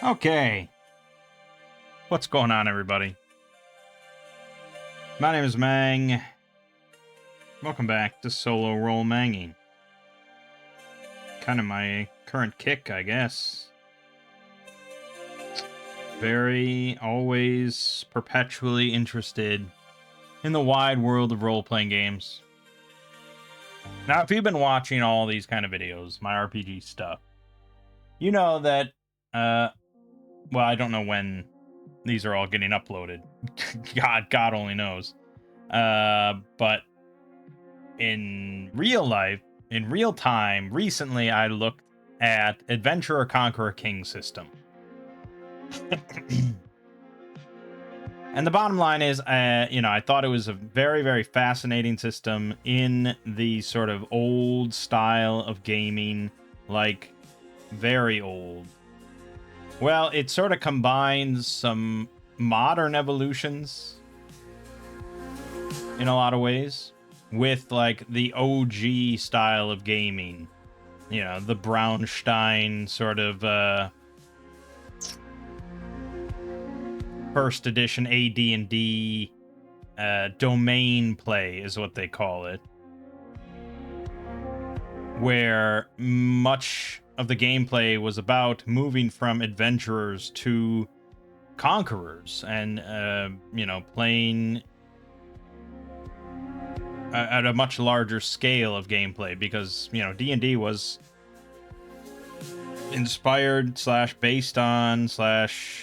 Okay. What's going on, everybody? My name is Mang. Welcome back to Solo Roll Mangging. Kind of my current kick, I guess. Very, always, perpetually interested in the wide world of role-playing games. Now, if you've been watching all these kind of videos, my RPG stuff, you know that, well, I don't know when these are all getting uploaded. God only knows. But in real life, in real time, recently I looked at Adventurer Conqueror King system. And the bottom line is, I thought it was a very, very fascinating system in the sort of old style of gaming, like very old. Well, it sort of combines some modern evolutions in a lot of ways with like the OG style of gaming. You know, the Braunstein sort of first edition AD&D domain play is what they call it, where much of the gameplay was about moving from adventurers to conquerors and playing at a much larger scale of gameplay, because D&D was inspired / based on /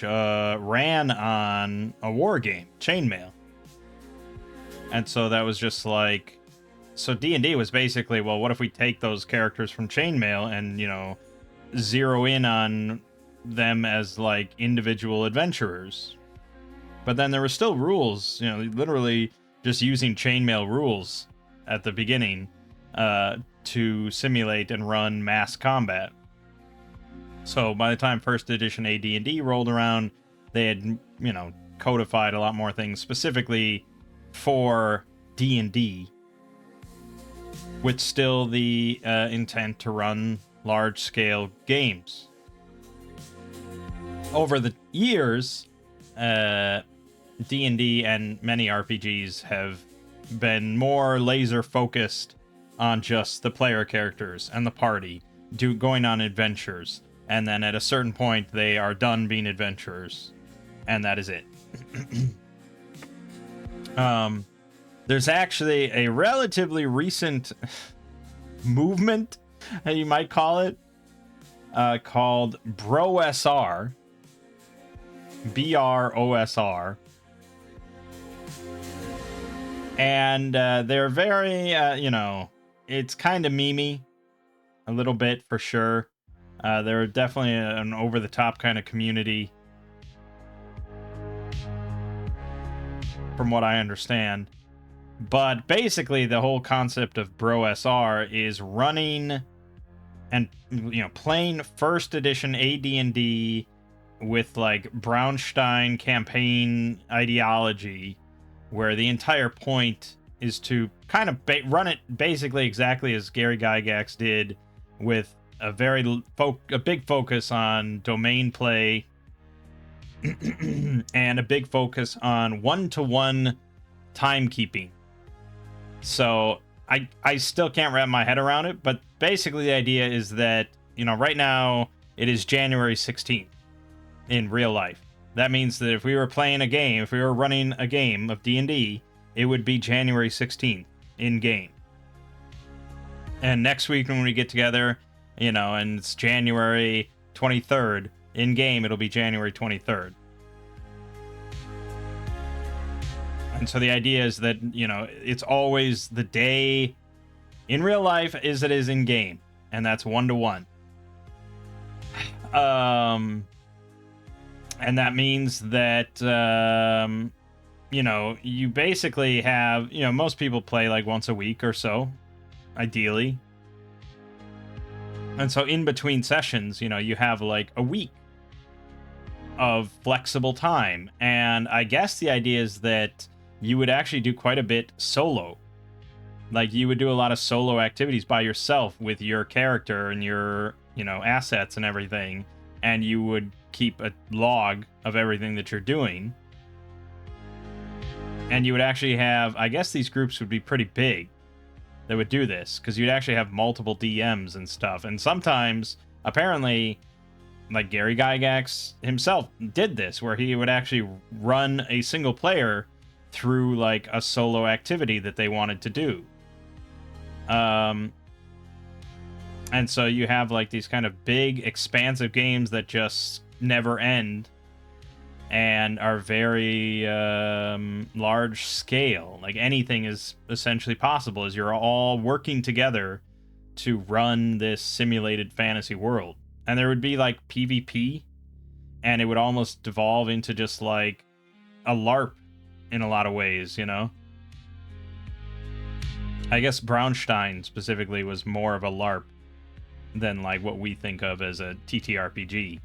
ran on a war game, Chainmail. And so that was just like, so D&D was basically, well, what if we take those characters from Chainmail and zero in on them as like individual adventurers? But then there were still rules, literally just using Chainmail rules at the beginning to simulate and run mass combat. So by the time first edition AD&D rolled around, they had, codified a lot more things specifically for D&D, with still the intent to run large-scale games. Over the years, D&D and many RPGs have been more laser-focused on just the player characters and the party, going on adventures, and then at a certain point, they are done being adventurers, and that is it. There's actually a relatively recent movement, you might call it, called BROSR, BROSR, and they're very, it's kind of memey, a little bit for sure. They're definitely an over-the-top kind of community, from what I understand. But basically, the whole concept of BROSR is running and playing first edition AD&D with like Braunstein campaign ideology, where the entire point is to kind of run it basically exactly as Gary Gygax did, with a big focus on domain play and a big focus on one-to-one timekeeping. So I still can't wrap my head around it, but basically the idea is that, right now it is January 16th in real life. That means that if we were playing a game, if we were running a game of D&D, it would be January 16th in game. And next week when we get together, and it's January 23rd in game, it'll be January 23rd. And so the idea is that, it's always the day in real life as it is in game. And that's 1-to-1. And that means that, you basically have, most people play like once a week or so, ideally. And so in between sessions, you have like a week of flexible time. And I guess the idea is that you would actually do quite a bit solo. Like, you would do a lot of solo activities by yourself with your character and your, assets and everything, and you would keep a log of everything that you're doing. And you would actually have, I guess these groups would be pretty big that would do this, because you'd actually have multiple DMs and stuff. And sometimes, apparently, like Gary Gygax himself did this, where he would actually run a single player through like a solo activity that they wanted to do. And so you have like these kind of big, expansive games that just never end and are very large scale. Like anything is essentially possible as you're all working together to run this simulated fantasy world. And there would be like PvP, and it would almost devolve into just like a LARP in a lot of ways, you know? I guess Braunstein specifically was more of a LARP than like what we think of as a TTRPG.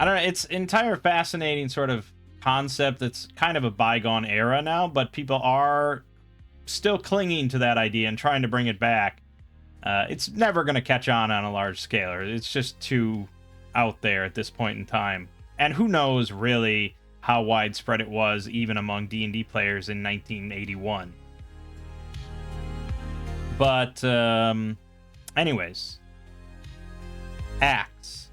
I don't know, it's entire fascinating sort of concept that's kind of a bygone era now, but people are still clinging to that idea and trying to bring it back. It's never going to catch on a large scale. It's just too out there at this point in time. And who knows really how widespread it was even among D&D players in 1981. But anyways, ACKS.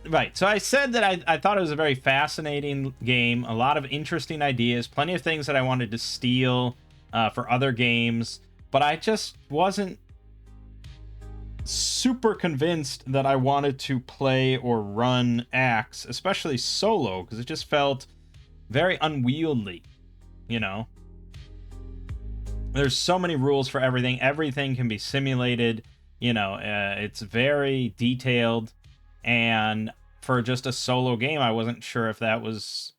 Right, so I said that I thought it was a very fascinating game, a lot of interesting ideas, plenty of things that I wanted to steal for other games, but I just wasn't super convinced that I wanted to play or run ACKS, especially solo, because it just felt very unwieldy, you know? There's so many rules for everything. Everything can be simulated, you know, it's very detailed. And for just a solo game, I wasn't sure if that was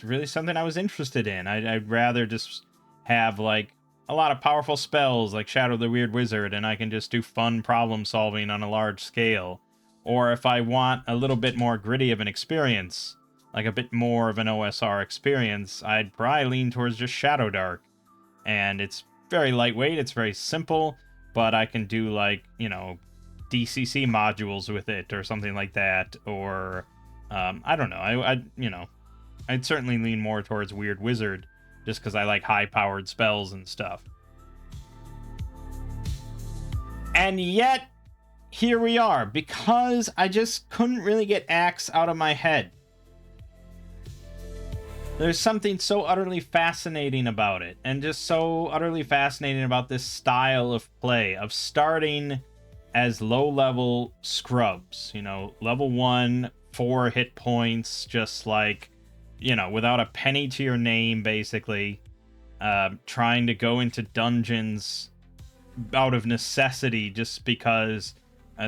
really something I was interested in. I'd rather just have, like, a lot of powerful spells, like Shadow the Weird Wizard, and I can just do fun problem solving on a large scale. Or if I want a little bit more gritty of an experience, like a bit more of an OSR experience, I'd probably lean towards just Shadow Dark. And it's very lightweight, it's very simple, but I can do, like, you know, DCC modules with it or something like that, or I don't know. I'd certainly lean more towards Weird Wizard just because I like high-powered spells and stuff. And yet, here we are, because I just couldn't really get ACKS out of my head. There's something so utterly fascinating about it, and just so utterly fascinating about this style of play, of starting as low-level scrubs, you know, level 1, 4 hit points, just like, you know, without a penny to your name, basically, trying to go into dungeons out of necessity just because,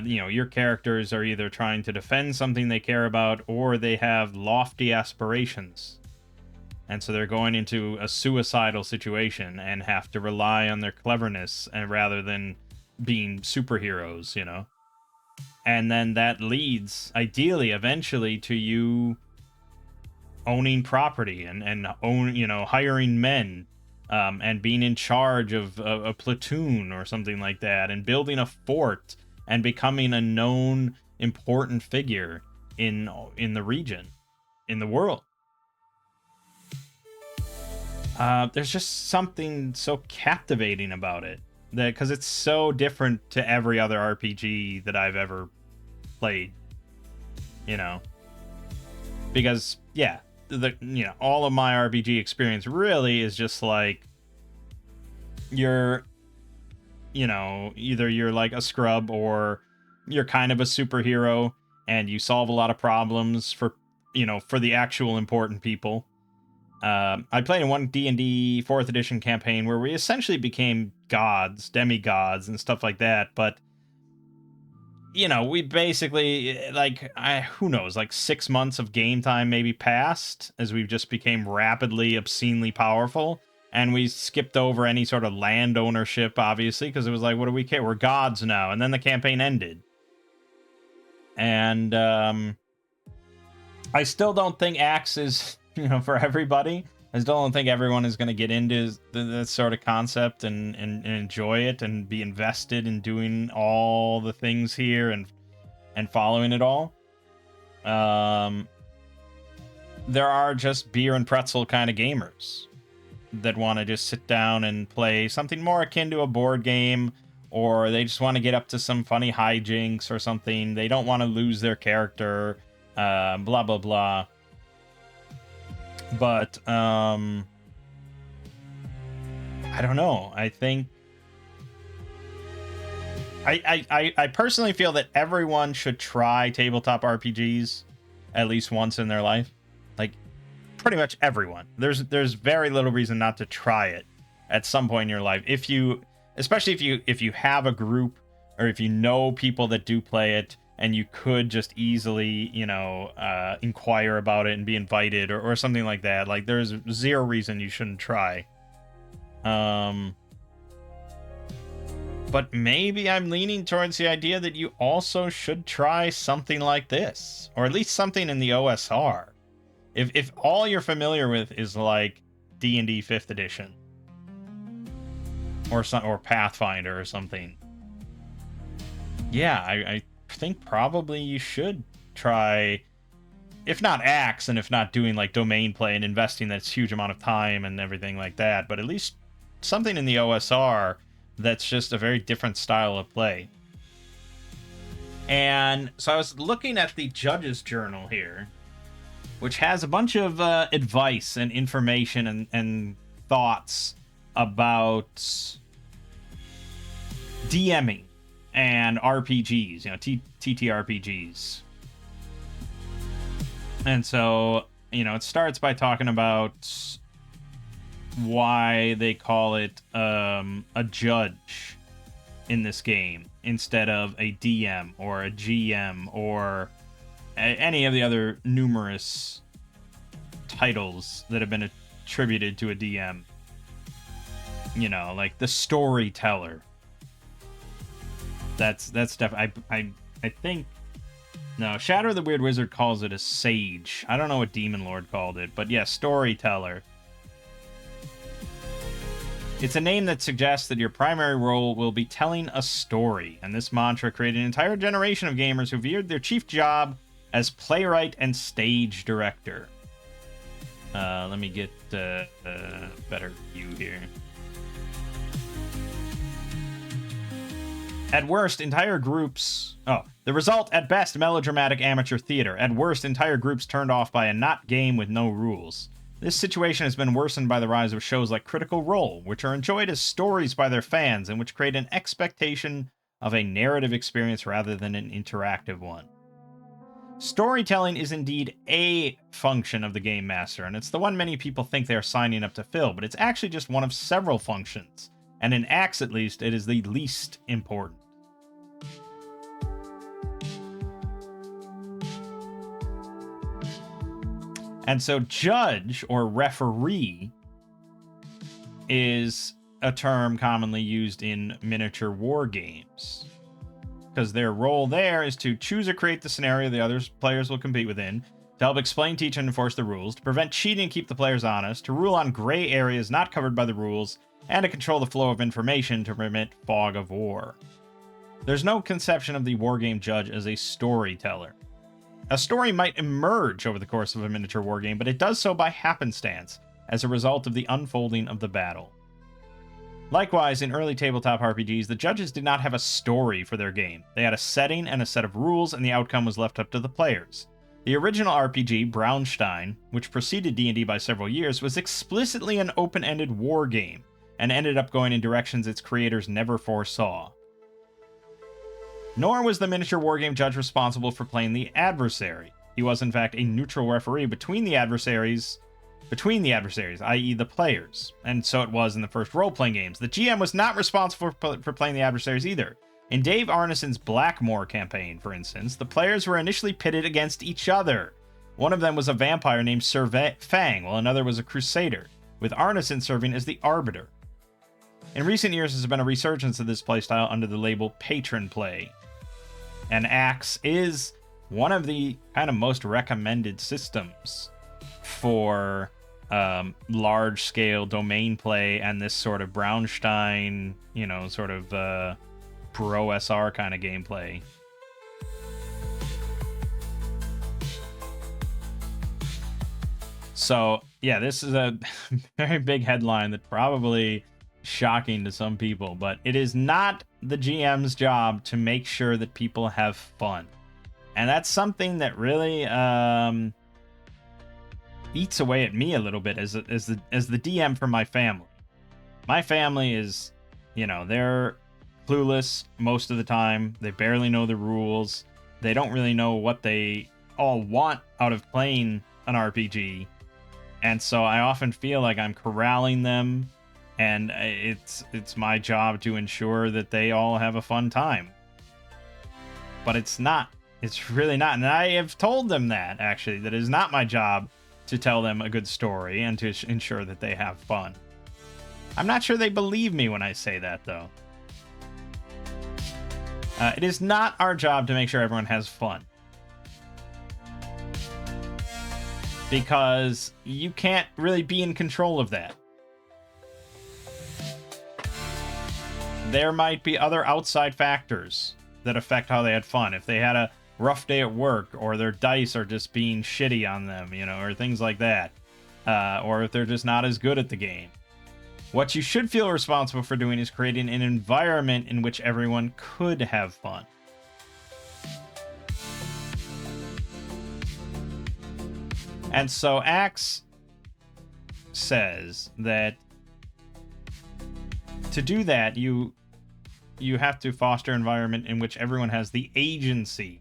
you know, your characters are either trying to defend something they care about or they have lofty aspirations. And so they're going into a suicidal situation and have to rely on their cleverness and rather than being superheroes, you know? And then that leads, ideally, eventually, to you owning property and hiring men, and being in charge of a platoon or something like that, and building a fort and becoming a known, important figure in the region, in the world. There's just something so captivating about it. Because it's so different to every other RPG that I've ever played, you know. Because yeah, all of my RPG experience really is just like you're, you know, either you're like a scrub or you're kind of a superhero and you solve a lot of problems for the actual important people. I played in one D&D 4th edition campaign where we essentially became gods, demigods, and stuff like that, but, you know, we basically, like, who knows, like 6 months of game time maybe passed as we just became rapidly, obscenely powerful, and we skipped over any sort of land ownership, obviously, because it was like, what do we care? We're gods now, and then the campaign ended. And, I still don't think ACKS is, you know, for everybody. I still don't think everyone is going to get into this sort of concept and enjoy it and be invested in doing all the things here and following it all. There are just beer and pretzel kind of gamers that want to just sit down and play something more akin to a board game, or they just want to get up to some funny hijinks or something. They don't want to lose their character, blah, blah, blah. But, I don't know. I think I personally feel that everyone should try tabletop RPGs at least once in their life. Like, pretty much everyone. There's very little reason not to try it at some point in your life. Especially if you have a group, or if you know people that do play it, and you could just easily, inquire about it and be invited or something like that. Like, there's zero reason you shouldn't try. But maybe I'm leaning towards the idea that you also should try something like this, or at least something in the OSR. If all you're familiar with is like D&D 5th edition or Pathfinder or something, yeah, I think probably you should try, if not ACKS, and if not doing like domain play and investing that huge amount of time and everything like that, but at least something in the OSR that's just a very different style of play. And so I was looking at the judge's journal here, which has a bunch of advice and information and thoughts about DMing and RPGs, TTRPGs. And so, it starts by talking about why they call it a judge in this game instead of a DM or a GM or any of the other numerous titles that have been attributed to a DM. Like the storyteller. That's definitely. I think. No, Shadow of the Weird Wizard calls it a sage. I don't know what Demon Lord called it, but yeah, storyteller. It's a name that suggests that your primary role will be telling a story, and this mantra created an entire generation of gamers who viewed their chief job as playwright and stage director. Let me get a better view here. At worst, entire groups... the result, at best, melodramatic amateur theater. At worst, entire groups turned off by a not game with no rules. This situation has been worsened by the rise of shows like Critical Role, which are enjoyed as stories by their fans and which create an expectation of a narrative experience rather than an interactive one. Storytelling is indeed a function of the Game Master, and it's the one many people think they are signing up to fill, but it's actually just one of several functions, and in ACKS at least, it is the least important. And so judge, or referee, is a term commonly used in miniature war games, because their role there is to choose or create the scenario the other players will compete within, to help explain, teach, and enforce the rules, to prevent cheating and keep the players honest, to rule on gray areas not covered by the rules, and to control the flow of information to prevent fog of war. There's no conception of the wargame judge as a storyteller. A story might emerge over the course of a miniature wargame, but it does so by happenstance, as a result of the unfolding of the battle. Likewise, in early tabletop RPGs, the judges did not have a story for their game. They had a setting and a set of rules, and the outcome was left up to the players. The original RPG, Braunstein, which preceded D&D by several years, was explicitly an open-ended war game, and ended up going in directions its creators never foresaw. Nor was the miniature wargame judge responsible for playing the adversary. He was, in fact, a neutral referee between the adversaries, i.e. the players. And so it was in the first role-playing games. The GM was not responsible for playing the adversaries either. In Dave Arneson's Blackmoor campaign, for instance, the players were initially pitted against each other. One of them was a vampire named Sir Fang, while another was a crusader, with Arneson serving as the arbiter. In recent years, there's been a resurgence of this playstyle under the label Patron Play. And ACKS is one of the kind of most recommended systems for large-scale domain play and this sort of Braunstein, sort of pro SR kind of gameplay. So, yeah, this is a very big headline that probably shocking to some people, but it is not the GM's job to make sure that people have fun. And that's something that really eats away at me a little bit as the DM for my family. My family is, they're clueless most of the time. They barely know the rules. They don't really know what they all want out of playing an RPG. And so I often feel like I'm corralling them, and it's my job to ensure that they all have a fun time. But it's not. It's really not. And I have told them that, actually, that it is not my job to tell them a good story and to ensure that they have fun. I'm not sure they believe me when I say that, though. It is not our job to make sure everyone has fun. Because you can't really be in control of that. There might be other outside factors that affect how they had fun. If they had a rough day at work, or their dice are just being shitty on them, or things like that. Or if they're just not as good at the game. What you should feel responsible for doing is creating an environment in which everyone could have fun. And so ACKS says that to do that, you have to foster an environment in which everyone has the agency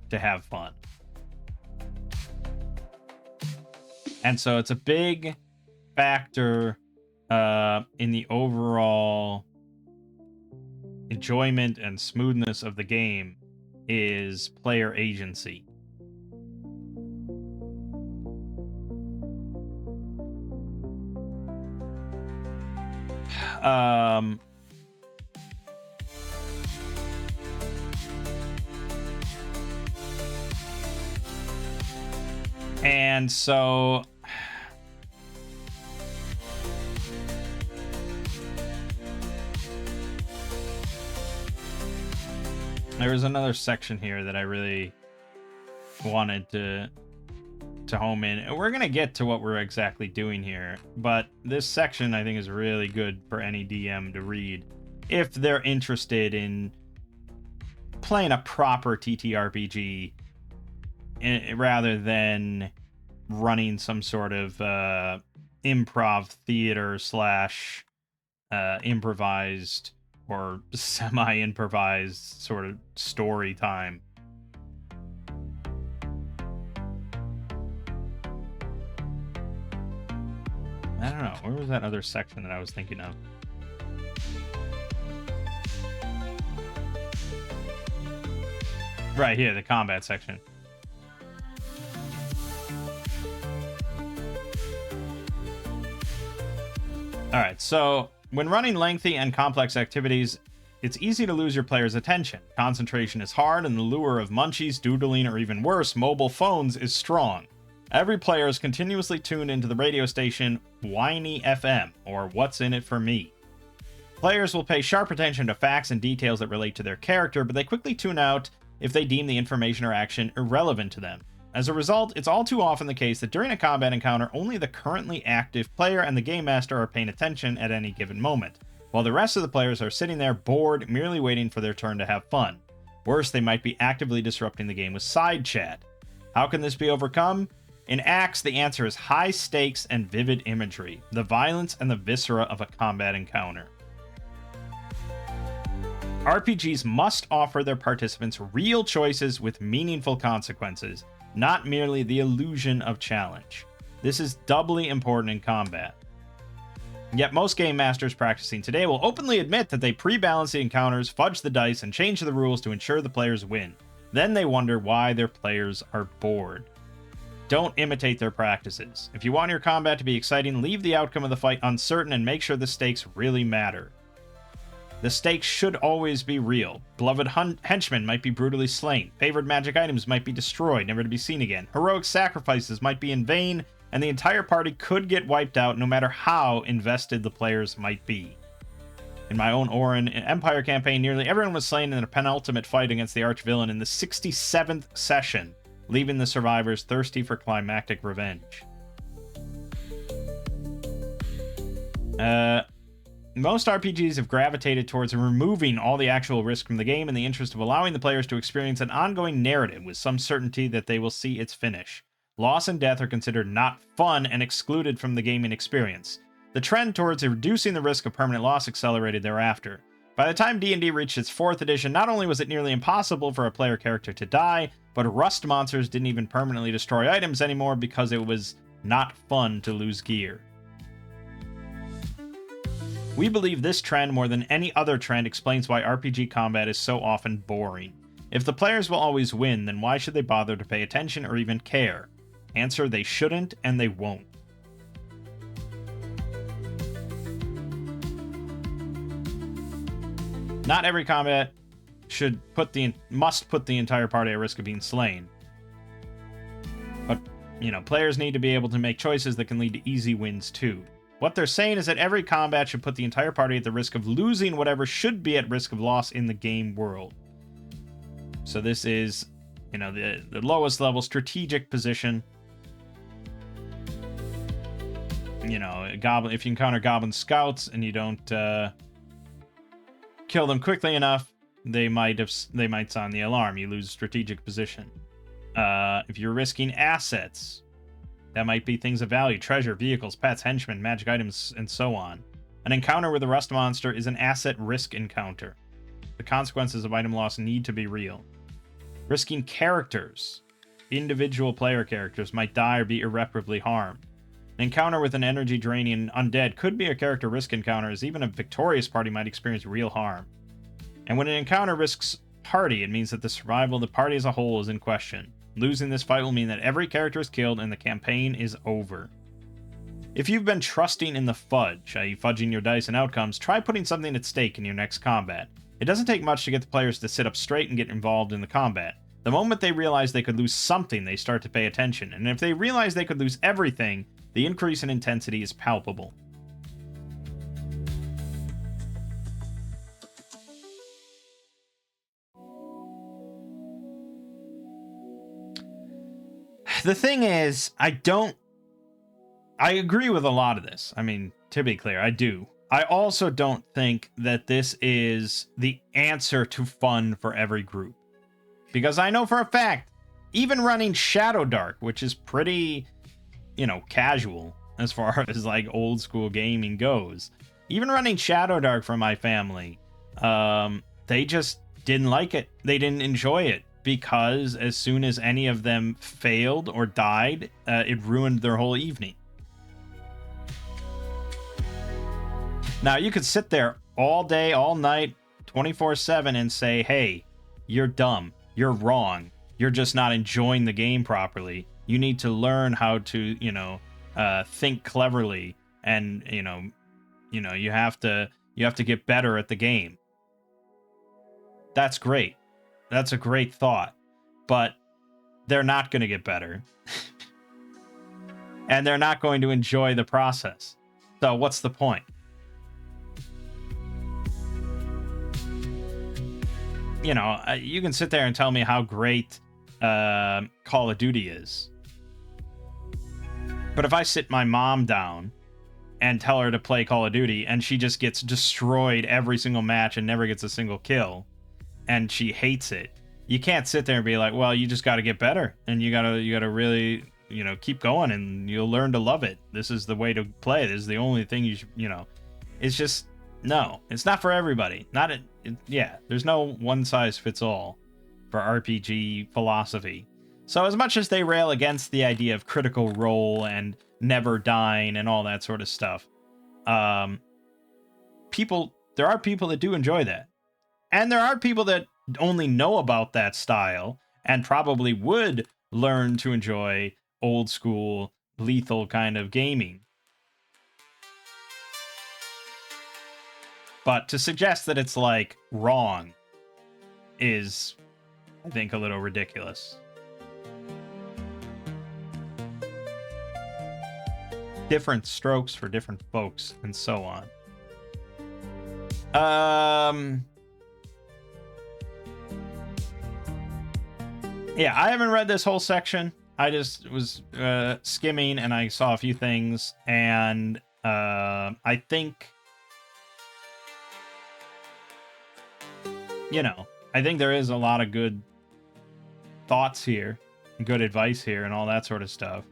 to have fun. And so it's a big factor in the overall enjoyment and smoothness of the game is player agency. And so there was another section here that I really wanted to home in. And we're going to get to what we're exactly doing here, but this section I think is really good for any DM to read if they're interested in playing a proper TTRPG rather than running some sort of improv theater / improvised or semi-improvised sort of story time. I don't know. Where was that other section that I was thinking of? Right here, the combat section. Alright, so when running lengthy and complex activities, it's easy to lose your player's attention. Concentration is hard, and the lure of munchies, doodling, or even worse, mobile phones is strong. Every player is continuously tuned into the radio station Whiny FM, or What's in It for Me. Players will pay sharp attention to facts and details that relate to their character, but they quickly tune out if they deem the information or action irrelevant to them. As a result, it's all too often the case that during a combat encounter, only the currently active player and the game master are paying attention at any given moment, while the rest of the players are sitting there bored, merely waiting for their turn to have fun. Worse, they might be actively disrupting the game with side chat. How can this be overcome? In ACKS, the answer is high stakes and vivid imagery, the violence and the viscera of a combat encounter. RPGs must offer their participants real choices with meaningful consequences, not merely the illusion of challenge. This is doubly important in combat. Yet most game masters practicing today will openly admit that they pre-balance the encounters, fudge the dice, and change the rules to ensure the players win. Then they wonder why their players are bored. Don't imitate their practices. If you want your combat to be exciting, leave the outcome of the fight uncertain and make sure the stakes really matter. The stakes should always be real. Beloved henchmen might be brutally slain. Favored magic items might be destroyed, never to be seen again. Heroic sacrifices might be in vain, and the entire party could get wiped out no matter how invested the players might be. In my own Orin Empire campaign, nearly everyone was slain in a penultimate fight against the arch-villain in the 67th session, leaving the survivors thirsty for climactic revenge. Most RPGs have gravitated towards removing all the actual risk from the game in the interest of allowing the players to experience an ongoing narrative with some certainty that they will see its finish. Loss and death are considered not fun and excluded from the gaming experience. The trend towards reducing the risk of permanent loss accelerated thereafter. By the time D&D reached its 4th edition, not only was it nearly impossible for a player character to die, but rust monsters didn't even permanently destroy items anymore because it was not fun to lose gear. We believe this trend, more than any other trend, explains why RPG combat is so often boring. If the players will always win, then why should they bother to pay attention or even care? Answer: they shouldn't and they won't. Not every combat must put the entire party at risk of being slain. But, players need to be able to make choices that can lead to easy wins too. What they're saying is that every combat should put the entire party at the risk of losing whatever should be at risk of loss in the game world. So this is, the lowest level strategic position. If you encounter goblin scouts and you don't kill them quickly enough, they might sound the alarm. You lose strategic position. If you're risking assets, that might be things of value: treasure, vehicles, pets, henchmen, magic items, and so on. An encounter with a rust monster is an asset risk encounter. The consequences of item loss need to be real. Risking characters. Individual player characters might die or be irreparably harmed. An encounter with an energy-draining undead could be a character risk encounter, as even a victorious party might experience real harm. And when an encounter risks party, it means that the survival of the party as a whole is in question. Losing this fight will mean that every character is killed and the campaign is over. If you've been trusting in the fudge, i.e. fudging your dice and outcomes, try putting something at stake in your next combat. It doesn't take much to get the players to sit up straight and get involved in the combat. The moment they realize they could lose something, they start to pay attention, and if they realize they could lose everything, the increase in intensity is palpable. The thing is, I agree with a lot of this. I mean, to be clear, I do. I also don't think that this is the answer to fun for every group. Because I know for a fact, even running Shadow Dark, which is pretty, casual as far as like old school gaming goes, even running Shadow Dark for my family, they just didn't like it. They didn't enjoy it. Because as soon as any of them failed or died, it ruined their whole evening. Now, you could sit there all day, all night, 24/7 and say, hey, you're dumb, you're wrong, you're just not enjoying the game properly. You need to learn how to, think cleverly, and, you have to get better at the game. That's great. That's a great thought, but they're not going to get better. And they're not going to enjoy the process. So what's the point? You can sit there and tell me how great Call of Duty is. But if I sit my mom down and tell her to play Call of Duty and she just gets destroyed every single match and never gets a single kill, and she hates it, you can't sit there and be like, well, you just got to get better, and you gotta really, keep going, and you'll learn to love it. This is the way to play. This is the only thing you should, it's just, no, it's not for everybody. There's no one size fits all for RPG philosophy. So as much as they rail against the idea of critical role and never dying and all that sort of stuff, there are people that do enjoy that. And there are people that only know about that style and probably would learn to enjoy old school, lethal kind of gaming. But to suggest that it's like wrong is, I think, a little ridiculous. Different strokes for different folks and so on. Yeah, I haven't read this whole section. I just was skimming and I saw a few things, and I think, I think there is a lot of good thoughts here, good advice here, and all that sort of stuff.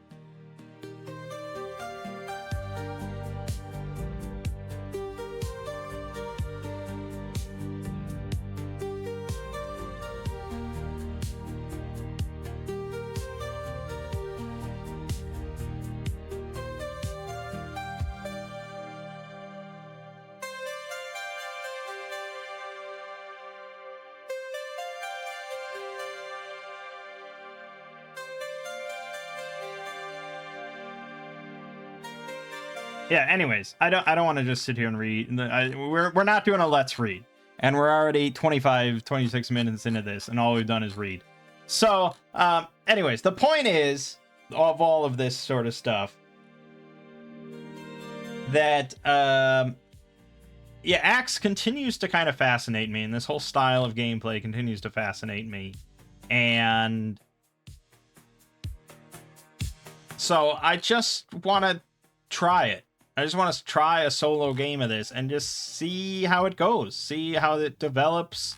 Yeah, anyways, I don't want to just sit here and read. We're not doing a let's read. And we're already 26 minutes into this, and all we've done is read. So, anyways, the point is, of all of this sort of stuff, that, ACKS continues to kind of fascinate me, and this whole style of gameplay continues to fascinate me. And so I just want to try it. I just want to try a solo game of this and just see how it goes, see how it develops,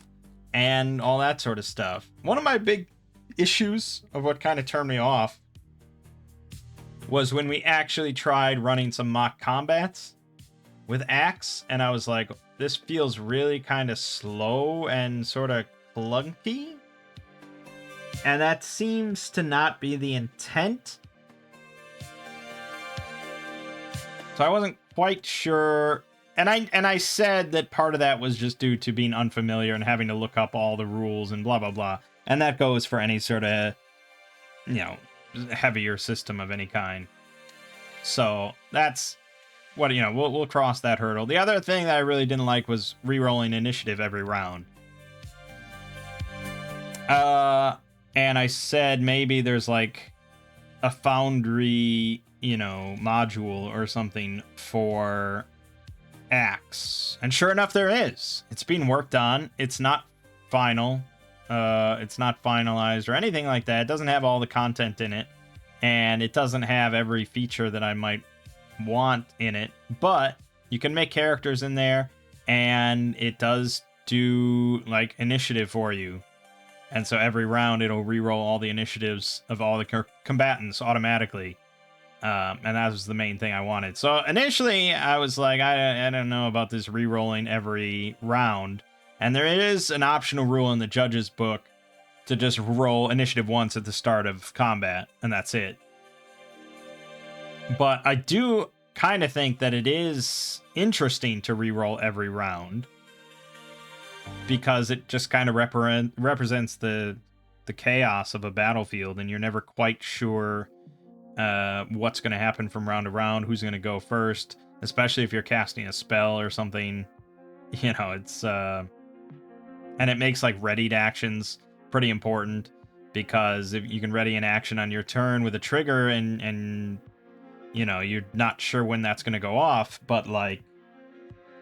and all that sort of stuff. One of my big issues of what kind of turned me off was when we actually tried running some mock combats with ACKS, and I was like, this feels really kind of slow and sort of clunky. And that seems to not be the intent. So I wasn't quite sure, and I said that part of that was just due to being unfamiliar and having to look up all the rules and blah blah blah, and that goes for any sort of, heavier system of any kind. So that's what, we'll cross that hurdle. The other thing that I really didn't like was re-rolling initiative every round. And I said maybe there's like a Foundry, module or something for ACKS. And sure enough, there is. It's being worked on. It's not final. It's not finalized or anything like that. It doesn't have all the content in it. And it doesn't have every feature that I might want in it. But you can make characters in there, and it does do like initiative for you. And so every round it'll reroll all the initiatives of all the combatants automatically. And that was the main thing I wanted. So initially I was like, I don't know about this re-rolling every round. And there is an optional rule in the judge's book to just roll initiative once at the start of combat, and that's it. But I do kind of think that it is interesting to re-roll every round, because it just kind of represents the chaos of a battlefield, and you're never quite sure what's going to happen from round to round, who's going to go first, especially if you're casting a spell or something. It's and it makes like readied actions pretty important, because if you can ready an action on your turn with a trigger, and you're not sure when that's going to go off, but like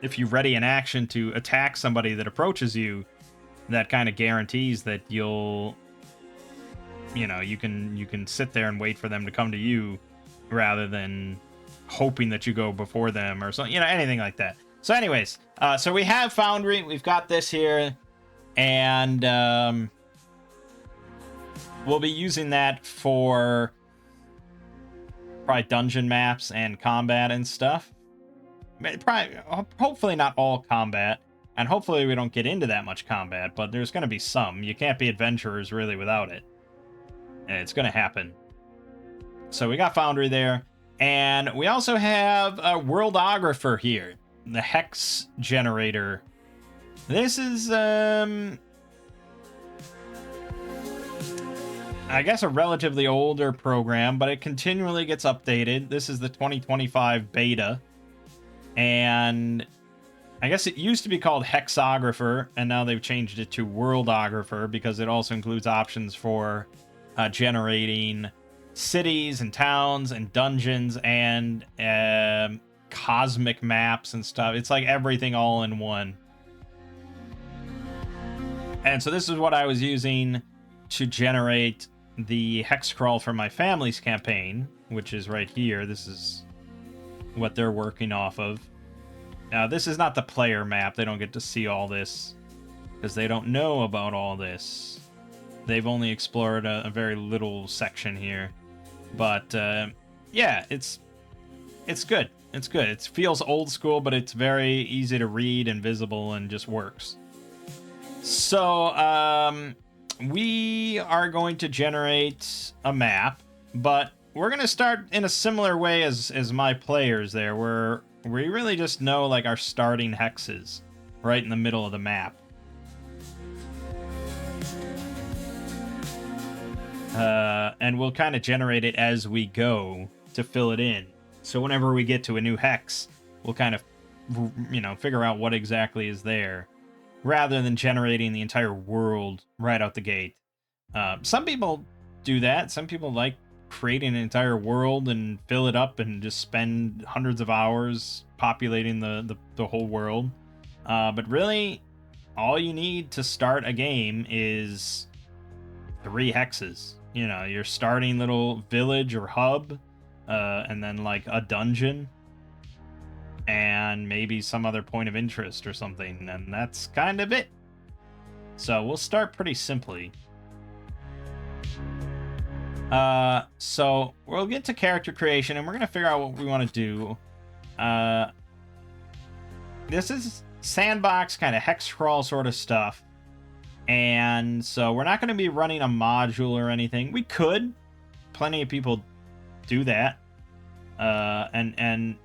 if you ready an action to attack somebody that approaches you, that kind of guarantees that you can sit there and wait for them to come to you, rather than hoping that you go before them or something, anything like that. So anyways, so we have Foundry, we've got this here, and we'll be using that for probably dungeon maps and combat and stuff. Probably, hopefully not all combat, and hopefully we don't get into that much combat, but there's going to be some. You can't be adventurers really without it. And it's going to happen. So we got Foundry there. And we also have a Worldographer here. The Hex Generator. This is, I guess a relatively older program, but it continually gets updated. This is the 2025 beta. And I guess it used to be called Hexographer, and now they've changed it to Worldographer, because it also includes options for generating cities and towns and dungeons and cosmic maps and stuff. It's like everything all in one. And so this is what I was using to generate the hex crawl for my family's campaign, which is right here. This is what they're working off of. Now, this is not the player map. They don't get to see all this because they don't know about all this. They've only explored a very little section here. But, yeah, it's good. It's good. It feels old school, but it's very easy to read and visible and just works. So, we are going to generate a map, but we're going to start in a similar way as my players there, where we really just know, like, our starting hexes right in the middle of the map. And we'll kind of generate it as we go to fill it in. So whenever we get to a new hex, we'll kind of, you know, figure out what exactly is there, rather than generating the entire world right out the gate. Some people do that. Some people like creating an entire world and fill it up and just spend hundreds of hours populating the whole world. But really, all you need to start a game is 3 hexes. You know, your starting little village or hub, and then like a dungeon, and maybe some other point of interest or something, and that's kind of it. So we'll start pretty simply. So we'll get to character creation, and we're gonna figure out what we want to do. This is sandbox kind of hex crawl sort of stuff. And so we're not going to be running a module or anything. We could. Plenty of people do that. And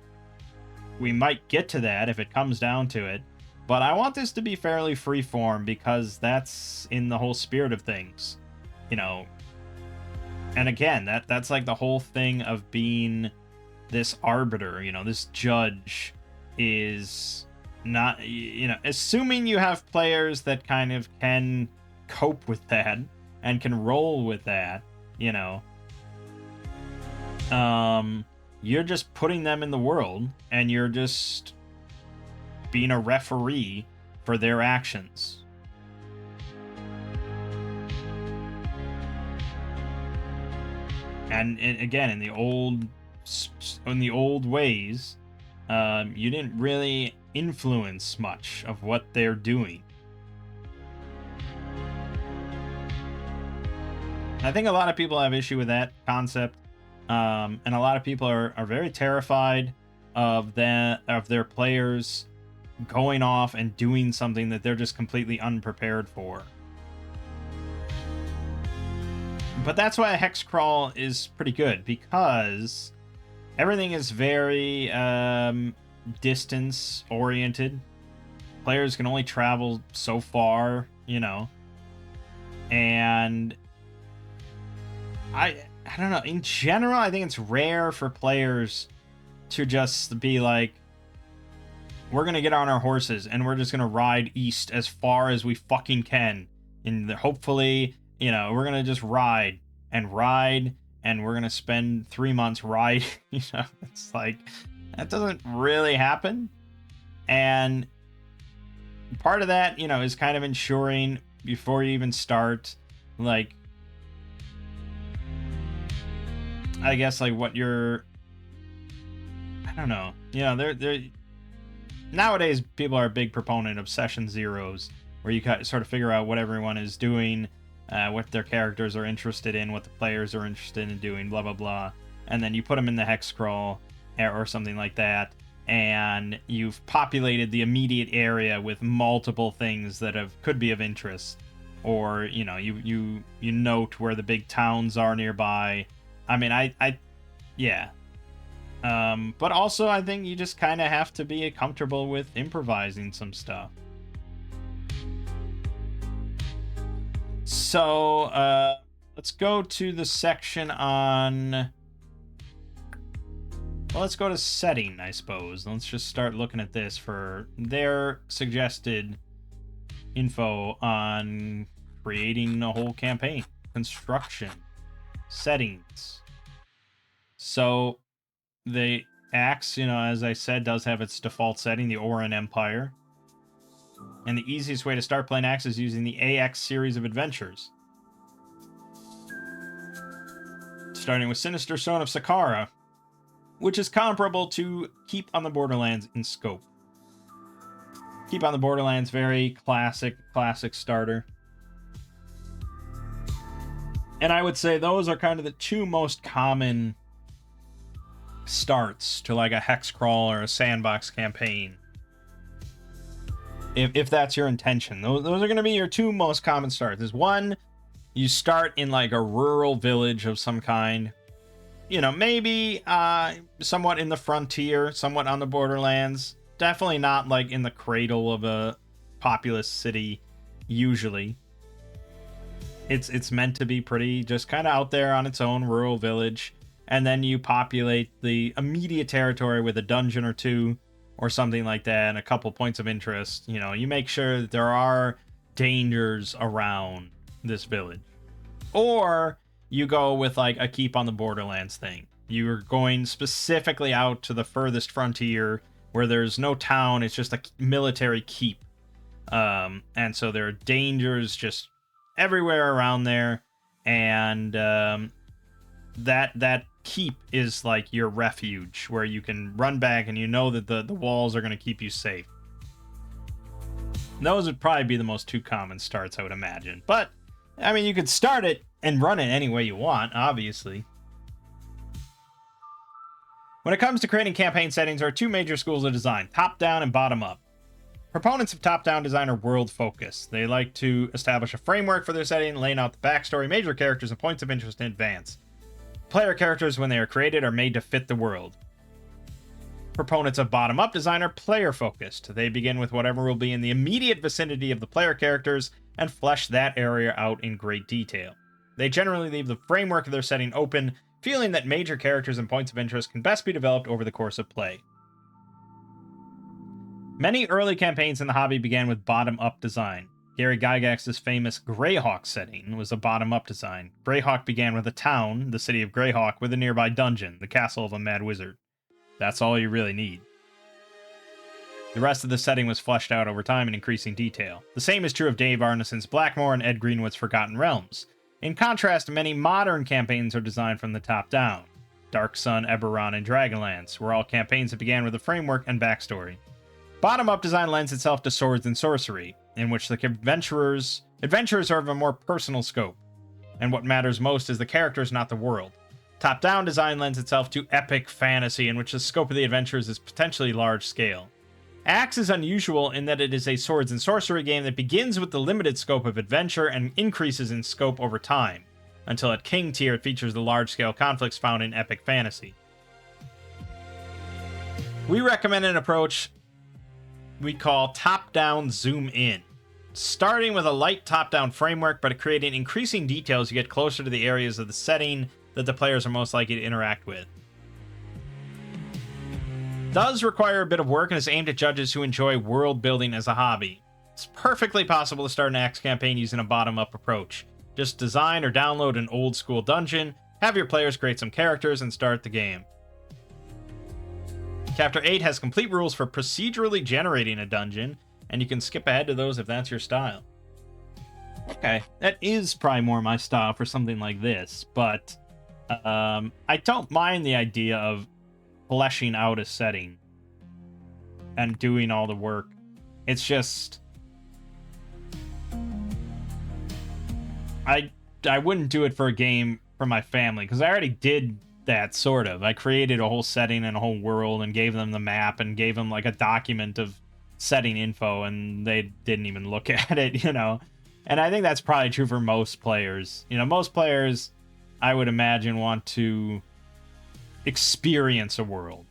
we might get to that if it comes down to it. But I want this to be fairly freeform because that's in the whole spirit of things. You know. And again, that's like the whole thing of being this arbiter, you know, this judge is not, you know, assuming you have players that kind of can cope with that and can roll with that, you know, you're just putting them in the world and you're just being a referee for their actions. And again, in the old ways, you didn't really influence much of what they're doing. I think a lot of people have issue with that concept, and a lot of people are very terrified of their players going off and doing something that they're just completely unprepared for. But that's why a hex crawl is pretty good, because everything is very distance oriented. Players can only travel so far, you know. And I don't know, in general, I think it's rare for players to just be like, we're gonna get on our horses and we're just gonna ride east as far as we fucking can, and hopefully, you know, we're gonna just ride and we're gonna spend 3 months riding. You know, it's like, that doesn't really happen. And part of that, you know, is kind of ensuring before you even start, like, I guess, like, what you're, I don't know, you know, they're nowadays people are a big proponent of session zeros, where you sort of figure out what everyone is doing, what their characters are interested in, what the players are interested in doing, blah blah blah, and then you put them in the hex crawl or something like that, and you've populated the immediate area with multiple things that could be of interest, or, you know, you note where the big towns are nearby. I mean, yeah. But also, I think you just kind of have to be comfortable with improvising some stuff. So, let's go to the section on... Well, let's go to setting, I suppose. Let's just start looking at this for their suggested info on creating a whole campaign. Construction. Settings. So, the ACKS, you know, as I said, does have its default setting, the Oran Empire. And the easiest way to start playing ACKS is using the ACKS series of adventures. Starting with Sinister, Son of Sakkara. which is comparable to Keep on the Borderlands in scope. Keep on the Borderlands, very classic starter. And I would say those are kind of the two most common starts to like a hex crawl or a sandbox campaign. If that's your intention. Those are going to be your two most common starts. Is one, you start in like a rural village of some kind. You know, maybe somewhat in the frontier, somewhat on the borderlands. Definitely not like in the cradle of a populous city, usually. It's meant to be pretty just kind of out there on its own rural village. And then you populate the immediate territory with a dungeon or two or something like that and a couple points of interest. You know, you make sure that there are dangers around this village. Or you go with like a Keep on the Borderlands thing. You're going specifically out to the furthest frontier where there's no town. It's just a military keep. And so there are dangers just everywhere around there. And that keep is like your refuge where you can run back and you know that the walls are going to keep you safe. Those would probably be the most two common starts, I would imagine. But, I mean, you could start it and run it any way you want, obviously. When it comes to creating campaign settings, there are two major schools of design, top-down and bottom-up. Proponents of top-down design are world-focused. They like to establish a framework for their setting, laying out the backstory, major characters, and points of interest in advance. Player characters, when they are created, are made to fit the world. Proponents of bottom-up design are player-focused. They begin with whatever will be in the immediate vicinity of the player characters and flesh that area out in great detail. They generally leave the framework of their setting open, feeling that major characters and points of interest can best be developed over the course of play. Many early campaigns in the hobby began with bottom-up design. Gary Gygax's famous Greyhawk setting was a bottom-up design. Greyhawk began with a town, the city of Greyhawk, with a nearby dungeon, the castle of a mad wizard. That's all you really need. The rest of the setting was fleshed out over time in increasing detail. The same is true of Dave Arneson's Blackmoor and Ed Greenwood's Forgotten Realms. In contrast, many modern campaigns are designed from the top down. Dark Sun, Eberron, and Dragonlance were all campaigns that began with a framework and backstory. Bottom-up design lends itself to Swords and Sorcery, in which the adventurers are of a more personal scope, and what matters most is the characters, not the world. Top-down design lends itself to epic fantasy, in which the scope of the adventures is potentially large-scale. ACKS is unusual in that it is a Swords and Sorcery game that begins with the limited scope of adventure and increases in scope over time, until at King tier it features the large-scale conflicts found in epic fantasy. We recommend an approach we call top-down zoom-in. Starting with a light top-down framework, but creating increasing details, you get closer to the areas of the setting that the players are most likely to interact with. Does require a bit of work and is aimed at judges who enjoy world building as a hobby. It's perfectly possible to start an ACKS campaign using a bottom-up approach. Just design or download an old-school dungeon, have your players create some characters, and start the game. Chapter 8 has complete rules for procedurally generating a dungeon, and you can skip ahead to those if that's your style. Okay, that is probably more my style for something like this, but I don't mind the idea of fleshing out a setting and doing all the work. It's just I wouldn't do it for a game for my family, because I already did that, sort of. I created a whole setting and a whole world and gave them the map and gave them like a document of setting info, and they didn't even look at it, you know. And I think that's probably true for most players. You know, most players, I would imagine, want to experience a world.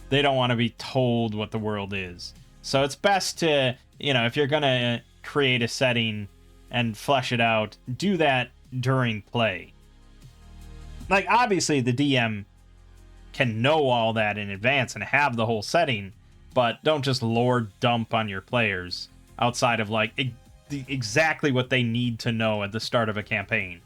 They don't want to be told what the world is. So it's best to, you know, if you're gonna create a setting and flesh it out, do that during play. Like, obviously the DM can know all that in advance and have the whole setting, but don't just lord dump on your players outside of like exactly what they need to know at the start of a campaign.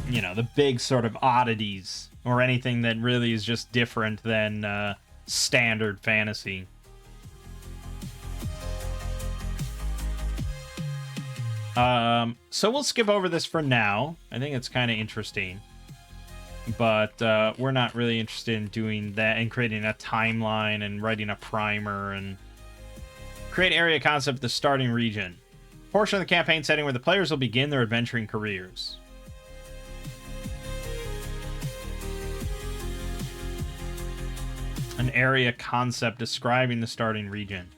You know, the big sort of oddities or anything that really is just different than standard fantasy. So we'll skip over this for now. I think it's kind of interesting. But we're not really interested in doing that and creating a timeline and writing a primer and create area concept the starting region. Portion of the campaign setting where the players will begin their adventuring careers. An area concept describing the starting region.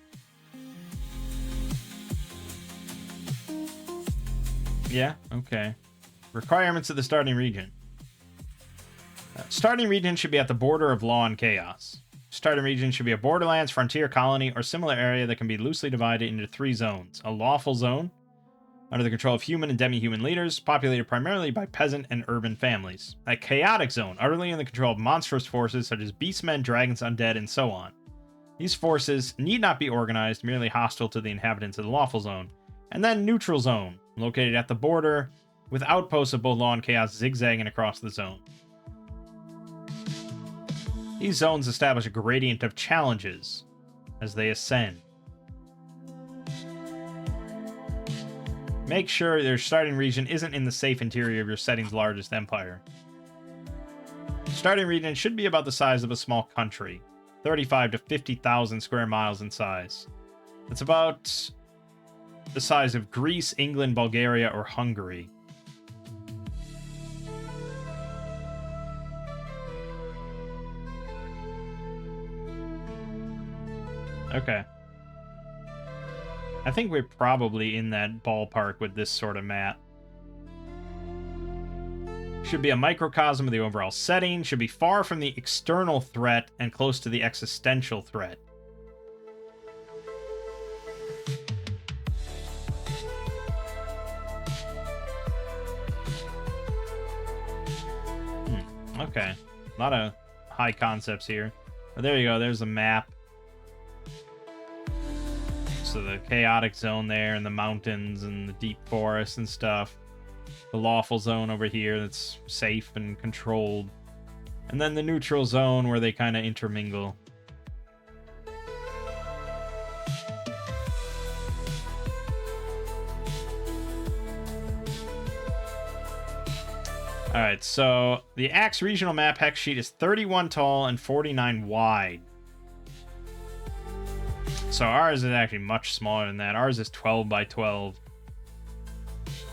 Yeah, okay. Requirements of the starting region. Starting region should be at the border of law and chaos. Starting region should be a borderlands, frontier, colony, or similar area that can be loosely divided into 3 zones. A lawful zone, under the control of human and demi-human leaders, populated primarily by peasant and urban families. A chaotic zone, utterly in the control of monstrous forces such as beastmen, dragons, undead, and so on. These forces need not be organized, merely hostile to the inhabitants of the lawful zone. And then neutral zone, located at the border, with outposts of both law and chaos zigzagging across the zone. These zones establish a gradient of challenges as they ascend. Make sure your starting region isn't in the safe interior of your setting's largest empire. Starting region should be about the size of a small country, 35 to 50,000 square miles in size. It's about the size of Greece, England, Bulgaria, or Hungary. Okay. I think we're probably in that ballpark with this sort of map. Should be a microcosm of the overall setting, should be far from the external threat and close to the existential threat. Okay. A lot of high concepts here. But there you go, there's a map. So the chaotic zone there, and the mountains, and the deep forest and stuff. The lawful zone over here that's safe and controlled. And then the neutral zone where they kind of intermingle. Alright, so the ACKS regional map hex sheet is 31 tall and 49 wide. So ours is actually much smaller than that. Ours is 12 by 12.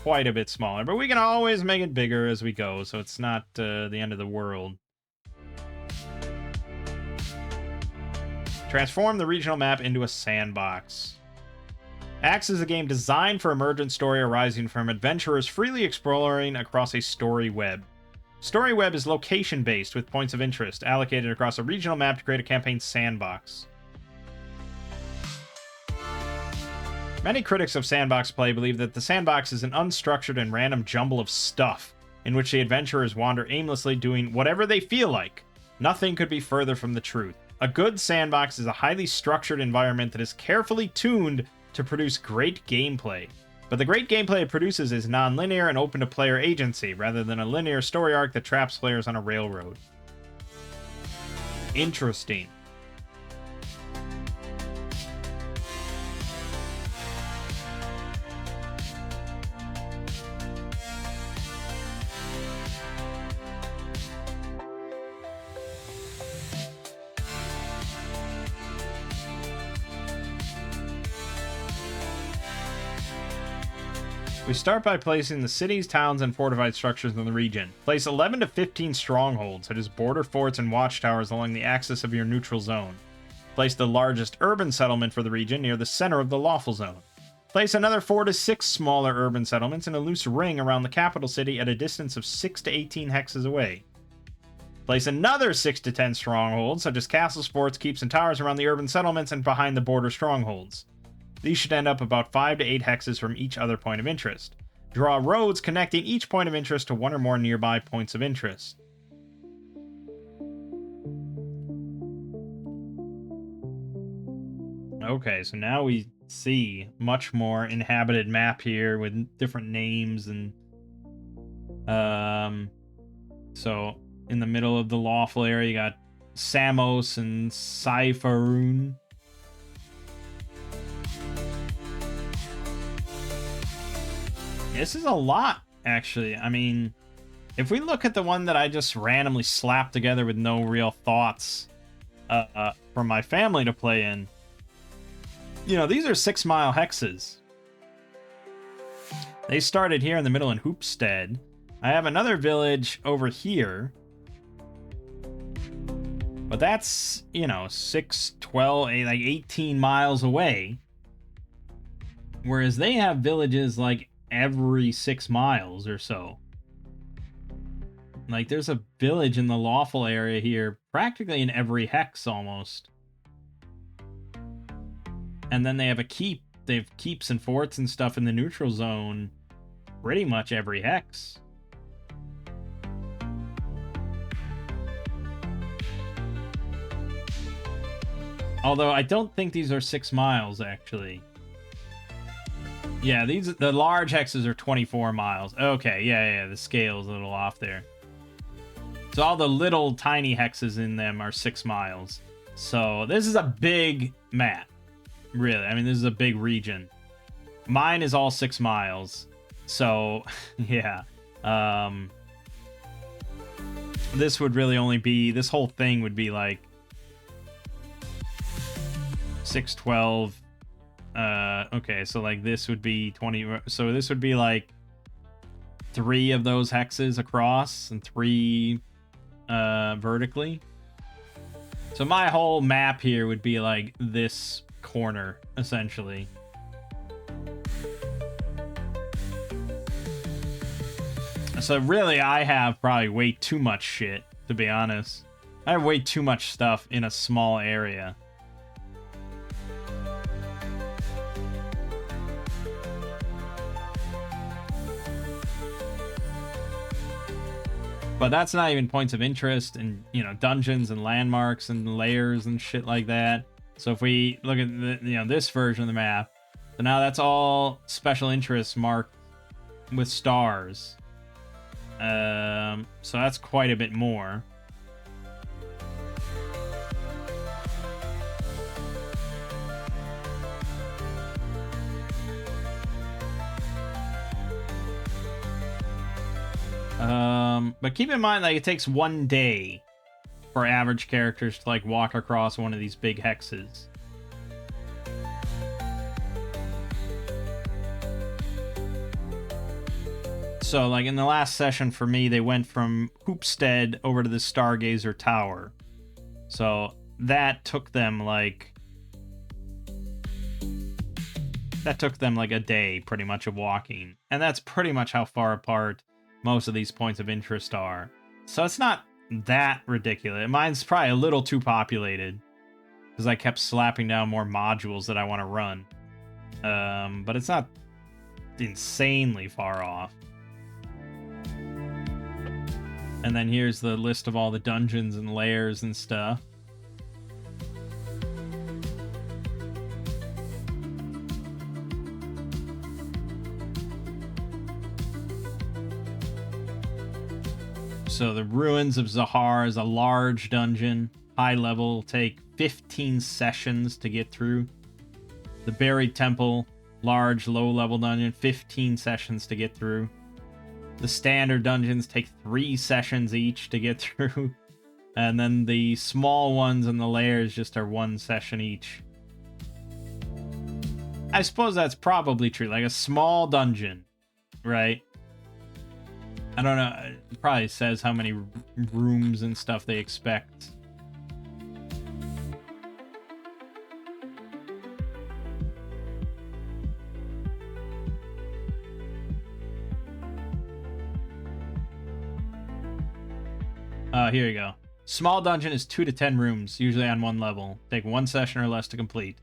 Quite a bit smaller, but we can always make it bigger as we go, so it's not the end of the world. Transform the regional map into a sandbox. ACKS is a game designed for emergent story arising from adventurers freely exploring across a story web. Story web is location-based with points of interest allocated across a regional map to create a campaign sandbox. Many critics of sandbox play believe that the sandbox is an unstructured and random jumble of stuff, in which the adventurers wander aimlessly doing whatever they feel like. Nothing could be further from the truth. A good sandbox is a highly structured environment that is carefully tuned to produce great gameplay. But the great gameplay it produces is non-linear and open to player agency, rather than a linear story arc that traps players on a railroad. Interesting. We start by placing the cities, towns, and fortified structures in the region. Place 11 to 15 strongholds, such as border forts and watchtowers along the axis of your neutral zone. Place the largest urban settlement for the region near the center of the lawful zone. Place another 4 to 6 smaller urban settlements in a loose ring around the capital city at a distance of 6 to 18 hexes away. Place another 6 to 10 strongholds, such as castles, forts, keeps, and towers around the urban settlements and behind the border strongholds. These should end up about 5 to 8 hexes from each other point of interest. Draw roads connecting each point of interest to one or more nearby points of interest. Okay, so now we see much more inhabited map here with different names and so in the middle of the lawful area you got Samos and Saifaroon. This is a lot, actually. I mean, if we look at the one that I just randomly slapped together with no real thoughts for my family to play in, you know, these are 6 mile hexes. They started here in the middle in Hoopstead. I have another village over here. But that's, you know, 6, 12, like 18 miles away. Whereas they have villages like every 6 miles or so. Like, there's a village in the lawful area here, practically in every hex almost. And then they have a keep. They have keeps and forts and stuff in the neutral zone pretty much every hex. Although I don't think these are 6 miles, actually. Yeah, the large hexes are 24 miles. Okay, yeah, the scale's a little off there. So all the little tiny hexes in them are 6 miles. So this is a big map. Really, I mean, this is a big region. Mine is all 6 miles. So, yeah. This would really only be... This whole thing would be like... 6, 12... okay, so like this would be 20... So this would be like 3 of those hexes across and 3 vertically. So my whole map here would be like this corner, essentially. So really, I have probably way too much shit, to be honest. I have way too much stuff in a small area. But that's not even points of interest and, you know, dungeons and landmarks and layers and shit like that. So if we look at the, you know, this version of the map, so now that's all special interests marked with stars. So that's quite a bit more. But keep in mind, like, it takes 1 day for average characters to, like, walk across one of these big hexes. So, like, in the last session for me, they went from Hoopstead over to the Stargazer Tower. So, that took them, like... That took them, like, a day, pretty much, of walking. And that's pretty much how far apart most of these points of interest are. So it's not that ridiculous. Mine's probably a little too populated, because I kept slapping down more modules that I want to run. But it's not insanely far off. And then here's the list of all the dungeons and layers and stuff. So the Ruins of Zahar is a large dungeon. High level, take 15 sessions to get through. The Buried Temple, large low-level dungeon, 15 sessions to get through. The standard dungeons take 3 sessions each to get through. And then the small ones and the layers just are 1 session each. I suppose that's probably true. Like a small dungeon, right? I don't know. It probably says how many rooms and stuff they expect. Here you go. Small dungeon is 2 to 10 rooms, usually on 1 level. Take 1 session or less to complete.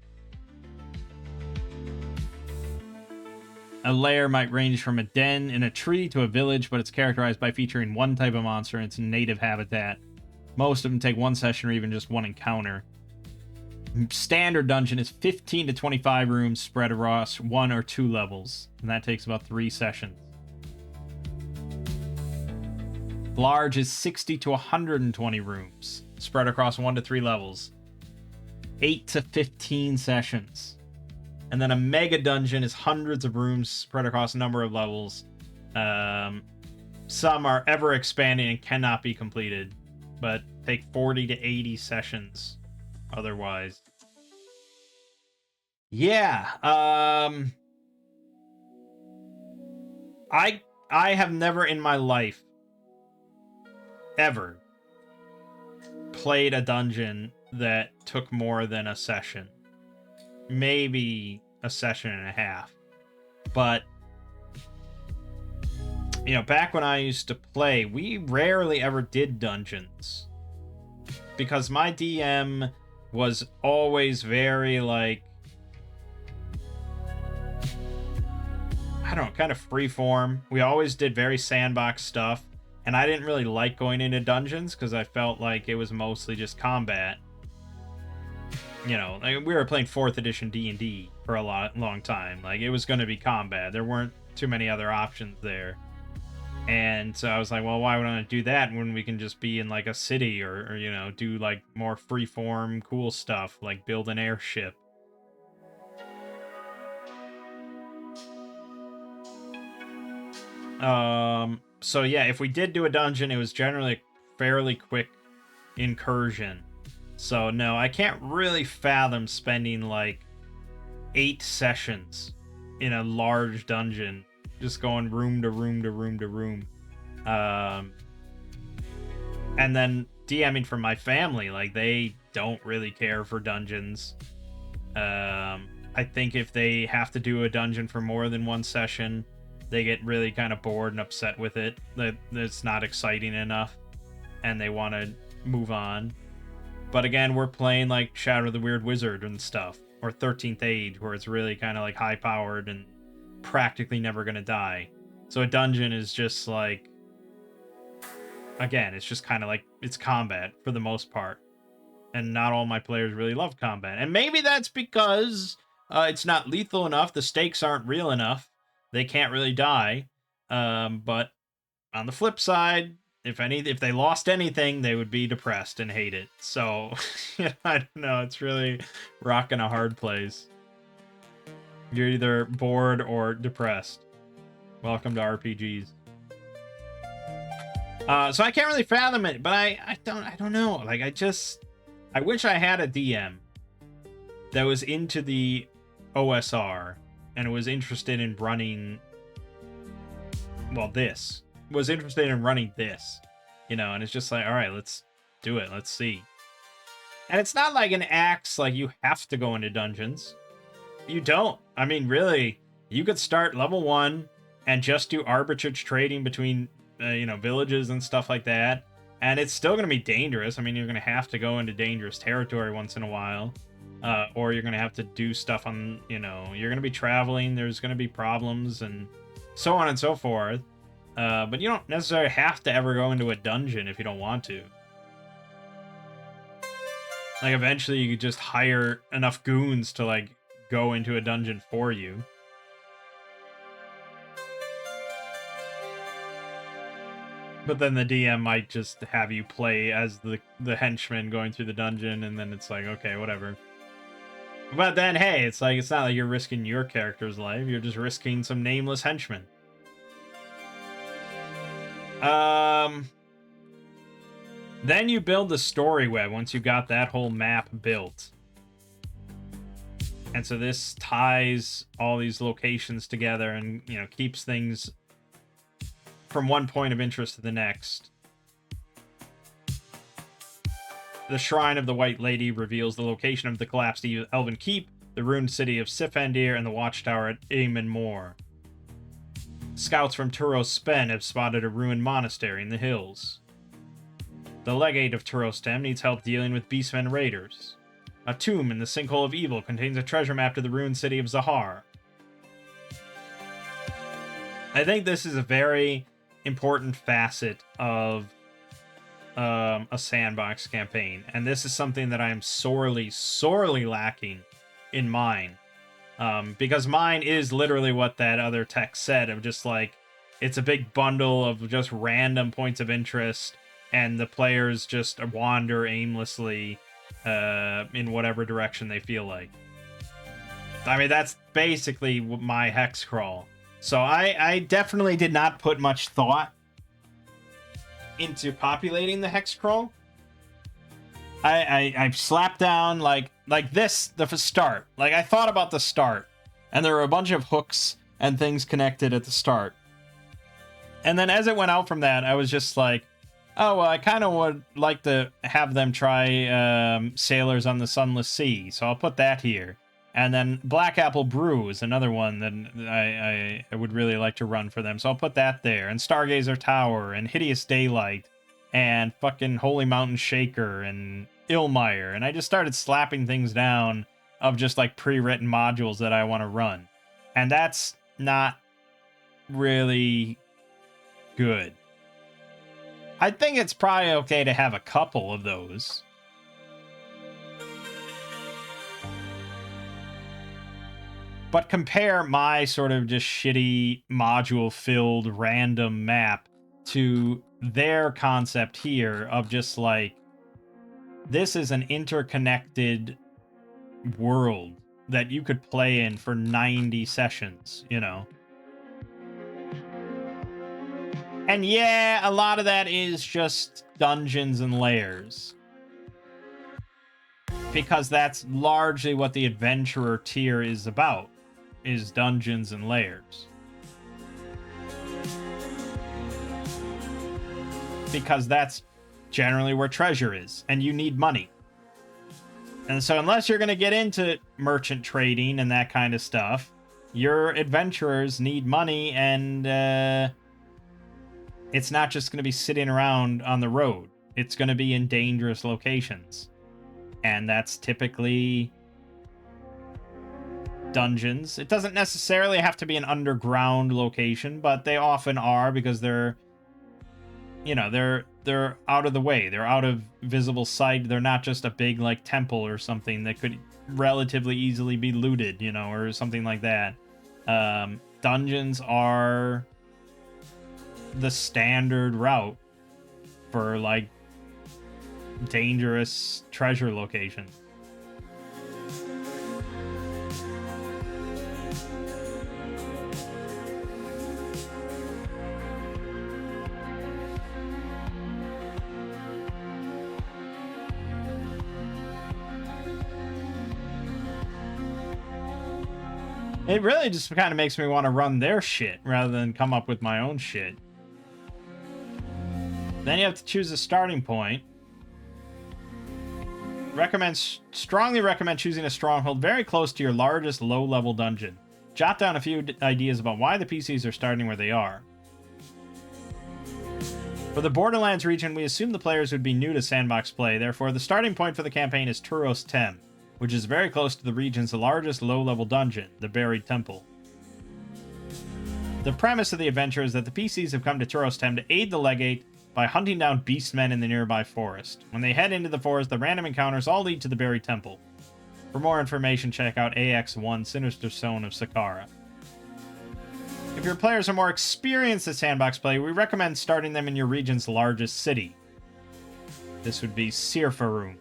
A lair might range from a den in a tree to a village, but it's characterized by featuring 1 type of monster in its native habitat. Most of them take 1 session or even just 1 encounter. Standard dungeon is 15 to 25 rooms spread across 1 or 2 levels, and that takes about 3 sessions. Large is 60 to 120 rooms, spread across 1 to 3 levels. 8 to 15 sessions. And then a mega dungeon is hundreds of rooms spread across a number of levels. Some are ever expanding and cannot be completed, but take 40 to 80 sessions otherwise. Yeah. I have never in my life ever played a dungeon that took more than a session. Maybe a session and a half. But you know, back when I used to play, we rarely ever did dungeons. Because my DM was always very, like, I don't know, kind of freeform. We always did very sandbox stuff. And I didn't really like going into dungeons because I felt like it was mostly just combat. You know, like we were playing 4th edition D&D for a long time. Like, it was going to be combat. There weren't too many other options there. And so I was like, well, why would I do that when we can just be in, like, a city or you know, do, like, more freeform, cool stuff, like build an airship. So yeah, if we did do a dungeon, it was generally a fairly quick incursion. So no, I can't really fathom spending like 8 sessions in a large dungeon, just going room to room to room to room. And then DMing for my family, like, they don't really care for dungeons. I think if they have to do a dungeon for more than one session, they get really kind of bored and upset with it. That it's not exciting enough, and they want to move on. But again, we're playing like Shadow of the Weird Wizard and stuff, or 13th Age, where it's really kind of like high-powered and practically never gonna die. So a dungeon is just like, again, it's just kind of like, it's combat for the most part. And not all my players really love combat. And maybe that's because it's not lethal enough, the stakes aren't real enough, they can't really die. But on the flip side, if they lost anything, they would be depressed and hate it. So, yeah, I don't know, it's really rocking a hard place. You're either bored or depressed. Welcome to RPGs. So I can't really fathom it, but I don't know. Like, I wish I had a DM that was into the OSR and was interested in running, well, this. Was interested in running this, you know, and it's just like, all right, let's do it. Let's see. And it's not like an ACKS, like, you have to go into dungeons. You don't. I mean, really, you could start level 1 and just do arbitrage trading between, you know, villages and stuff like that. And it's still going to be dangerous. I mean, you're going to have to go into dangerous territory once in a while. Or you're going to have to do stuff on, you know, you're going to be traveling. There's going to be problems and so on and so forth. But you don't necessarily have to ever go into a dungeon if you don't want to. Like, eventually you could just hire enough goons to, like, go into a dungeon for you. But then the DM might just have you play as the henchman going through the dungeon, and then it's like, okay, whatever. But then, hey, it's like, it's not like you're risking your character's life, you're just risking some nameless henchman. Then you build the story web once you got that whole map built. And so this ties all these locations together and, you know, keeps things from one point of interest to the next. The Shrine of the White Lady reveals the location of the collapsed Elven Keep, the ruined city of Sifendir, and the watchtower at Aemon Moor. Scouts from Turos Spen have spotted a ruined monastery in the hills. The legate of Turostem needs help dealing with beastmen raiders. A tomb in the Sinkhole of Evil contains a treasure map to the ruined city of Zahar. I think this is a very important facet of a sandbox campaign, and this is something that I am sorely lacking in mine. Because mine is literally what that other text said, of just like, it's a big bundle of just random points of interest, and the players just wander aimlessly in whatever direction they feel like. I mean, that's basically my hex crawl. So I definitely did not put much thought into populating the hex crawl. I slapped down like this the start. Like, I thought about the start, and there were a bunch of hooks and things connected at the start. And then as it went out from that, I was just like, oh, well, I kind of would like to have them try Sailors on the Sunless Sea, so I'll put that here. And then Black Apple Brew is another one that I would really like to run for them, so I'll put that there. And Stargazer Tower, and Hideous Daylight, and fucking Holy Mountain Shaker, and Ilmire. And I just started slapping things down of just like pre-written modules that I want to run. And that's not really good. I think it's probably okay to have a couple of those. But compare my sort of just shitty module-filled random map to their concept here of just like, this is an interconnected world that you could play in for 90 sessions, you know? And yeah, a lot of that is just dungeons and lairs, because that's largely what the adventurer tier is about, is dungeons and lairs. Because that's generally where treasure is, and you need money. And so unless you're going to get into merchant trading and that kind of stuff, your adventurers need money, and it's not just going to be sitting around on the road. It's going to be in dangerous locations. And that's typically dungeons. It doesn't necessarily have to be an underground location, but they often are, because they're, you know, they're out of the way. They're out of visible sight. They're not just a big, like, temple or something that could relatively easily be looted, you know, or something like that. Dungeons are the standard route for, like, dangerous treasure locations. It really just kind of makes me want to run their shit rather than come up with my own shit. Then you have to choose a starting point. Strongly recommend choosing a stronghold very close to your largest low-level dungeon. Jot down a few ideas about why the PCs are starting where they are. For the Borderlands region, we assume the players would be new to sandbox play, therefore the starting point for the campaign is Turos Tem, which is very close to the region's largest low-level dungeon, the Buried Temple. The premise of the adventure is that the PCs have come to Turos Tem to aid the Legate by hunting down beastmen in the nearby forest. When they head into the forest, the random encounters all lead to the Buried Temple. For more information, check out ACKS Sinister Zone of Sakkara. If your players are more experienced at sandbox play, we recommend starting them in your region's largest city. This would be Siffaroun.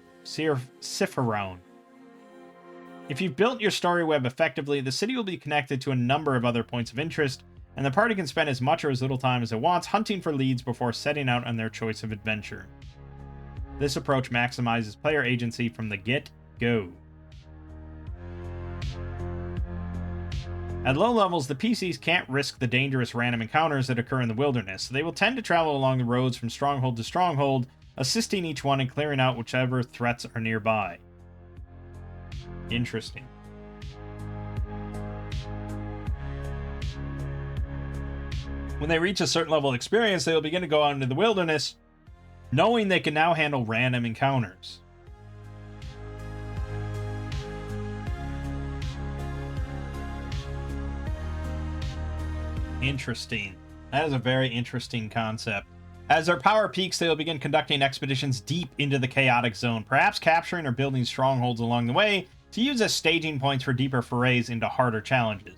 If you've built your story web effectively, the city will be connected to a number of other points of interest, and the party can spend as much or as little time as it wants hunting for leads before setting out on their choice of adventure. This approach maximizes player agency from the get-go. At low levels, the PCs can't risk the dangerous random encounters that occur in the wilderness, so they will tend to travel along the roads from stronghold to stronghold, assisting each one in clearing out whichever threats are nearby. Interesting. When they reach a certain level of experience, they will begin to go out into the wilderness, knowing they can now handle random encounters. Interesting. That is a very interesting concept. As their power peaks, they will begin conducting expeditions deep into the chaotic zone, perhaps capturing or building strongholds along the way to use as staging points for deeper forays into harder challenges.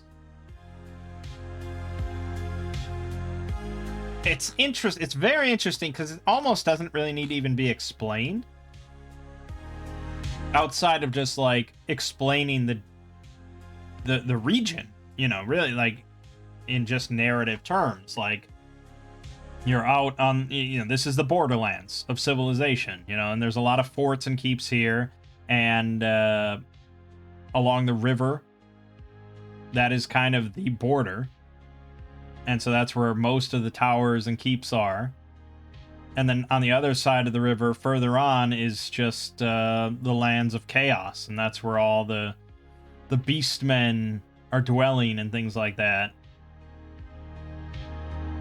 It's very interesting because it almost doesn't really need to even be explained. Outside of just like explaining the region, you know, really, like, in just narrative terms. Like, you're out on, you know, this is the borderlands of civilization, you know, and there's a lot of forts and keeps here, and along the river, that is kind of the border, and so that's where most of the towers and keeps are. And then on the other side of the river, further on, is just the lands of chaos, and that's where all the beastmen are dwelling and things like that.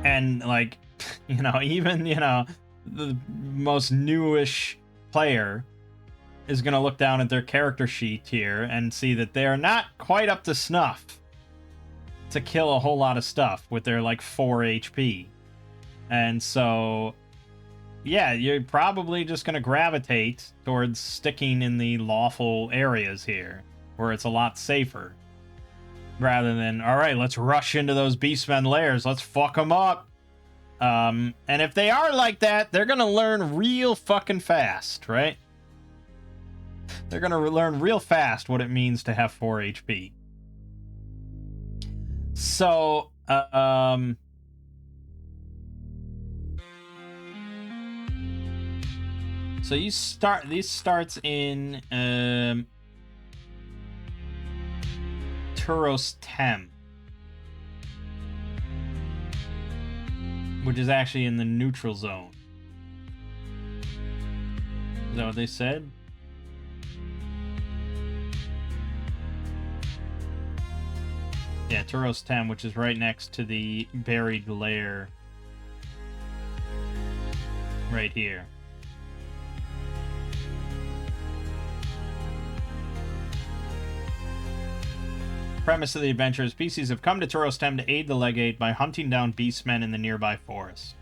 And, like, you know, even, you know, the most newish player is going to look down at their character sheet here and see that they're not quite up to snuff to kill a whole lot of stuff with their, like, 4 HP. And so, yeah, you're probably just going to gravitate towards sticking in the lawful areas here, where it's a lot safer. Rather than, all right, let's rush into those beastmen lairs, let's fuck them up. And if they are like that, they're going to learn real fucking fast, right? They're going to learn real fast what it means to have 4 HP. So, so you start, this starts in, Turos Tem, which is actually in the neutral zone. Is that what they said? Yeah, Turos Tem, which is right next to the buried lair. Right here. Premise of the adventure is PCs have come to Turos Tem to aid the legate by hunting down beastmen in the nearby forest.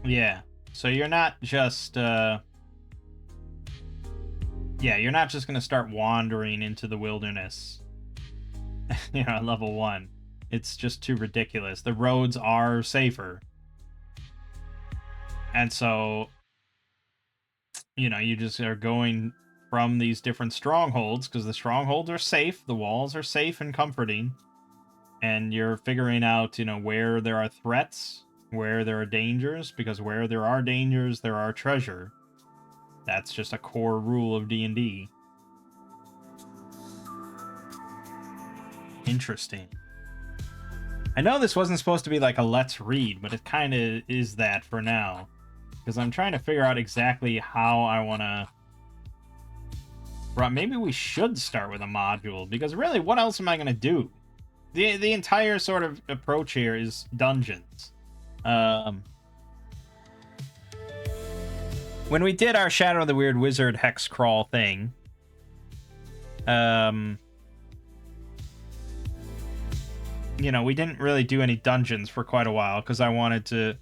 Yeah, so you're not just, yeah, you're not just going to start wandering into the wilderness, you know, at level 1. It's just too ridiculous. The roads are safer. And so, you know, you just are going from these different strongholds, because the strongholds are safe, the walls are safe and comforting, and you're figuring out, you know, where there are threats, where there are dangers, because where there are dangers, there are treasure. That's just a core rule of D&D. Interesting. I know this wasn't supposed to be like a let's read, but it kind of is that for now. Because I'm trying to figure out exactly how I want to... Maybe we should start with a module, because really, what else am I going to do? The entire sort of approach here is dungeons. When we did our Shadow of the Weird Wizard hex crawl thing, you know, we didn't really do any dungeons for quite a while, because I wanted to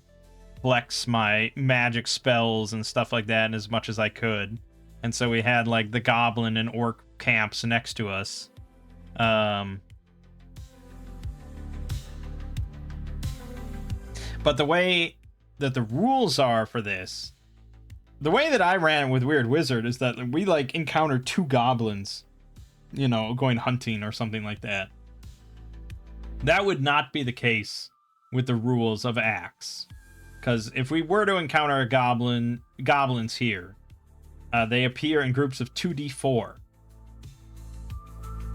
flex my magic spells and stuff like that as much as I could. And so we had, like, the goblin and orc camps next to us. But the way that the rules are for this, the way that I ran it with Weird Wizard is that we, like, encountered 2 goblins, you know, going hunting or something like that. That would not be the case with the rules of ACKS. Because if we were to encounter a goblins here, they appear in groups of 2d4.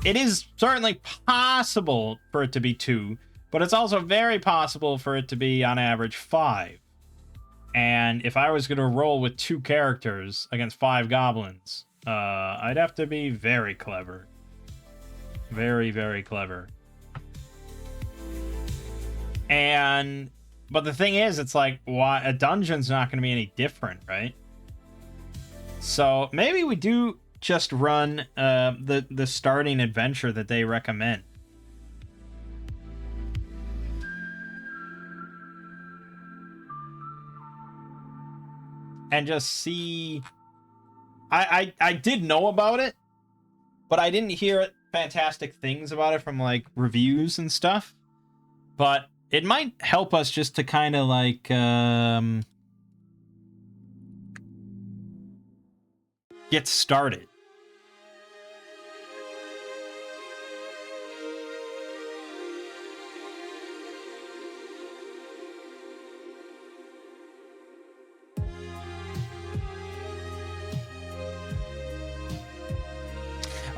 It is certainly possible for it to be 2, but it's also very possible for it to be, on average, 5. And if I was going to roll with 2 characters against 5 goblins, I'd have to be very clever. Very, very clever. But the thing is, it's like, why a dungeon's not going to be any different, right? So maybe we do just run the starting adventure that they recommend. And just see... I did know about it, but I didn't hear fantastic things about it from, like, reviews and stuff. But it might help us just to kind of like get started.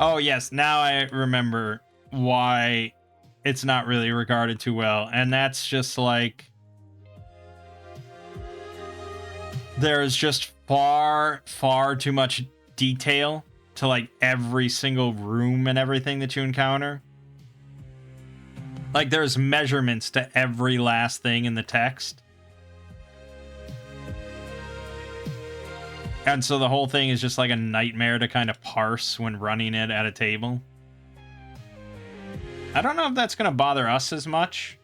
Oh, yes. Now I remember why it's not really regarded too well. And that's just like, there's just far too much detail to like every single room and everything that you encounter. Like, there's measurements to every last thing in the text. And so the whole thing is just like a nightmare to kind of parse when running it at a table. I don't know if that's going to bother us as much.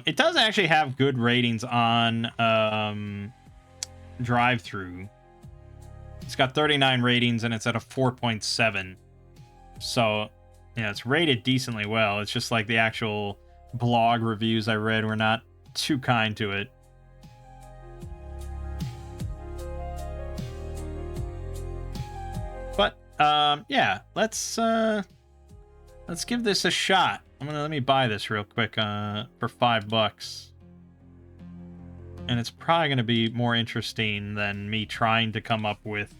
It does actually have good ratings on drive-through. It's got 39 ratings and it's at a 4.7. So, yeah, it's rated decently well. It's just like the actual blog reviews I read were not too kind to it. But yeah, let's give this a shot. Let me buy this real quick for $5, and it's probably gonna be more interesting than me trying to come up with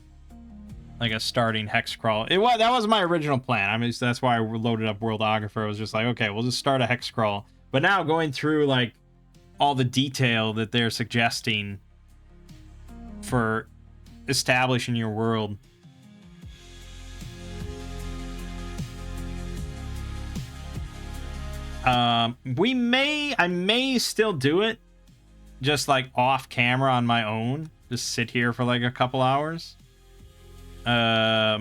like a starting hex crawl. That was my original plan. I mean, that's why I loaded up Worldographer. I was just like, okay, we'll just start a hex crawl. But now going through like all the detail that they're suggesting for establishing your world. I may still do it just like off camera on my own. Just sit here for like a couple hours. But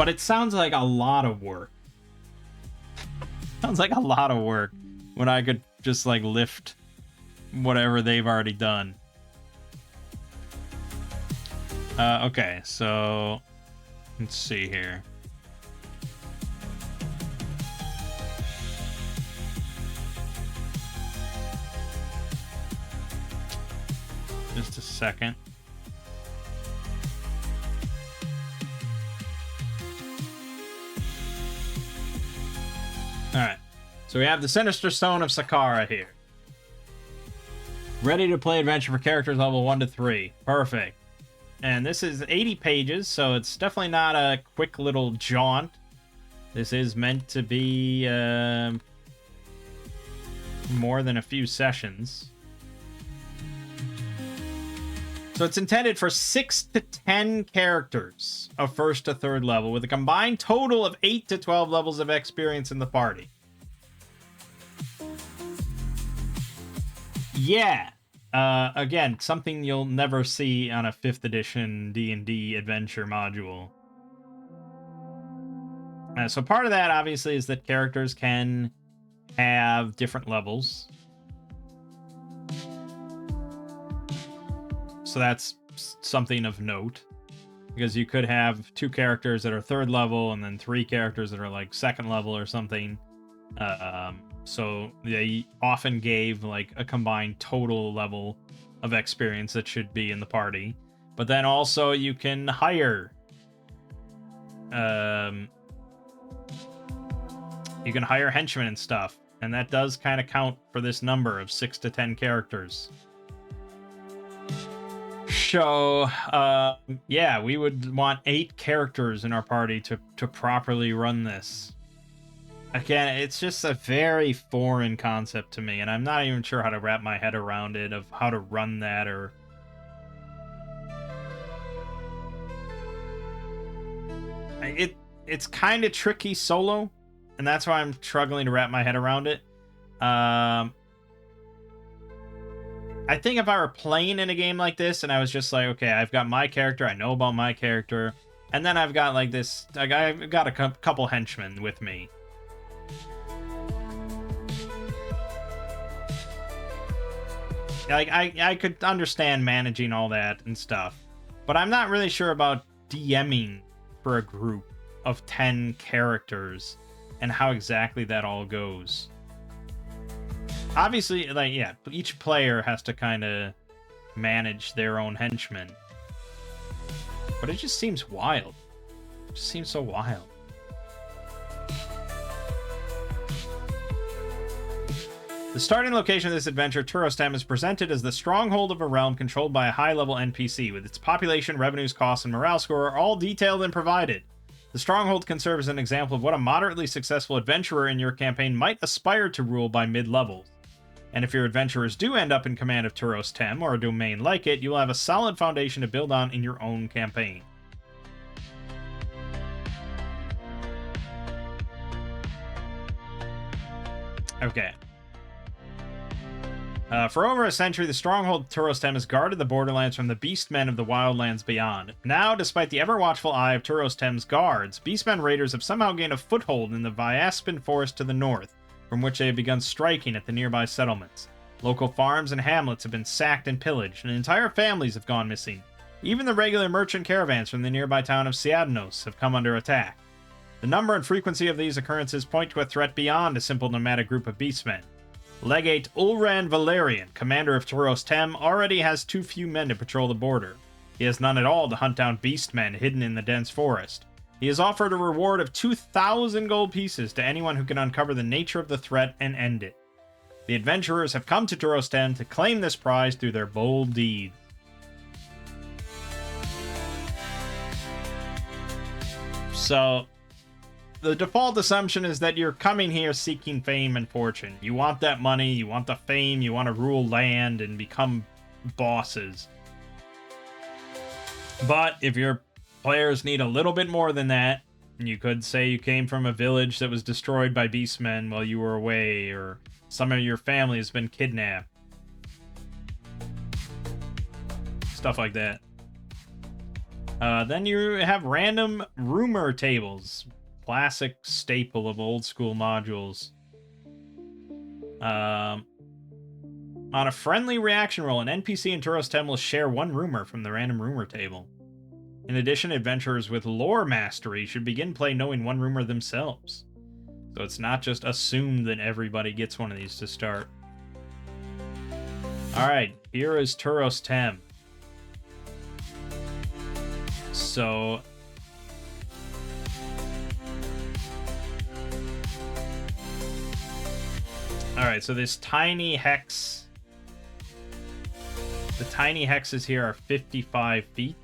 it sounds like a lot of work. Sounds like a lot of work when I could just like lift whatever they've already done. Okay, so let's see here. Just a second. Alright, so we have the Sinister Stone of Sakkara here. Ready to play adventure for characters level 1 to 3. Perfect. And this is 80 pages, so it's definitely not a quick little jaunt. This is meant to be more than a few sessions. So it's intended for 6 to 10 characters of 1st to 3rd level, with a combined total of 8 to 12 levels of experience in the party. Yeah. Again, something you'll never see on a 5th edition D&D adventure module. So part of that, obviously, is that characters can have different levels. So that's something of note, because you could have 2 characters that are 3rd level and then 3 characters that are like 2nd level or something. So they often gave like a combined total level of experience that should be in the party. But then also you can hire henchmen and stuff, and that does kind of count for this number of 6 to 10 characters. So, yeah, we would want 8 characters in our party to properly run this. Again, it's just a very foreign concept to me, and I'm not even sure how to wrap my head around it, of how to run that, or... It's kind of tricky solo, and that's why I'm struggling to wrap my head around it. I think if I were playing in a game like this and I was just like, okay, I've got my character, I know about my character, and then I've got like this, like I've got a couple henchmen with me. Like, I could understand managing all that and stuff, but I'm not really sure about DMing for a group of 10 characters and how exactly that all goes. Obviously, like, yeah, each player has to kind of manage their own henchmen. But it just seems wild. It just seems so wild. The starting location of this adventure, Turostem, is presented as the stronghold of a realm controlled by a high-level NPC, with its population, revenues, costs, and morale score all detailed and provided. The stronghold can serve as an example of what a moderately successful adventurer in your campaign might aspire to rule by mid-levels. And if your adventurers do end up in command of Turostem, or a domain like it, you will have a solid foundation to build on in your own campaign. Okay. For over a century, the stronghold Turostem has guarded the borderlands from the beastmen of the wildlands beyond. Now, despite the ever-watchful eye of Turostem's guards, beastmen raiders have somehow gained a foothold in the Vyaspen forest to the north, from which they have begun striking at the nearby settlements. Local farms and hamlets have been sacked and pillaged, and entire families have gone missing. Even the regular merchant caravans from the nearby town of Siadnos have come under attack. The number and frequency of these occurrences point to a threat beyond a simple nomadic group of beastmen. Legate Ulran Valerian, commander of Turostem, already has too few men to patrol the border. He has none at all to hunt down beastmen hidden in the dense forest. He has offered a reward of 2,000 gold pieces to anyone who can uncover the nature of the threat and end it. The adventurers have come to Turostem to claim this prize through their bold deeds. So, the default assumption is that you're coming here seeking fame and fortune. You want that money, you want the fame, you want to rule land and become bosses. But if your players need a little bit more than that, you could say you came from a village that was destroyed by beastmen while you were away, or some of your family has been kidnapped. Stuff like that. Then you have random rumor tables. Classic staple of old school modules. On a friendly reaction roll, an NPC in Turostem will share one rumor from the random rumor table. In addition, adventurers with lore mastery should begin play knowing one rumor themselves. So it's not just assumed that everybody gets one of these to start. Alright, here is Turostem. So... Alright, so this tiny hex... The tiny hexes here are 55 feet.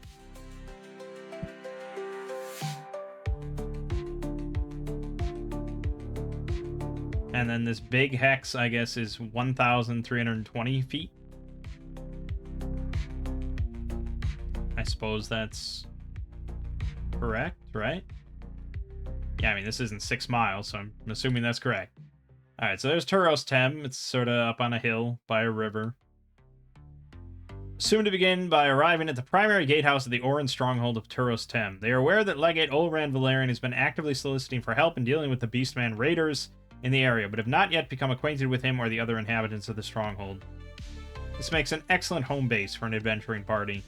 And then this big hex, I guess, is 1,320 feet. I suppose that's correct, right? Yeah, I mean, this isn't 6 miles, so I'm assuming that's correct. Alright, so there's Turostem. It's sort of up on a hill by a river. Soon to begin by arriving at the primary gatehouse of the Oran stronghold of Turostem. They are aware that Legate Ulran Valerian has been actively soliciting for help in dealing with the Beastman raiders in the area, but have not yet become acquainted with him or the other inhabitants of the stronghold. This makes an excellent home base for an adventuring party.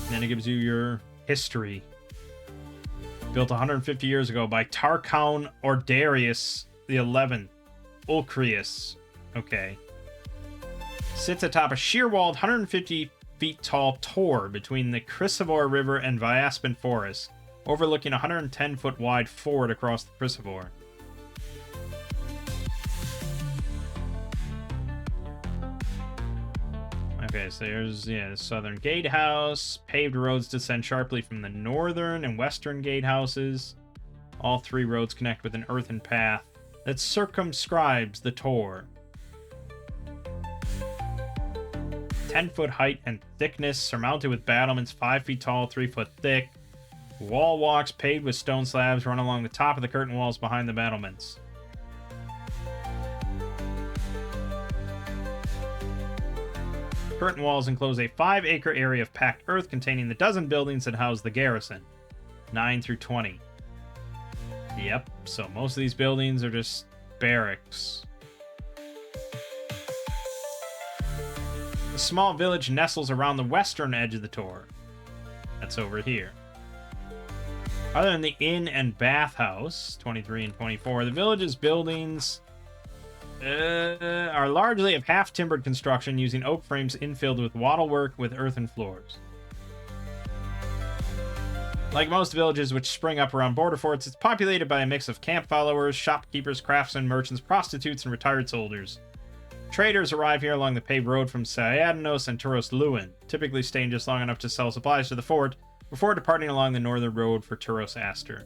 And then it gives you your history. Built 150 years ago by Tarkaun Ordarius the 11th. Ulcrius. Okay. Sits atop a sheer-walled 150 feet tall tor between the Chrysivore River and Vyaspen Forest, overlooking a 110-foot wide ford across the Chrysivore. Okay, so there's, the southern gatehouse. Paved roads descend sharply from the northern and western gatehouses. All 3 roads connect with an earthen path that circumscribes the tor. 10-foot height and thickness, surmounted with battlements 5 feet tall, 3 foot thick. Wall walks paved with stone slabs run along the top of the curtain walls behind the battlements. Curtain walls enclose a 5-acre area of packed earth containing the dozen buildings that house the garrison. 9 through 20. Yep, so most of these buildings are just barracks. The small village nestles around the western edge of the tour. That's over here. Other than the inn and bathhouse, 23 and 24, the village's buildings are largely of half-timbered construction using oak frames infilled with wattlework with earthen floors. Like most villages which spring up around border forts, it's populated by a mix of camp followers, shopkeepers, craftsmen, merchants, prostitutes, and retired soldiers. Traders arrive here along the paved road from Syadnos and Turos Luin, typically staying just long enough to sell supplies to the fort, before departing along the northern road for Turos Aster.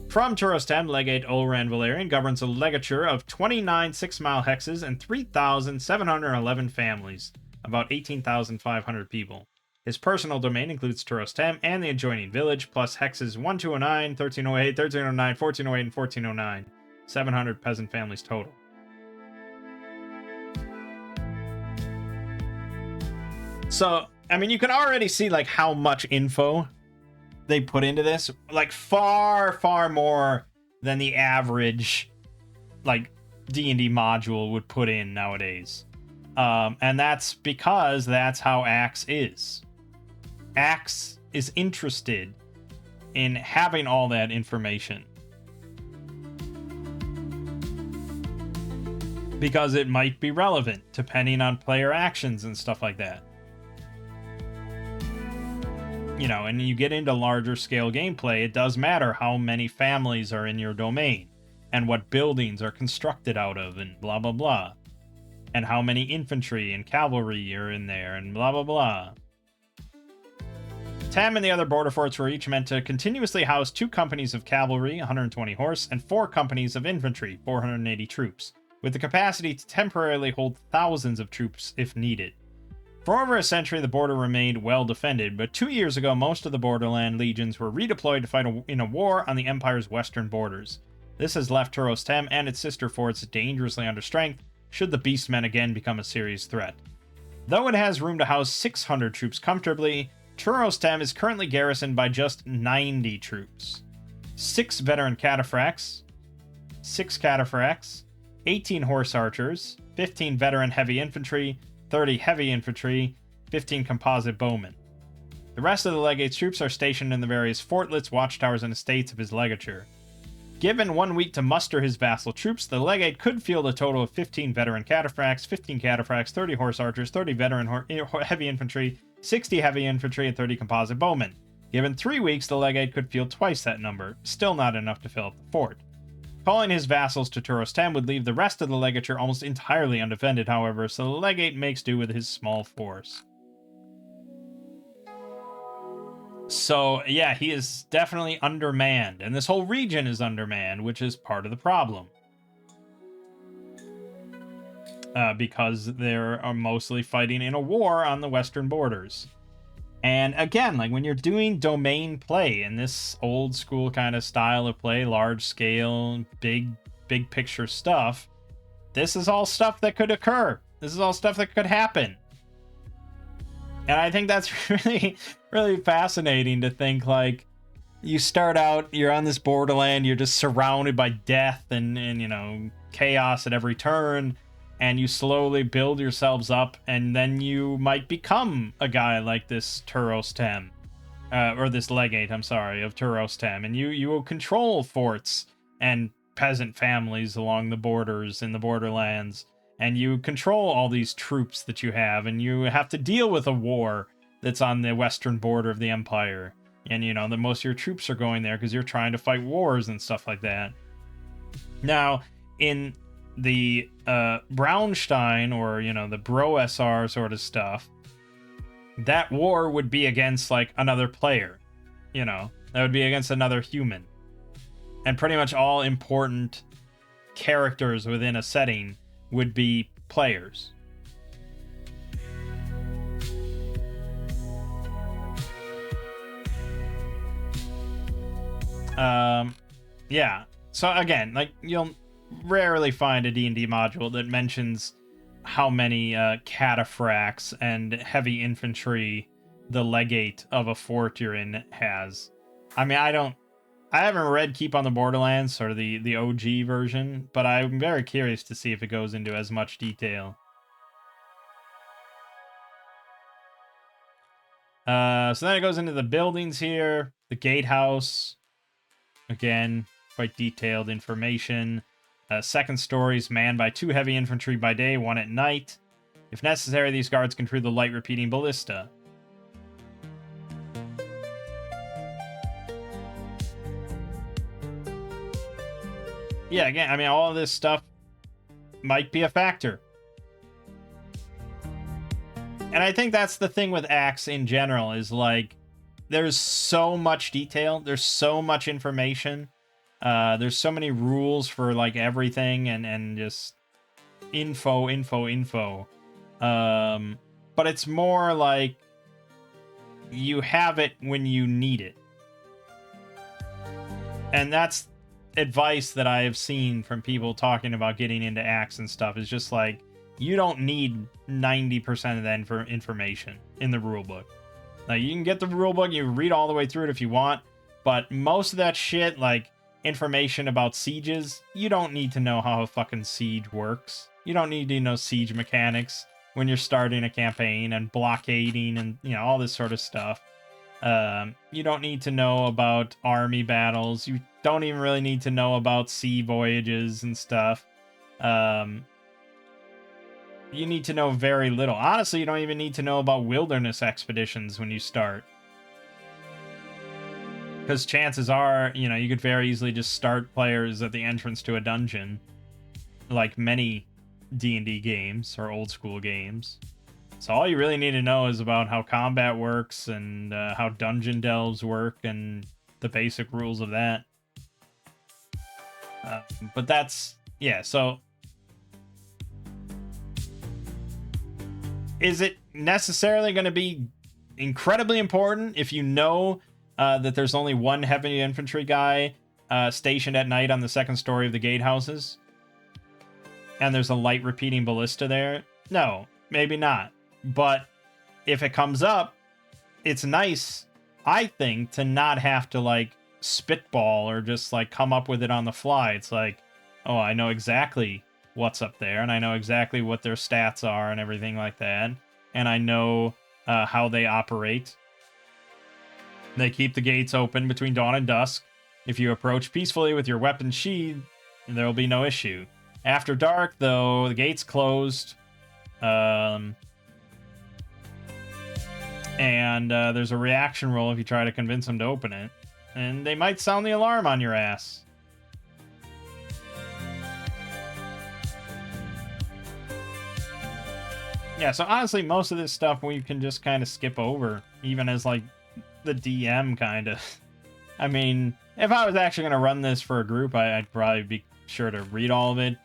From Turos Tem, Legate Olran Valerian governs a legature of 29 6-mile hexes and 3,711 families, about 18,500 people. His personal domain includes Turos Tem and the adjoining village, plus hexes 1209, 1308, 1309, 1408, and 1409. 700 peasant families total. So, I mean, you can already see, like, how much info they put into this. Like, far, far more than the average, like, D&D module would put in nowadays. And that's because that's how ACKS is. ACKS is interested in having all that information. Because it might be relevant, depending on player actions and stuff like that. You know, and you get into larger scale gameplay, it does matter how many families are in your domain, and what buildings are constructed out of, and blah blah blah. And how many infantry and cavalry are in there, and blah blah blah. Tem and the other border forts were each meant to continuously house 2 companies of cavalry, 120 horse, and 4 companies of infantry, 480 troops, with the capacity to temporarily hold thousands of troops if needed. For over a century, the border remained well defended, but 2 years ago, most of the borderland legions were redeployed to fight in a war on the Empire's western borders. This has left Turos Tem and its sister forts dangerously under strength, should the Beastmen again become a serious threat. Though it has room to house 600 troops comfortably, Turos Tem is currently garrisoned by just 90 troops. 6 veteran cataphracts, 6 cataphracts, 18 horse archers, 15 veteran heavy infantry, 30 heavy infantry, 15 composite bowmen. The rest of the legate's troops are stationed in the various fortlets, watchtowers, and estates of his legature. Given 1 week to muster his vassal troops, the legate could field a total of 15 veteran cataphracts, 15 cataphracts, 30 horse archers, 30 veteran heavy infantry, 60 heavy infantry, and 30 composite bowmen. Given 3 weeks, the legate could field twice that number, still not enough to fill up the fort. Calling his vassals to Turos Tem would leave the rest of the legature almost entirely undefended, however, so the legate makes do with his small force. So, yeah, he is definitely undermanned, and this whole region is undermanned, which is part of the problem. Because they are mostly fighting in a war on the western borders. And again, like when you're doing domain play in this old school kind of style of play, large scale, big picture stuff, this is all stuff that could occur. This is all stuff that could happen. And I think that's really, really fascinating to think, like, you start out, you're on this borderland, you're just surrounded by death and you know, chaos at every turn. And you slowly build yourselves up, and then you might become a guy like this Turos Tem. Or this legate, I'm sorry, of Turos Tem. And you will control forts and peasant families along the borders in the borderlands. And you control all these troops that you have, and you have to deal with a war that's on the western border of the Empire. And, you know, the most of your troops are going there because you're trying to fight wars and stuff like that. Now, in the Braunstein, or, you know, the Bro SR sort of stuff, that war would be against, like, another player. You know, that would be against another human. And pretty much all important characters within a setting would be players. Yeah. So again, like, you'll rarely find a D&D module that mentions how many cataphracts and heavy infantry the legate of a fort you're in has. I mean, I I haven't read Keep on the Borderlands, sort of the OG version, but I'm very curious to see if it goes into as much detail. So then it goes into the buildings here. The gatehouse. Again, quite detailed information. Second story is manned by 2 heavy infantry by day, 1 at night. If necessary, these guards can crew the light repeating ballista. Yeah, again, I mean, all of this stuff might be a factor. And I think that's the thing with ACKS in general, is like, there's so much detail, there's so much information, there's so many rules for like everything, and just info. But it's more like you have it when you need it. And that's advice that I have seen from people talking about getting into ACKS and stuff, is just like, you don't need 90% of that information in the rulebook. Like, you can get the rulebook, you read all the way through it if you want, but most of that shit, like information about sieges, you don't need to know how a fucking siege works. You don't need to know siege mechanics when you're starting a campaign and blockading and, you know, all this sort of stuff. You don't need to know about army battles. You don't even really need to know about sea voyages and stuff. You need to know very little. Honestly, you don't even need to know about wilderness expeditions when you start. Because chances are, you know, you could very easily just start players at the entrance to a dungeon, like many D&D games or old school games. So all you really need to know is about how combat works and how dungeon delves work and the basic rules of that. But that's, yeah, so is it necessarily going to be incredibly important if you know that there's only 1 heavy infantry guy stationed at night on the 2nd story of the gatehouses, and there's a light repeating ballista there? No, maybe not. But if it comes up, it's nice, I think, to not have to like spitball or just like come up with it on the fly. It's like, oh, I know exactly what's up there, and I know exactly what their stats are and everything like that, and I know how they operate. They keep the gates open between dawn and dusk. If you approach peacefully with your weapon sheathed, there will be no issue. After dark, though, the gate's closed. And there's a reaction roll if you try to convince them to open it. And they might sound the alarm on your ass. Yeah, so honestly, most of this stuff we can just kind of skip over, even as, like, the DM, kind of. I mean, if I was actually going to run this for a group, I'd probably be sure to read all of it.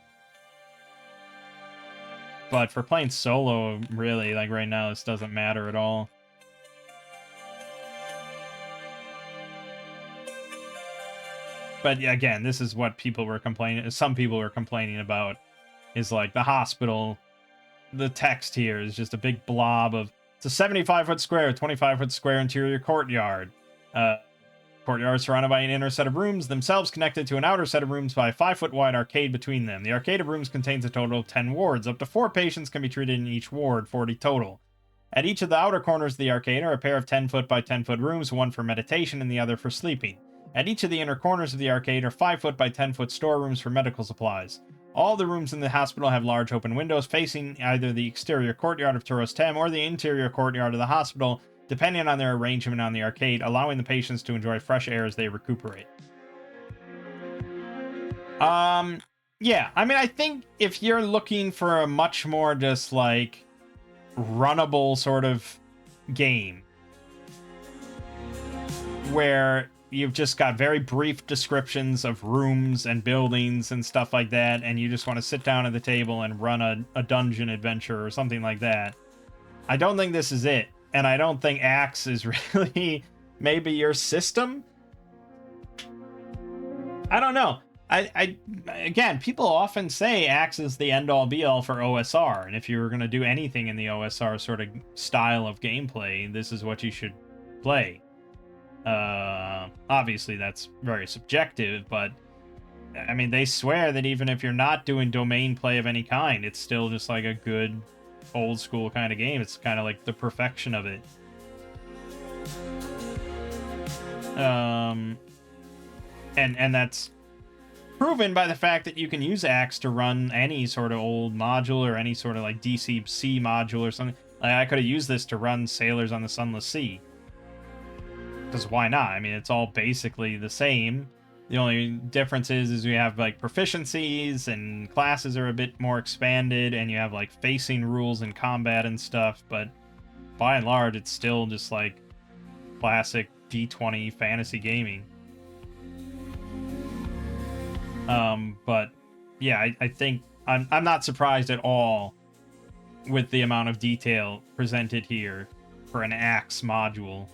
But for playing solo, really, like, right now, this doesn't matter at all. But, yeah, again, this is what people were complaining... Some people were complaining about, is, like, the hospital... The text here is just a big blob of... It's a 75-foot square, 25-foot square interior courtyard. Courtyard surrounded by an inner set of rooms, themselves connected to an outer set of rooms by a 5-foot wide arcade between them. The arcade of rooms contains a total of 10 wards. Up to 4 patients can be treated in each ward, 40 total. At each of the outer corners of the arcade are a pair of 10-foot by 10-foot rooms, one for meditation and the other for sleeping. At each of the inner corners of the arcade are 5-foot by 10-foot storerooms for medical supplies. All the rooms in the hospital have large open windows facing either the exterior courtyard of Turos Tem or the interior courtyard of the hospital, depending on their arrangement on the arcade, allowing the patients to enjoy fresh air as they recuperate. Yeah, I mean, I think if you're looking for a much more just, like, runnable sort of game, where you've just got very brief descriptions of rooms and buildings and stuff like that, and you just want to sit down at the table and run a dungeon adventure or something like that, I don't think this is it. And I don't think ACKS is really maybe your system. I don't know. Again, people often say ACKS is the end-all be-all for OSR, and if you were going to do anything in the OSR sort of style of gameplay, this is what you should play. Obviously, that's very subjective, but I mean, they swear that even if you're not doing domain play of any kind, it's still just like a good old school kind of game. It's kind of like the perfection of it. And that's proven by the fact that you can use ACKS to run any sort of old module or any sort of like DCC module or something. Like, I could have used this to run Sailors on the Sunless Sea. Because why not? I mean, it's all basically the same. The only difference is you have like proficiencies and classes are a bit more expanded, and you have like facing rules and combat and stuff, but by and large, it's still just like classic D20 fantasy gaming. But yeah, I think I'm not surprised at all with the amount of detail presented here for an ACKS module.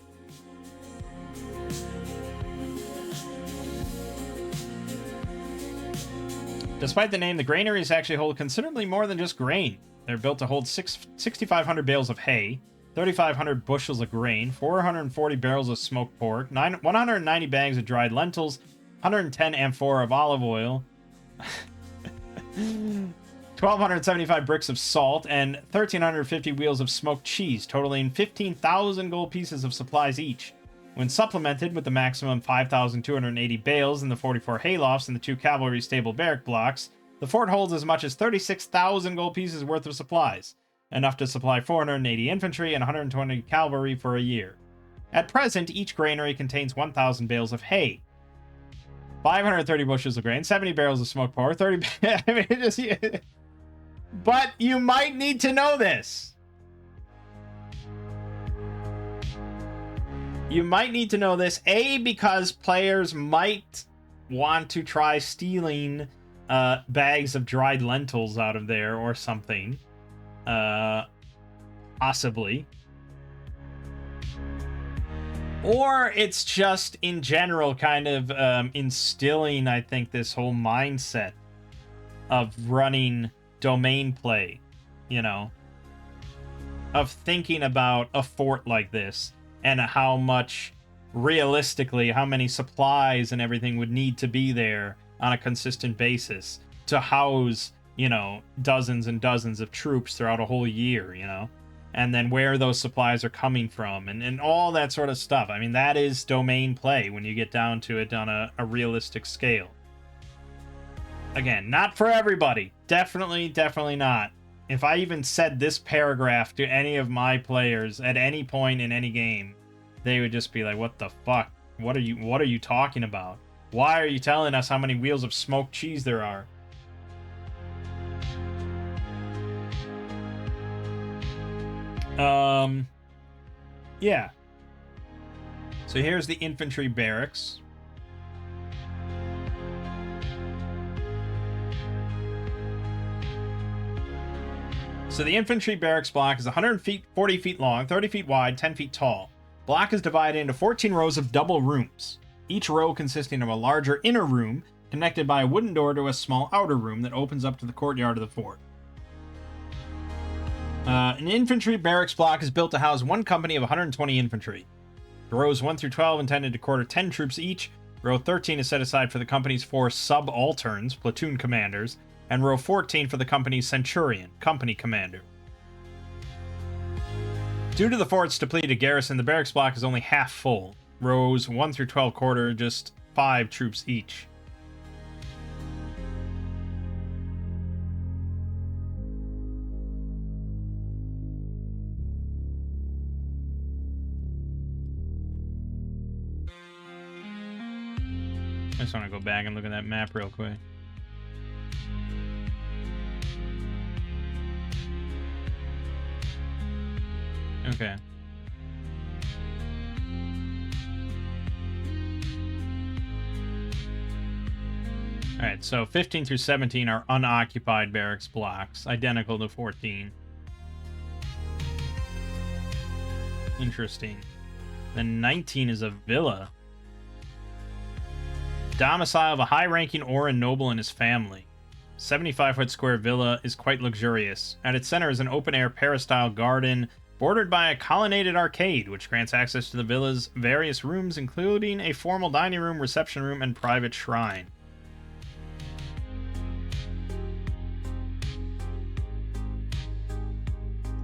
Despite the name, the granaries actually hold considerably more than just grain. They're built to hold 6,500 bales of hay, 3,500 bushels of grain, 440 barrels of smoked pork, 190 bags of dried lentils, 110 amphora of olive oil, 1,275 bricks of salt, and 1,350 wheels of smoked cheese, totaling 15,000 gold pieces of supplies each. When supplemented with the maximum 5,280 bales in the 44 haylofts and the 2 cavalry stable barrack blocks, the fort holds as much as 36,000 gold pieces worth of supplies, enough to supply 480 infantry and 120 cavalry for a year. At present, each granary contains 1,000 bales of hay, 530 bushels of grain, 70 barrels of smoked pork, 30... I mean, but you might need to know this. You might need to know this, A, because players might want to try stealing bags of dried lentils out of there or something. Possibly. Or it's just, in general, kind of instilling, I think, this whole mindset of running domain play, you know? Of thinking about a fort like this. And how much, realistically, how many supplies and everything would need to be there on a consistent basis to house, you know, dozens and dozens of troops throughout a whole year, you know? And then where those supplies are coming from and all that sort of stuff. I mean, that is domain play when you get down to it on a realistic scale. Again, not for everybody. Definitely not. If I even said this paragraph to any of my players at any point in any game, they would just be like, what the fuck? What are you talking about? Why are you telling us how many wheels of smoked cheese there are? Yeah. So here's the infantry barracks. So the infantry barracks block is 140 feet long, 30 feet wide, 10 feet tall. Block is divided into 14 rows of double rooms, each row consisting of a larger inner room connected by a wooden door to a small outer room that opens up to the courtyard of the fort. An infantry barracks block is built to house one company of 120 infantry. Rows 1 through 12 intended to quarter 10 troops each. Row 13 is set aside for the company's 4 subalterns, platoon commanders, and row 14 for the company's centurion, company commander. Due to the fort's depleted garrison, the barracks block is only half full. Rows 1 through 12 quarter just 5 troops each. I just want to go back and look at that map real quick. Okay. Alright, so 15 through 17 are unoccupied barracks blocks, identical to 14. Interesting. Then 19 is a villa. Domicile of a high-ranking Oran noble and his family. 75-foot square villa is quite luxurious. At its center is an open-air peristyle garden Bordered by a colonnaded arcade, which grants access to the villa's various rooms, including a formal dining room, reception room, and private shrine.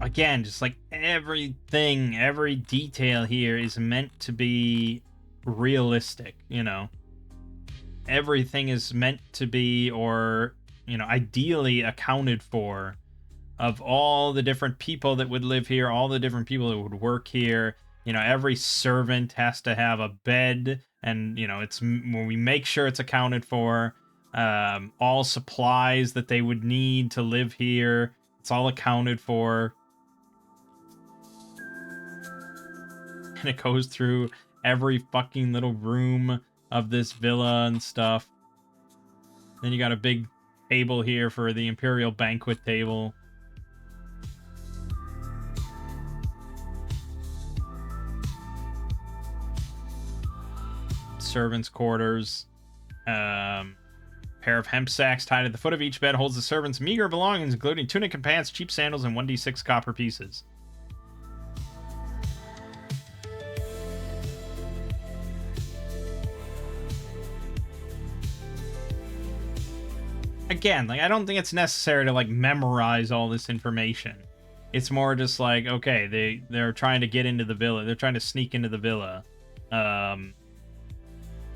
Again, just like everything, every detail here is meant to be realistic, you know? Everything is meant to be, or, you know, ideally accounted for, of all the different people that would live here, all the different people that would work here. You know, every servant has to have a bed, and, you know, it's when we make sure it's accounted for. All supplies that they would need to live here, it's all accounted for. And it goes through every fucking little room of this villa and stuff. Then you got a big table here for the Imperial Banquet table. Servants' quarters. Pair of hemp sacks tied at the foot of each bed holds the servants' meager belongings, including tunic and pants, cheap sandals, and 1d6 copper pieces. Again, like, I don't think it's necessary to, like, memorize all this information. It's more just like, okay, they're trying to get into the villa. They're trying to sneak into the villa.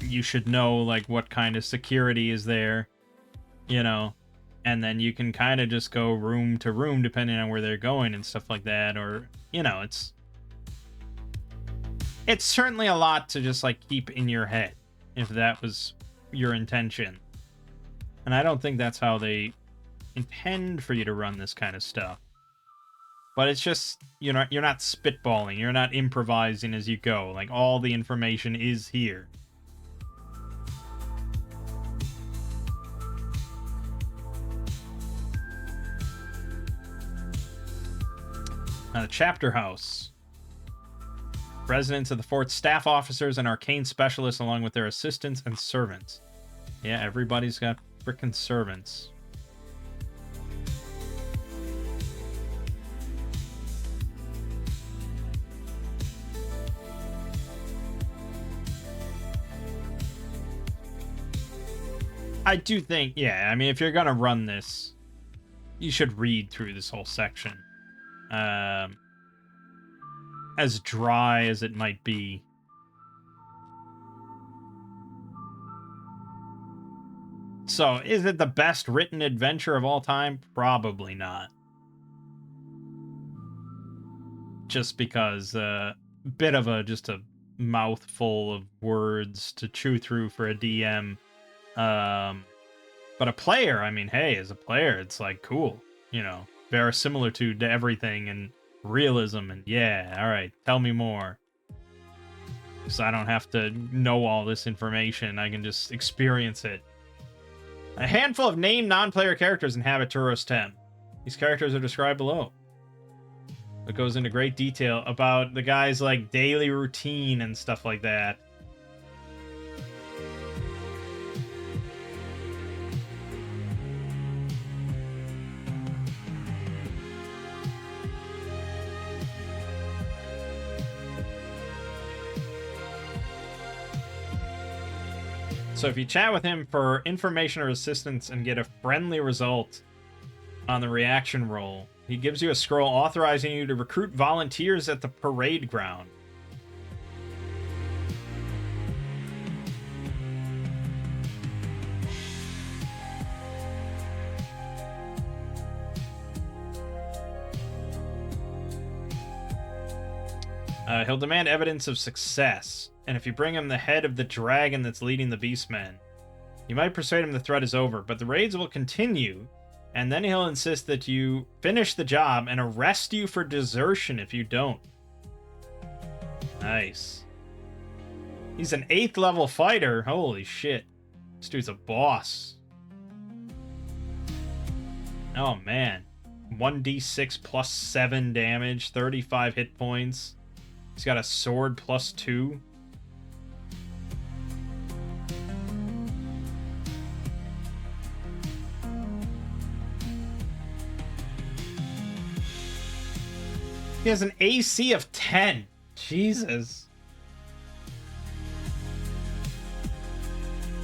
You should know, like, what kind of security is there, you know? And then you can kind of just go room to room depending on where they're going and stuff like that. Or, you know, it's certainly a lot to just, like, keep in your head, if that was your intention. And I don't think that's how they intend for you to run this kind of stuff. But it's just, you're not spitballing, you're not improvising as you go. Like, all the information is here. Now, the chapter house. Residents of the fort's staff officers and arcane specialists, along with their assistants and servants. Yeah, everybody's got frickin' servants. I do think, yeah, I mean, if you're gonna run this, you should read through this whole section. As dry as it might be. So, is it the best written adventure of all time? Probably not. Just because, bit of just a mouthful of words to chew through for a DM. But a player, I mean, hey, as a player, it's like, cool. You know, verisimilitude to everything and realism, and yeah, alright, tell me more. So I don't have to know all this information, I can just experience it. A handful of named non-player characters inhabit Turos 10. These characters are described below. It goes into great detail about the guy's, like, daily routine and stuff like that. So if you chat with him for information or assistance and get a friendly result on the reaction roll, he gives you a scroll authorizing you to recruit volunteers at the parade ground. He'll demand evidence of success, and if you bring him the head of the dragon that's leading the beastmen, you might persuade him the threat is over, but the raids will continue, and then he'll insist that you finish the job and arrest you for desertion if you don't. Nice. He's an 8th level fighter. Holy shit. This dude's a boss. Oh, man. 1d6 plus 7 damage, 35 hit points. He's got a sword plus 2. He has an AC of 10. Jesus.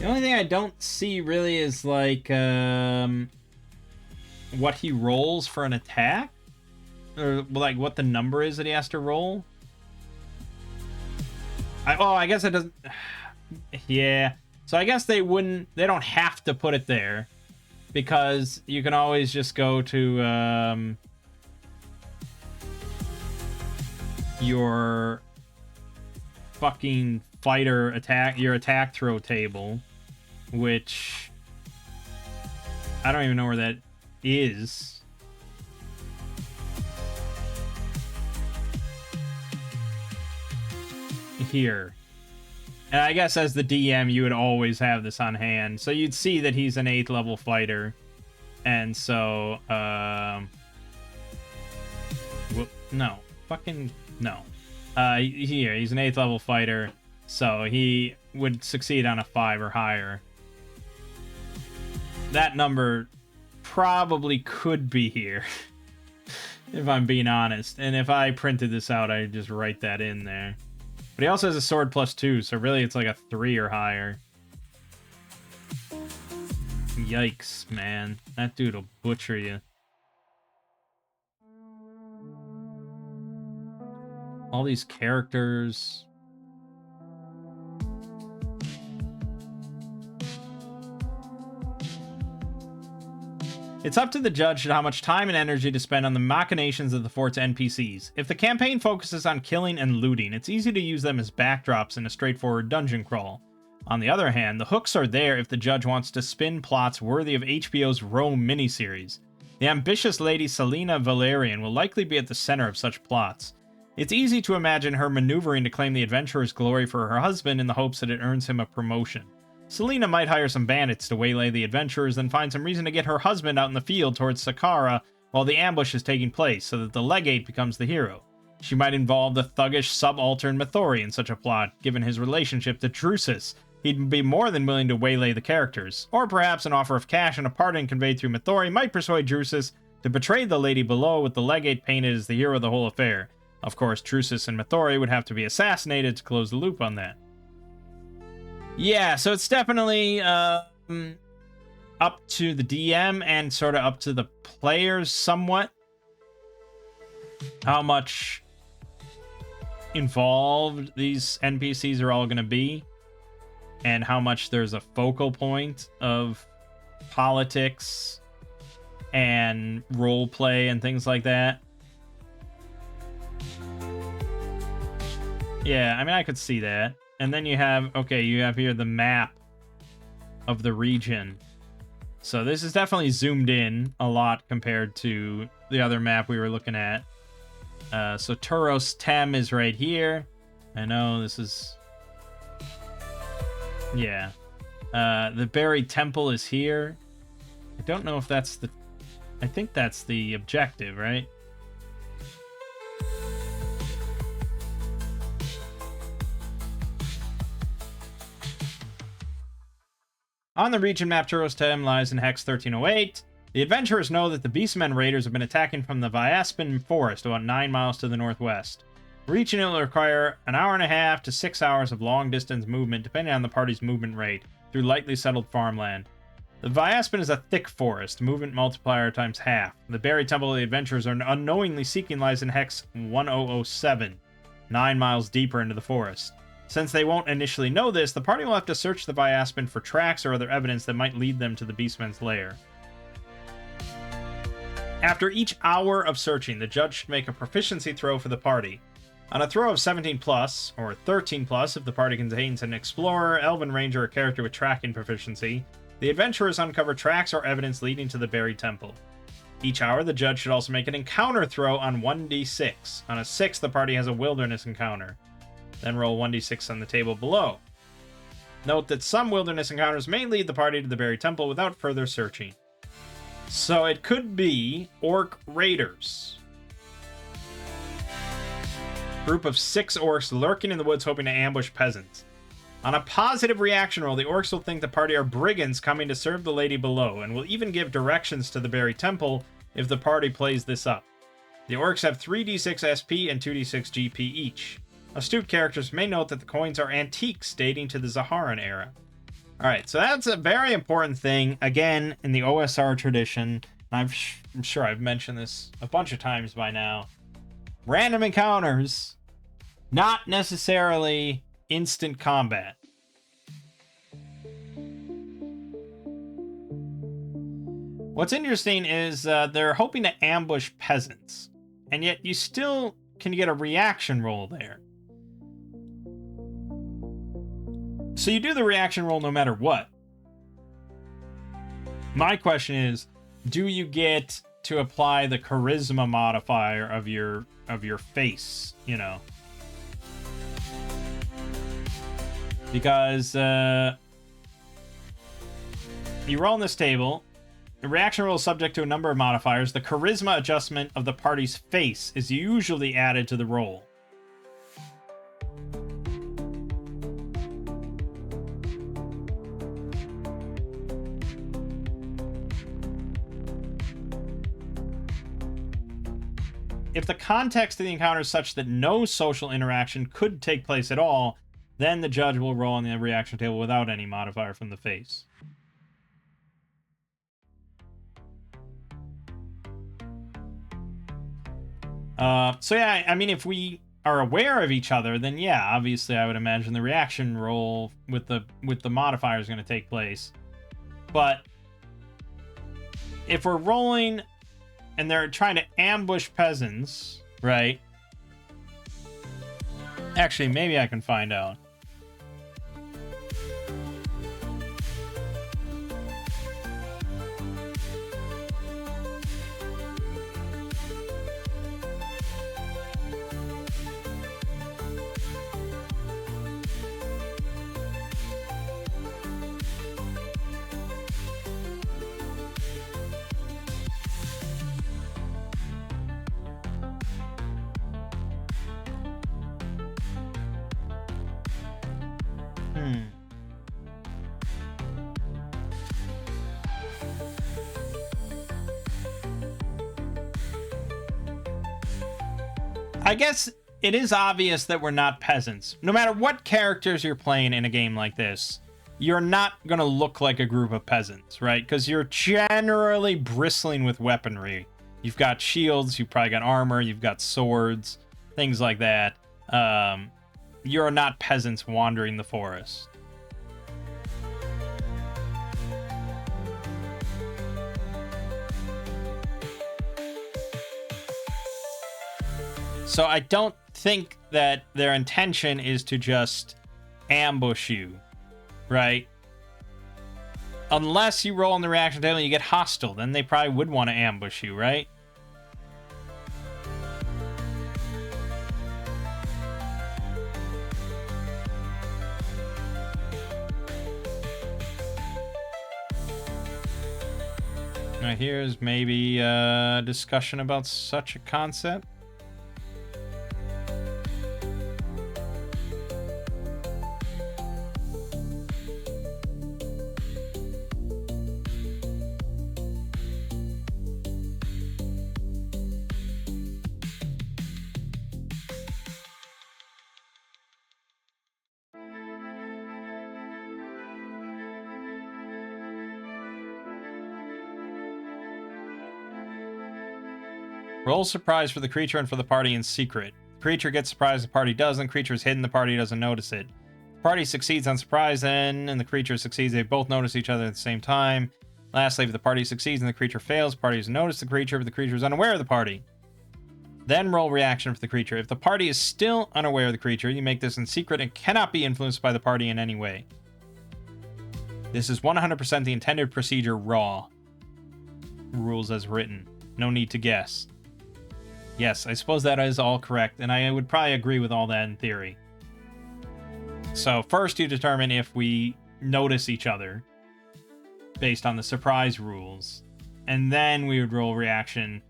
The only thing I don't see really is like what he rolls for an attack, or like what the number is that he has to roll. I guess it doesn't. Yeah. So I guess they don't have to put it there, because you can always just go to your fucking fighter attack, your attack throw table, which I don't even know where that is. Here. And I guess as the DM, you would always have this on hand. So you'd see that he's an 8th level fighter. And so, no. Fucking, no. Here, he's an 8th level fighter. So he would succeed on a 5 or higher. That number probably could be here. If I'm being honest. And if I printed this out, I'd just write that in there. But he also has a sword +2, so really it's like a 3 or higher. Yikes, man. That dude will butcher you. All these characters. It's up to the judge how much time and energy to spend on the machinations of the fort's NPCs. If the campaign focuses on killing and looting, it's easy to use them as backdrops in a straightforward dungeon crawl. On the other hand, the hooks are there if the judge wants to spin plots worthy of HBO's Rome miniseries. The ambitious lady Selena Valerian will likely be at the center of such plots. It's easy to imagine her maneuvering to claim the adventurer's glory for her husband in the hopes that it earns him a promotion. Selena might hire some bandits to waylay the adventurers, then find some reason to get her husband out in the field towards Sakkara while the ambush is taking place, so that the legate becomes the hero. She might involve the thuggish subaltern Mithori in such a plot, given his relationship to Drusus. He'd be more than willing to waylay the characters. Or perhaps an offer of cash and a pardon conveyed through Mithori might persuade Drusus to betray the lady below, with the legate painted as the hero of the whole affair. Of course, Drusus and Mithori would have to be assassinated to close the loop on that. Yeah, so it's definitely up to the DM and sort of up to the players somewhat. How much involved these NPCs are all going to be. And how much there's a focal point of politics and role play and things like that. Yeah, I mean, I could see that. And then you have, okay, you have here the map of the region. So this is definitely zoomed in a lot compared to the other map we were looking at. So Turos Tem is right here. I know this is... Yeah. The Buried Temple is here. I don't know if that's the... I think that's the objective, right? On the region map, Turos Tem lies in Hex 1308. The adventurers know that the Beastmen raiders have been attacking from the Vyaspen Forest, about 9 miles to the northwest. Reaching it will require an hour and a half to 6 hours of long-distance movement, depending on the party's movement rate, through lightly settled farmland. The Vyaspen is a thick forest, movement multiplier times half. The Buried Temple of the adventurers are unknowingly seeking lies in Hex 1007, 9 miles deeper into the forest. Since they won't initially know this, the party will have to search the Vyaspen for tracks or other evidence that might lead them to the Beastmen's lair. After each hour of searching, the judge should make a proficiency throw for the party. On a throw of 17+, or 13+ if the party contains an explorer, elven ranger, or character with tracking proficiency, the adventurers uncover tracks or evidence leading to the Buried Temple. Each hour, the judge should also make an encounter throw on 1d6. On a 6, the party has a wilderness encounter. Then roll 1d6 on the table below. Note that some wilderness encounters may lead the party to the Buried Temple without further searching. So it could be orc raiders. Group of 6 orcs lurking in the woods hoping to ambush peasants. On a positive reaction roll, the orcs will think the party are brigands coming to serve the lady below, and will even give directions to the Buried Temple if the party plays this up. The orcs have 3d6 SP and 2d6 GP each. Astute characters may note that the coins are antiques dating to the Zaharan era. Alright, so that's a very important thing, again, in the OSR tradition. I'm sure I've mentioned this a bunch of times by now. Random encounters, not necessarily instant combat. What's interesting is they're hoping to ambush peasants, and yet you still can get a reaction roll there. So you do the reaction roll no matter what. My question is, do you get to apply the charisma modifier of your face, you know? Because you roll on this table. The reaction roll is subject to a number of modifiers. The charisma adjustment of the party's face is usually added to the roll. If the context of the encounter is such that no social interaction could take place at all, then the judge will roll on the reaction table without any modifier from the face. So yeah, I mean, if we are aware of each other, then yeah, obviously I would imagine the reaction roll with the modifier is going to take place. But if we're rolling and they're trying to ambush peasants, right? Actually, maybe I can find out. I guess it is obvious that we're not peasants. No matter what characters you're playing in a game like this, you're not going to look like a group of peasants, right? Because you're generally bristling with weaponry. You've got shields, you've probably got armor, you've got swords, things like that. You're not peasants wandering the forest. So I don't think that their intention is to just ambush you, right? Unless you roll on the reaction table and you get hostile, then they probably would want to ambush you, right? Now here's maybe a discussion about such a concept. Roll surprise for the creature and for the party in secret. The creature gets surprised, the party doesn't. The creature is hidden, the party doesn't notice it. The party succeeds on surprise, and the creature succeeds. They both notice each other at the same time. Lastly, if the party succeeds and the creature fails, the party has noticed the creature, but the creature is unaware of the party. Then roll reaction for the creature. If the party is still unaware of the creature, you make this in secret and cannot be influenced by the party in any way. This is 100% the intended procedure raw. Rules as written. No need to guess. Yes, I suppose that is all correct, and I would probably agree with all that in theory. So first you determine if we notice each other based on the surprise rules, and then we would roll reaction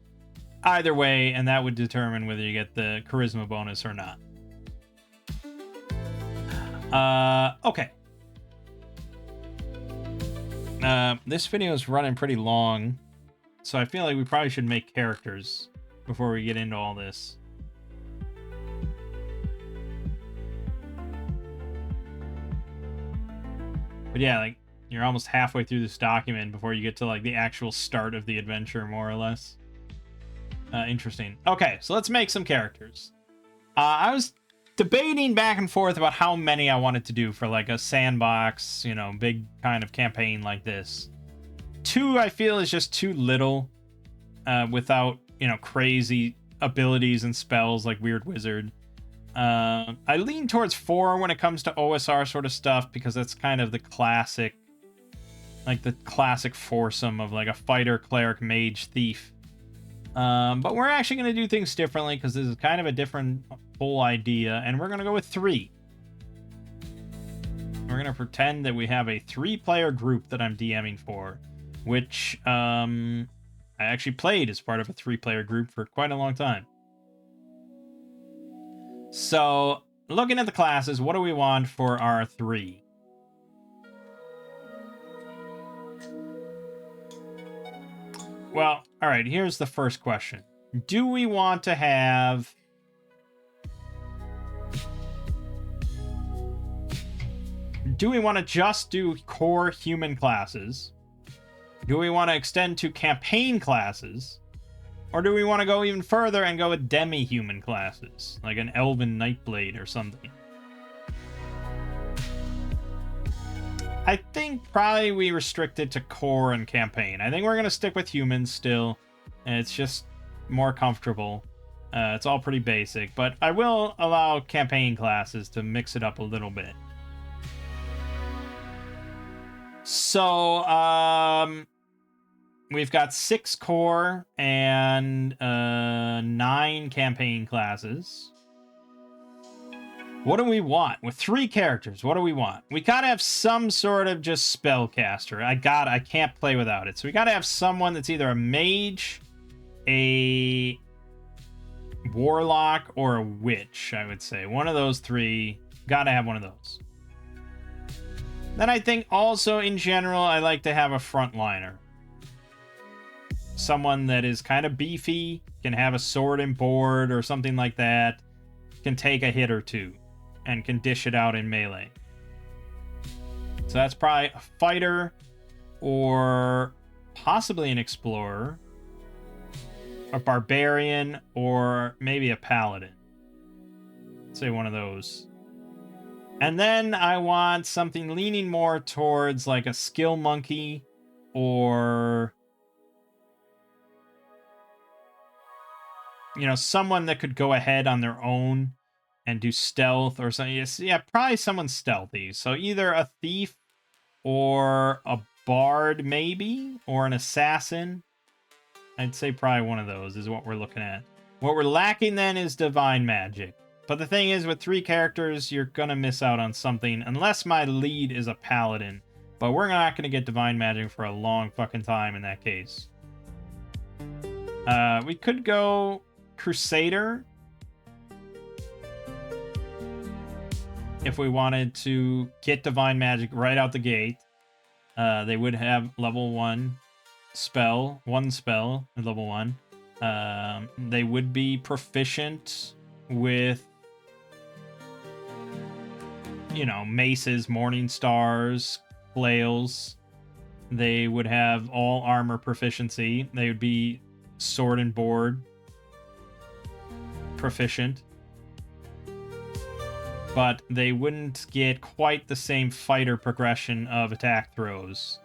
either way, and that would determine whether you get the charisma bonus or not. Okay. This video is running pretty long, so I feel like we probably should make characters before we get into all this. But yeah, like, you're almost halfway through this document before you get to, like, the actual start of the adventure, more or less. Interesting. Okay, so let's make some characters. I was debating back and forth about how many I wanted to do for, like, a sandbox, you know, big kind of campaign like this. 2, I feel, is just too little, without, you know, crazy abilities and spells like Weird Wizard. I lean towards 4 when it comes to OSR sort of stuff, because that's kind of the classic, like the classic foursome of like a fighter, cleric, mage, thief. But we're actually going to do things differently, because this is kind of a different whole idea, and we're going to go with 3. We're going to pretend that we have a 3-player group that I'm DMing for, which I actually played as part of a 3-player group for quite a long time. So, looking at the classes, what do we want for our 3? Well, alright, here's the first question. Do we want to have... Do we want to just do core human classes? Do we want to extend to campaign classes? Or do we want to go even further and go with demi-human classes, like an Elven Nightblade or something? I think probably we restrict it to core and campaign. I think we're going to stick with humans still, and it's just more comfortable. It's all pretty basic, but I will allow campaign classes to mix it up a little bit. So, we've got 6 core and 9 campaign classes. What do we want? With 3 characters, what do we want? We gotta have some sort of just spellcaster. I can't play without it. So we gotta have someone that's either a mage, a warlock, or a witch, I would say. One of those 3. Gotta have one of those. Then I think also, in general, I like to have a frontliner. Someone that is kind of beefy, can have a sword and board or something like that, can take a hit or 2, and can dish it out in melee. So that's probably a fighter, or possibly an explorer, a barbarian, or maybe a paladin. Let's say one of those. And then I want something leaning more towards like a skill monkey, or... you know, someone that could go ahead on their own and do stealth or something. Yeah, probably someone stealthy. So either a thief or a bard, maybe, or an assassin. I'd say probably one of those is what we're looking at. What we're lacking then is divine magic. But the thing is, with 3 characters, you're going to miss out on something, unless my lead is a paladin. But we're not going to get divine magic for a long fucking time in that case. We could go Crusader if we wanted to get divine magic right out the gate. They would have level 1 spell, at level 1. They would be proficient with, you know, maces, morning stars, flails. They would have all armor proficiency. They would be sword and board proficient. But they wouldn't get quite the same fighter progression of attack throws.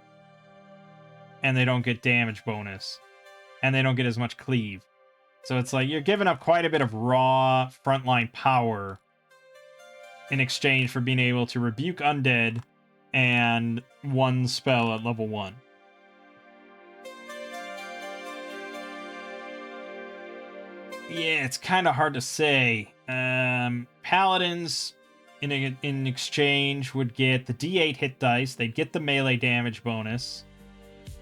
And they don't get damage bonus. And they don't get as much cleave. So it's like you're giving up quite a bit of raw frontline power in exchange for being able to rebuke undead and 1 spell at level 1. Yeah, it's kind of hard to say. Paladins, in exchange, would get the D8 hit dice. They'd get the melee damage bonus.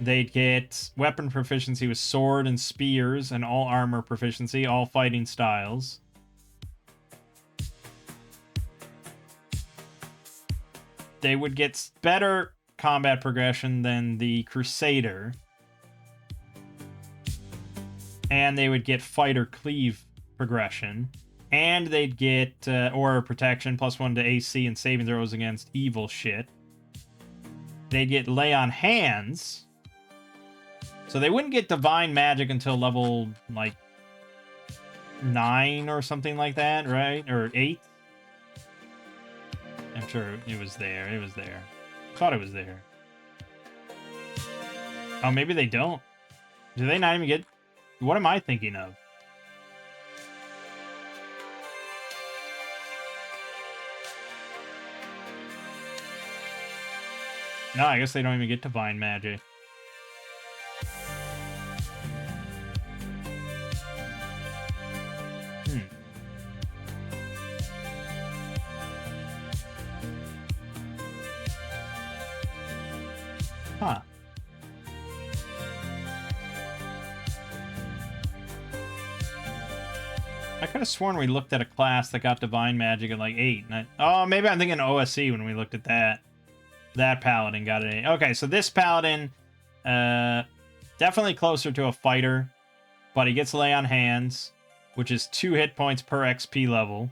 They'd get weapon proficiency with sword and spears, and all armor proficiency, all fighting styles. They would get better combat progression than the Crusader. and they would get fight or cleave progression, and they'd get aura protection +1 to AC and saving throws against evil shit. They'd get lay on hands, so they wouldn't get divine magic until level like 9 or something like that, right? Or 8. I'm sure it was there. It was there. Thought it was there. Oh, maybe they don't. Do they not even get... What am I thinking of? No, I guess they don't even get divine magic. Huh. I could have sworn we looked at a class that got divine magic at like 8. Oh, maybe I'm thinking OSC when we looked at that. That paladin got an 8. Okay, so this paladin, definitely closer to a fighter, but he gets lay on hands, which is 2 hit points per XP level.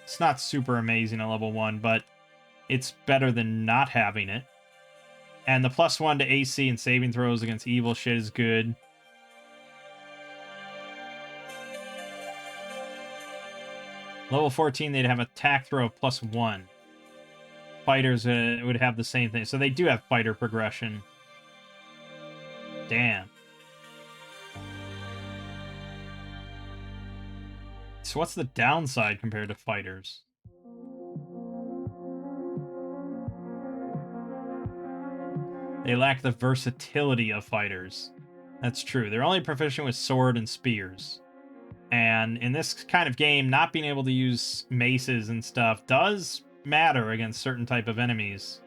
It's not super amazing at level 1, but it's better than not having it. And the +1 to AC and saving throws against evil shit is good. Level 14, they'd have attack throw of +1. Fighters would have the same thing. So they do have fighter progression. Damn. So what's the downside compared to fighters? They lack the versatility of fighters. That's true. They're only proficient with sword and spears. And in this kind of game, not being able to use maces and stuff does matter against certain type of enemies.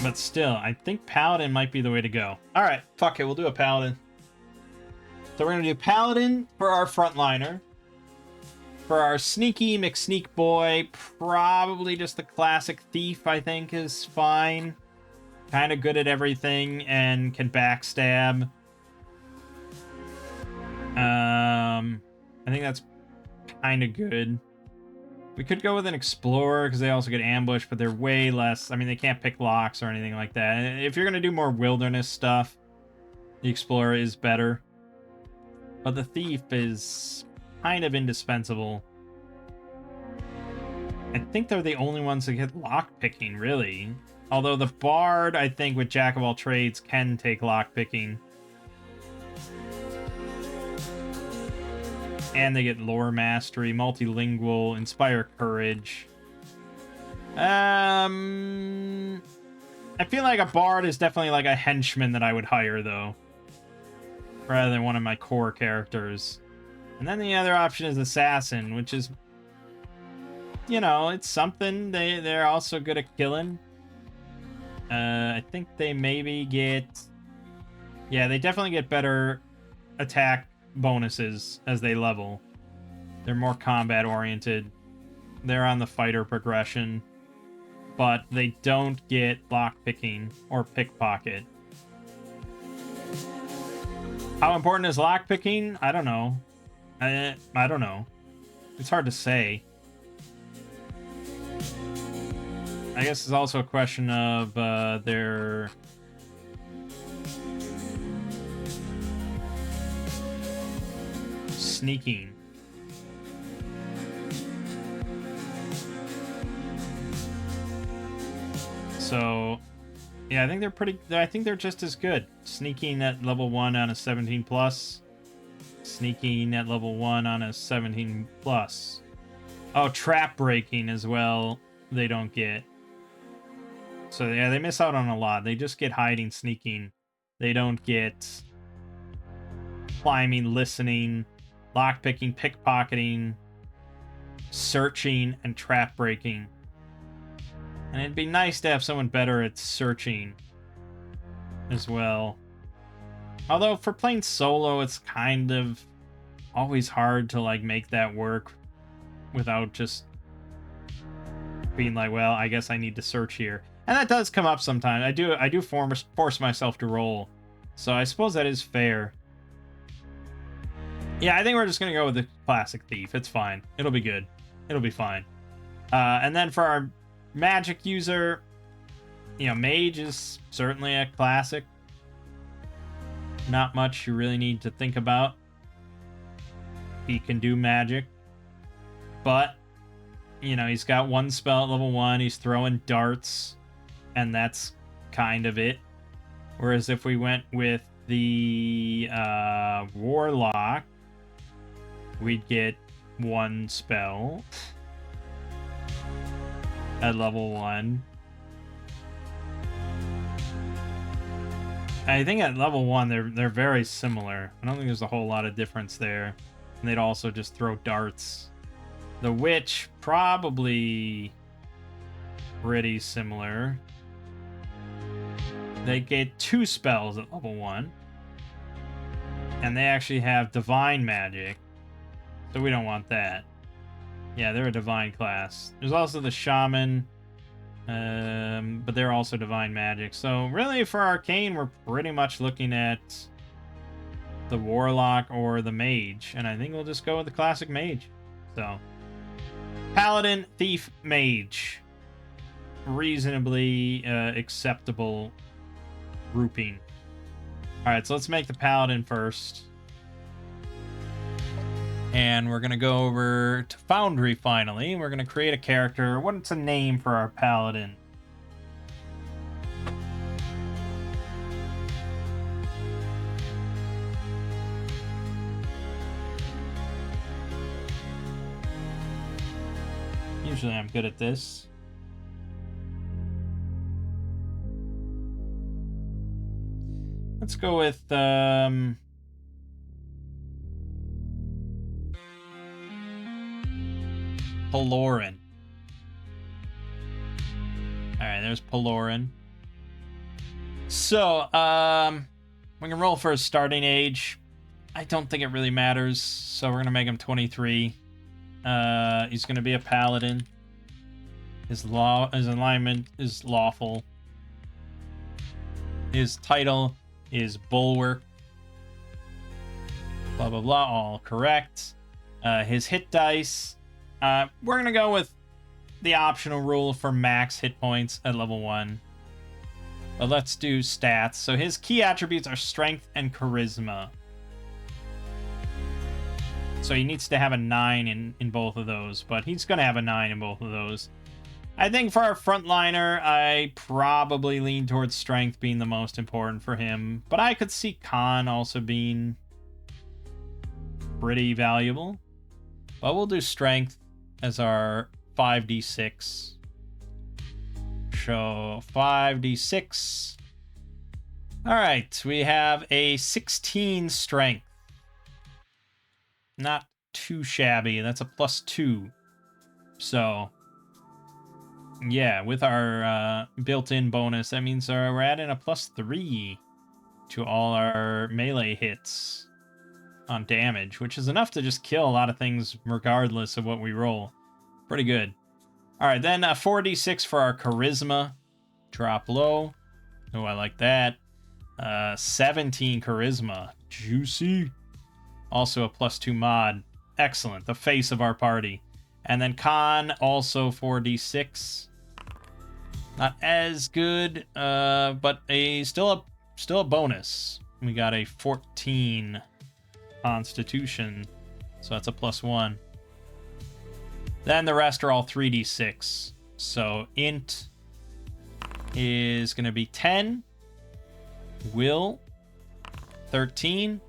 But still, I think Paladin might be the way to go. Alright, fuck it, we'll do a Paladin. So we're going to do Paladin for our frontliner. For our sneaky McSneak boy, probably just the classic Thief, I think, is fine. Kind of good at everything and can backstab. I think that's kind of good. We could go with an Explorer because they also get ambush, but they're way less. I mean, they can't pick locks or anything like that. And if you're going to do more wilderness stuff, the Explorer is better. But the Thief is kind of indispensable. I think they're the only ones that get lock picking, really. Although the Bard, I think, with Jack of all trades, can take lock picking. And they get lore mastery, multilingual, inspire courage. I feel like a Bard is definitely like a henchman that I would hire, though, rather than one of my core characters. And then the other option is Assassin, which is, you know, it's something. They're also good at killing. I think they maybe get... Yeah, they definitely get better attack bonuses as they level. They're more combat oriented. They're on the fighter progression. But they don't get lockpicking or pickpocket. How important is lockpicking? I don't know. I don't know. It's hard to say. I guess it's also a question of their... sneaking. So, yeah, I think they're pretty... I think they're just as good. Sneaking at level 1 on a 17+. Sneaking at level 1 on a 17+. Oh, trap breaking as well, they don't get. So, yeah, they miss out on a lot. They just get hiding, sneaking. They don't get climbing, listening, lockpicking, pickpocketing, searching, and trap breaking. And it'd be nice to have someone better at searching as well. Although for playing solo, it's kind of always hard to like make that work without just being like, well, I guess I need to search here. And that does come up sometimes. I do force myself to roll. So I suppose that is fair. Yeah, I think we're just going to go with the classic thief. It's fine. It'll be good. It'll be fine. And then for our magic user, you know, mage is certainly a classic. Not much you really need to think about. He can do magic. But, you know, he's got one spell at level 1. He's throwing darts. And that's kind of it. Whereas if we went with the warlock, we'd get one spell at level 1. I think at level 1 they're very similar. I don't think there's a whole lot of difference there. And they'd also just throw darts. The witch, probably pretty similar. They get 2 spells at level 1. And they actually have divine magic. So we don't want that. Yeah, they're a divine class. There's also the shaman. But they're also divine magic. So really for arcane, we're pretty much looking at the warlock or the mage. And I think we'll just go with the classic mage. So paladin, thief, mage. Reasonably acceptable grouping. Alright, so let's make the paladin first. And we're going to go over to Foundry finally. We're going to create a character. What's a name for our paladin? Usually I'm good at this. Let's go with Paloran. Alright, there's Paloran. So, we can roll for his starting age. I don't think it really matters, so we're gonna make him 23. He's gonna be a paladin. His alignment is lawful. His title is Bulwark. Blah, blah, blah, all correct. His hit dice, we're going to go with the optional rule for max hit points at level 1. But let's do stats. So his key attributes are strength and charisma. So he needs to have a 9 in both of those, but he's going to have a 9 in both of those. I think for our frontliner, I probably lean towards strength being the most important for him. But I could see con also being pretty valuable. But we'll do strength as our 5d6. So 5d6. Alright, we have a 16 strength. Not too shabby. That's a +2. So yeah, with our built-in bonus, that means we're adding a +3 to all our melee hits on damage, which is enough to just kill a lot of things regardless of what we roll. Pretty good. All right, then 4d6 for our charisma. Drop low. Oh, I like that. 17 charisma. Juicy. Also a +2 mod. Excellent. The face of our party. And then con, also 4d6. Not as good, but still a bonus. We got a 14 Constitution, so that's a +1. Then the rest are all 3d6. So int is going to be 10, will 13,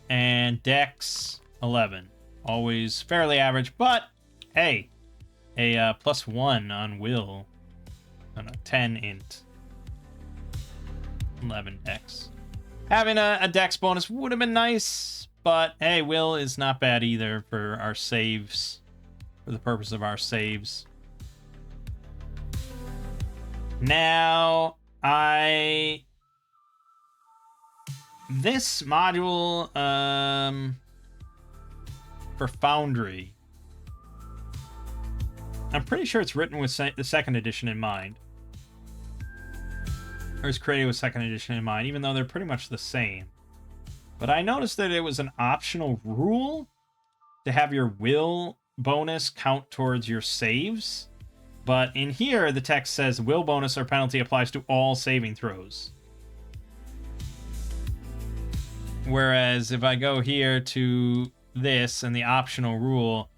and dex 11. Always fairly average, but hey, a +1 on will. Oh no, 10 int. 11 dex. Having a dex bonus would have been nice, but hey, will is not bad either for our saves. For the purpose of our saves. Now, this module, for Foundry, I'm pretty sure it's written with the second edition in mind. Or was created with second edition in mind, even though they're pretty much the same. But I noticed that it was an optional rule to have your will bonus count towards your saves. But in here, the text says will bonus or penalty applies to all saving throws. Whereas if I go here to this and the optional rule,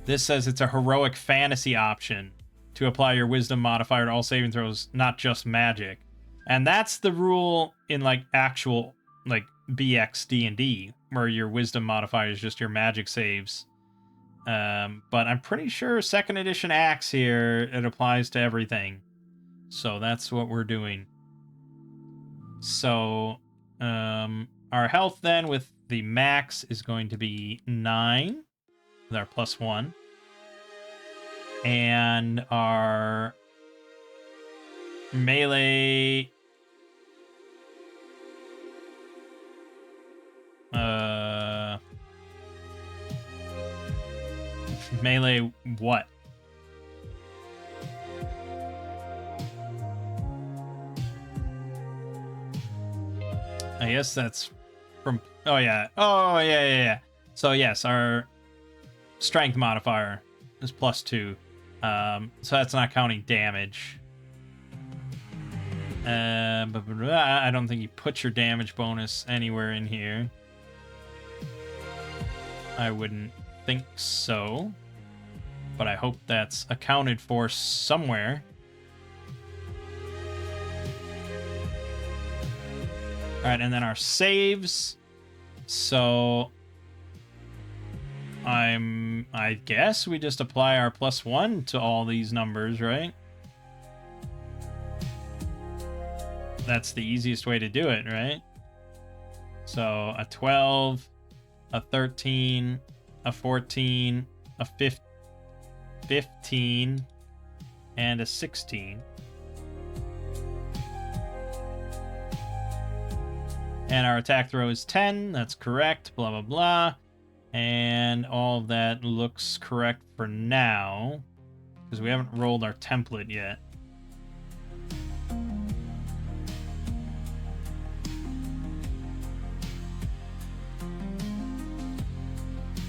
this says it's a heroic fantasy option to apply your wisdom modifier to all saving throws, not just magic. And that's the rule in like actual like BX D&D, where your wisdom modifier is just your magic saves. But I'm pretty sure second edition ACKS here, it applies to everything. So that's what we're doing. So our health then with the max is going to be 9 with our +1. And our melee melee what? I guess that's from oh yeah. So yes, our strength modifier is +2. So that's not counting damage. But I don't think you put your damage bonus anywhere in here. I wouldn't think so. But I hope that's accounted for somewhere. Alright, and then our saves. So I guess we just apply our +1 to all these numbers, right? That's the easiest way to do it, right? So a 12, a 13, a 14, a 15, and a 16. And our attack throw is 10. That's correct. Blah, blah, blah. And all of that looks correct for now, because we haven't rolled our template yet.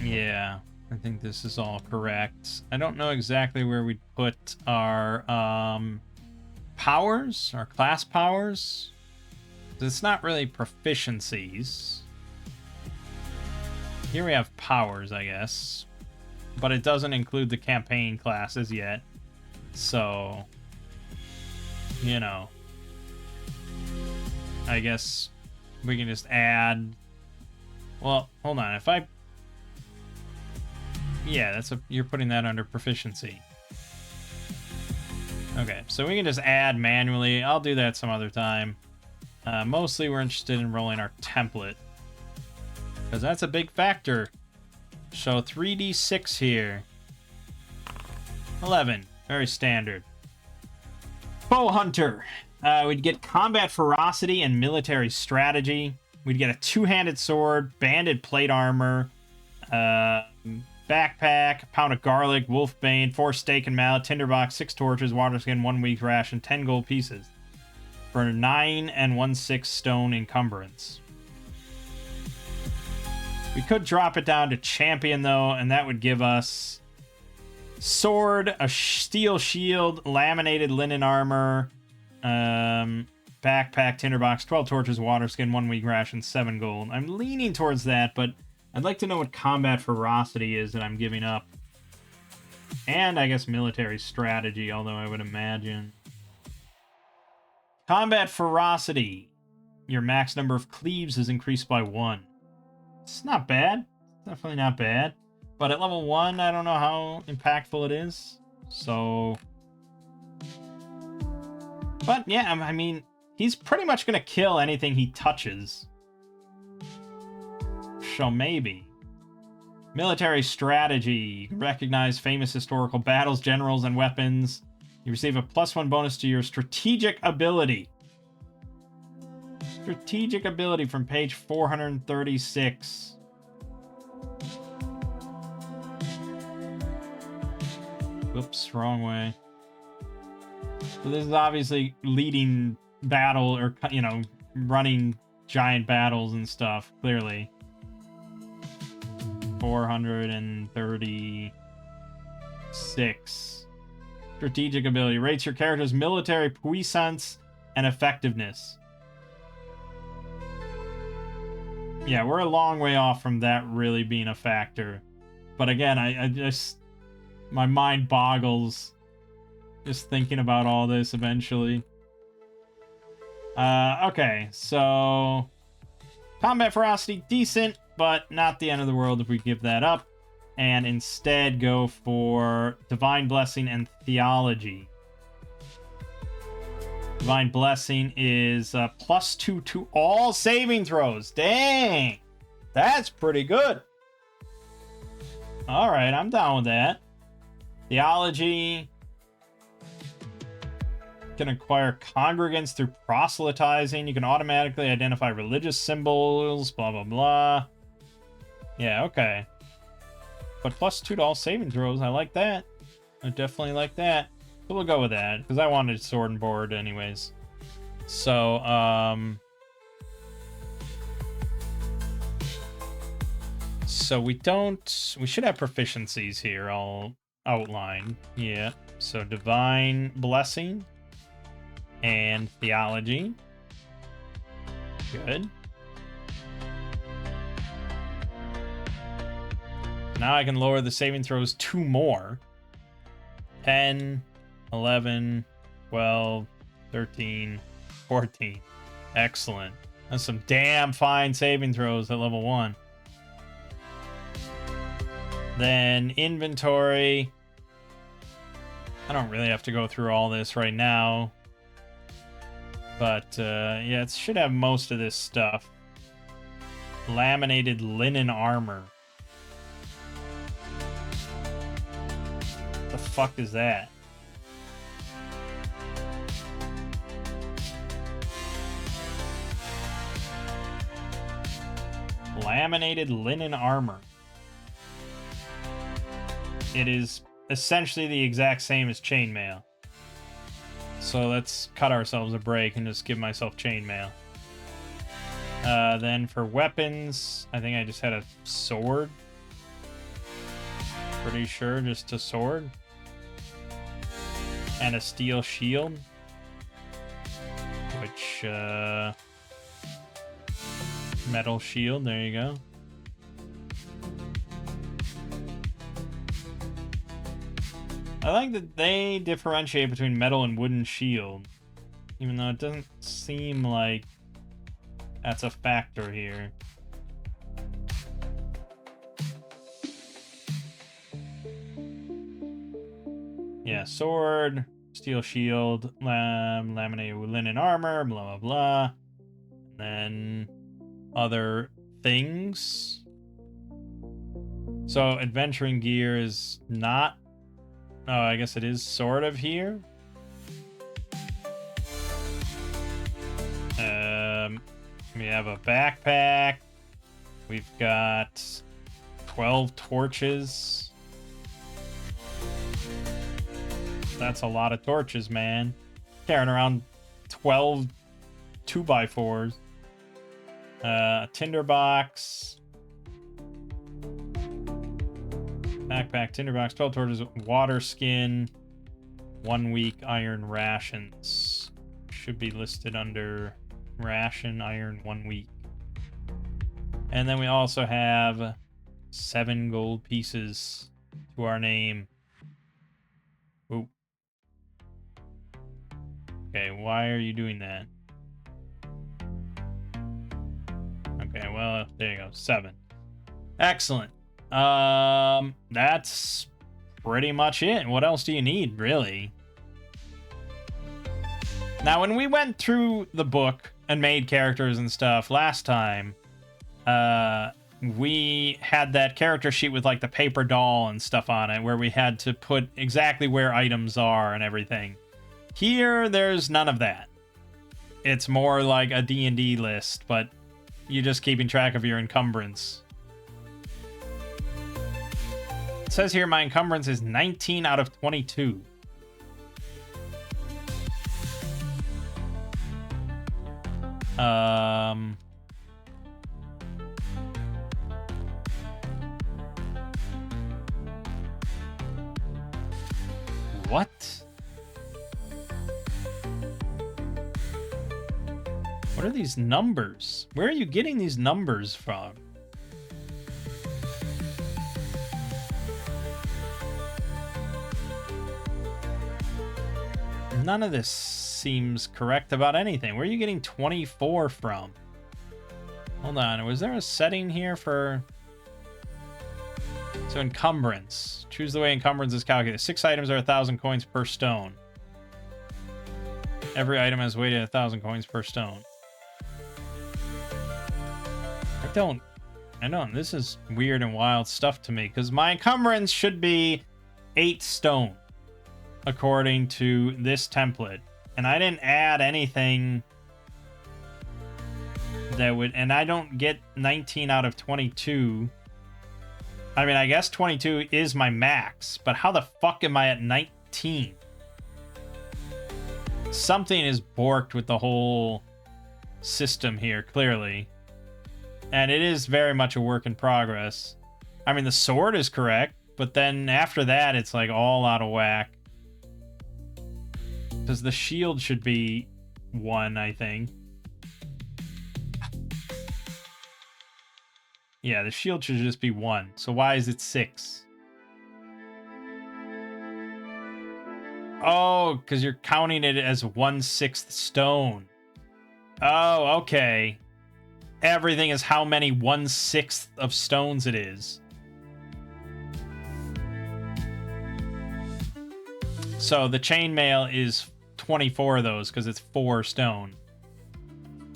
Yeah, I think this is all correct. I don't know exactly where we'd put our powers, our class powers. It's not really proficiencies. Here we have powers, I guess. But it doesn't include the campaign classes yet. So, you know. I guess we can just add... Well, hold on. If I... Yeah, you're putting that under proficiency. Okay, so we can just add manually. I'll do that some other time. Mostly we're interested in rolling our template, because that's a big factor. So 3d6 here. 11. Very standard. Bow Hunter. We'd get combat ferocity and military strategy. We'd get a two-handed sword, banded plate armor, backpack, a pound of garlic, wolfbane, 4 steak and mallet, tinderbox, 6 torches, water skin, 1 week's ration, 10 gold pieces. For 9 and 1/6 stone encumbrance. We could drop it down to champion though, and that would give us sword, a steel shield, laminated linen armor, backpack, tinderbox, 12 torches, water skin, 1 week ration, 7 gold. I'm leaning towards that, but I'd like to know what combat ferocity is that I'm giving up. And I guess military strategy, although I would imagine. Combat ferocity. Your max number of cleaves is increased by 1. It's not bad. Definitely not bad. But at level 1, I don't know how impactful it is. So... But yeah, I mean, he's pretty much going to kill anything he touches. So maybe. Military strategy. You can recognize famous historical battles, generals, and weapons. You receive a +1 bonus to your strategic ability. Strategic ability from page 436. Whoops, wrong way. So this is obviously leading battle, or, you know, running giant battles and stuff, clearly. 436. Strategic ability. Rates your character's military puissance and effectiveness. Yeah, we're a long way off from that really being a factor. But again, I just... my mind boggles just thinking about all this eventually. Okay, so... combat ferocity, decent, but not the end of the world if we give that up. And instead go for Divine Blessing and Theology. Divine Blessing is +2 to all saving throws. Dang! That's pretty good. Alright, I'm down with that. Theology. You can acquire congregants through proselytizing. You can automatically identify religious symbols, blah, blah, blah. Yeah, okay. But +2 to all saving throws, I like that. I definitely like that. So we'll go with that, because I wanted sword and board anyways. So, so we should have proficiencies here, I'll outline. Yeah, so Divine Blessing and Theology. Good. Now I can lower the saving throws 2 more. 10, 11, 12, 13, 14. Excellent. That's some damn fine saving throws at level 1. Then inventory. I don't really have to go through all this right now. But yeah, it should have most of this stuff. Laminated linen armor. The fuck is that? Laminated linen armor. It is essentially the exact same as chainmail. So let's cut ourselves a break and just give myself chainmail. Then for weapons, I think I just had a sword. Pretty sure just a sword. And a steel shield. Which, metal shield, there you go. I like that they differentiate between metal and wooden shield. Even though it doesn't seem like that's a factor here. Yeah, sword, steel shield, laminated linen armor, blah, blah, blah. And then other things. So adventuring gear is not... oh, I guess it is sort of here. We have a backpack. We've got 12 torches. That's a lot of torches, man. Carrying around 12 2x4s. A tinderbox. Backpack, tinderbox, 12 torches, water skin, 1 week iron rations. Should be listed under ration iron 1 week. And then we also have 7 gold pieces to our name. Ooh. Okay, why are you doing that? Okay, well, there you go. 7. Excellent. That's pretty much it. What else do you need, really? Now, when we went through the book and made characters and stuff last time, we had that character sheet with, like, the paper doll and stuff on it, where we had to put exactly where items are and everything. Here, there's none of that. It's more like a D&D list, but you're just keeping track of your encumbrance. It says here my encumbrance is 19 out of 22. What? What are these numbers? Where are you getting these numbers from? None of this seems correct about anything. Where are you getting 24 from? Hold on, was there a setting here for... So encumbrance. Choose the way encumbrance is calculated. 6 items are 1,000 coins per stone. Every item has weighted 1,000 coins per stone. I don't. This is weird and wild stuff to me, because my encumbrance should be 8 stone, according to this template. And I didn't add anything that would... And I don't get 19 out of 22. I mean, I guess 22 is my max, but how the fuck am I at 19? Something is borked with the whole system here, clearly. And it is very much a work in progress. I mean, the sword is correct, but then after that, it's like all out of whack. Because the shield should be 1, I think. Yeah, the shield should just be 1. So why is it 6? Oh, because you're counting it as 1/6 stone. Oh, okay. Everything is how many 1/6 of stones it is. So the chainmail is 24 of those because it's 4 stone.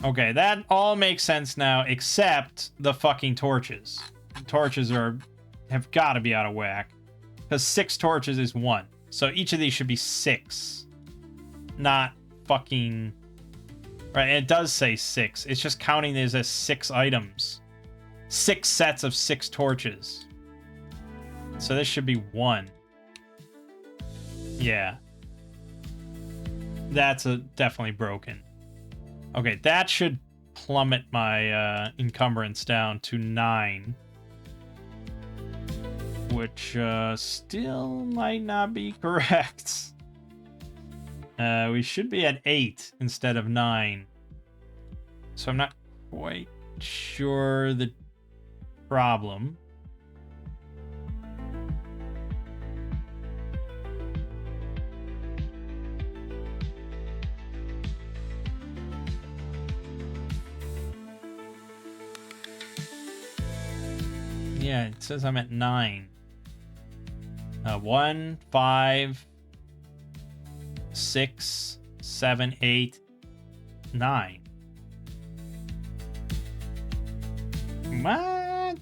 Okay, that all makes sense now, except the fucking torches. Torches have got to be out of whack. Because 6 torches is 1. So each of these should be 6. Not fucking... Right, it does say 6. It's just counting these as 6 items. 6 sets of 6 torches. So this should be 1. Yeah. That's definitely broken. Okay, that should plummet my encumbrance down to 9. Which still might not be correct. We should be at 8 instead of 9. So I'm not quite sure the problem. Yeah, it says I'm at 9. 1, 5, 6, 7, 8, 9. What?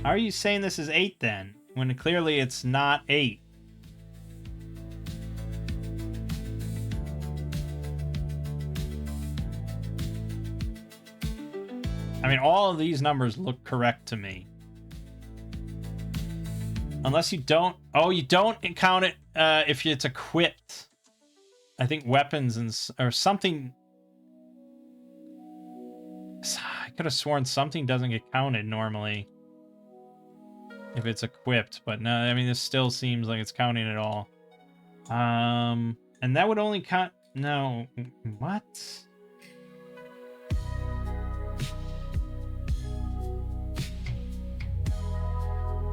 How are you saying this is 8 then? When clearly it's not 8. I mean, all of these numbers look correct to me. Unless you don't... Oh, you don't count it if it's equipped. I think weapons or something... I could have sworn something doesn't get counted normally if it's equipped, but no, I mean, this still seems like it's counting it all. And that would only count... No, what?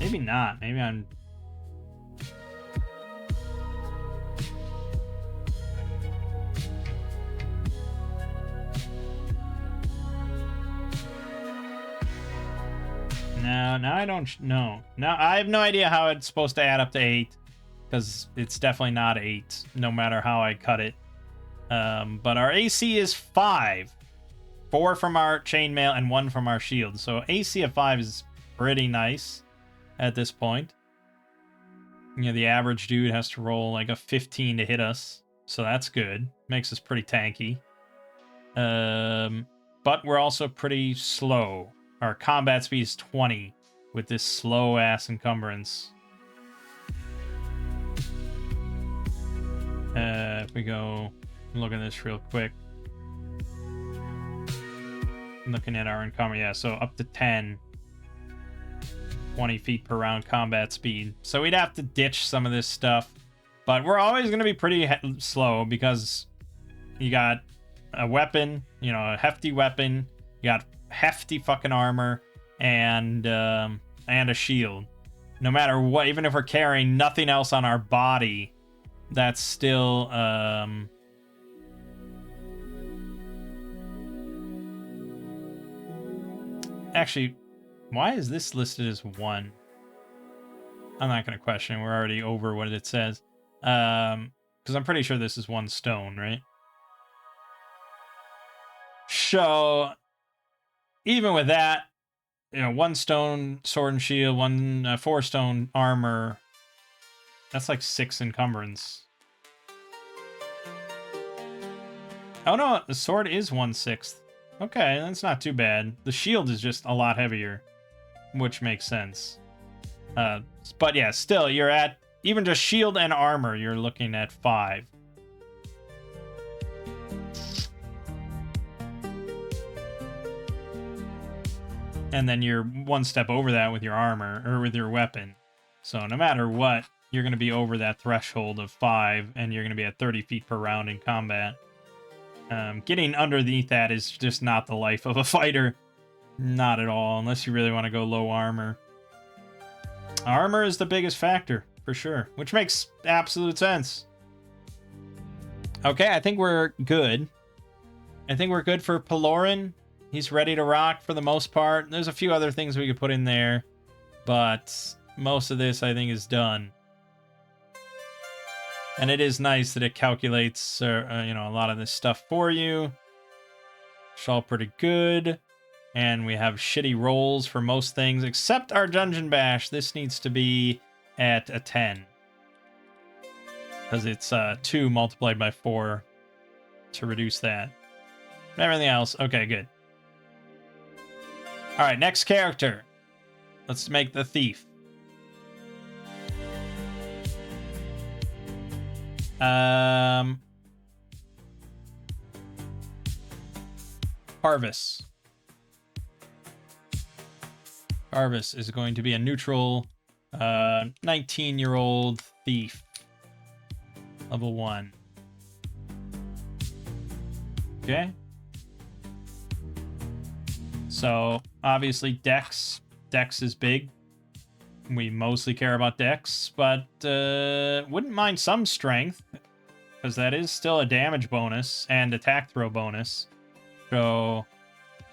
Maybe not. Maybe I'm... No, now I don't know. Now I have no idea how it's supposed to add up to 8, because it's definitely not 8, no matter how I cut it. But our AC is 5. 4 from our chainmail and 1 from our shield. So AC of 5 is pretty nice at this point. You know, the average dude has to roll like a 15 to hit us, so that's good. Makes us pretty tanky. But we're also pretty slow. Our combat speed is 20 with this slow ass encumbrance. If we go look at this real quick. I'm looking at our encumber. Yeah, so up to 10. 20 feet per round combat speed. So we'd have to ditch some of this stuff. But we're always going to be pretty slow because you got a weapon, you know, a hefty weapon. You got hefty fucking armor and a shield. No matter what, even if we're carrying nothing else on our body, that's still... Actually... Why is this listed as 1? I'm not going to question it. We're already over what it says. Because I'm pretty sure this is 1 stone, right? So, even with that, you know, 1 stone sword and shield, 4 stone armor. That's like 6 encumbrance. Oh no, the sword is 1/6. Okay, that's not too bad. The shield is just a lot heavier. Which makes sense. But yeah, still, you're at, even just shield and armor, you're looking at 5. And then you're 1 step over that with your armor, or with your weapon. So no matter what, you're going to be over that threshold of 5, and you're going to be at 30 feet per round in combat. Getting underneath that is just not the life of a fighter. Not at all, unless you really want to go low armor. Armor is the biggest factor, for sure, which makes absolute sense. Okay, I think we're good. I think we're good for Pelorin. He's ready to rock for the most part. There's a few other things we could put in there, but most of this, I think, is done. And it is nice that it calculates, you know, a lot of this stuff for you. It's all pretty good. And we have shitty rolls for most things, except our Dungeon Bash. This needs to be at a 10. Because it's 2 multiplied by 4 to reduce that. But everything else, okay, good. Alright, next character. Let's make the Thief. Harvest. Harvest is going to be a neutral 19-year-old thief. Level 1. Okay. So, obviously, Dex. Dex is big. We mostly care about Dex, but wouldn't mind some strength, because that is still a damage bonus and attack throw bonus. So...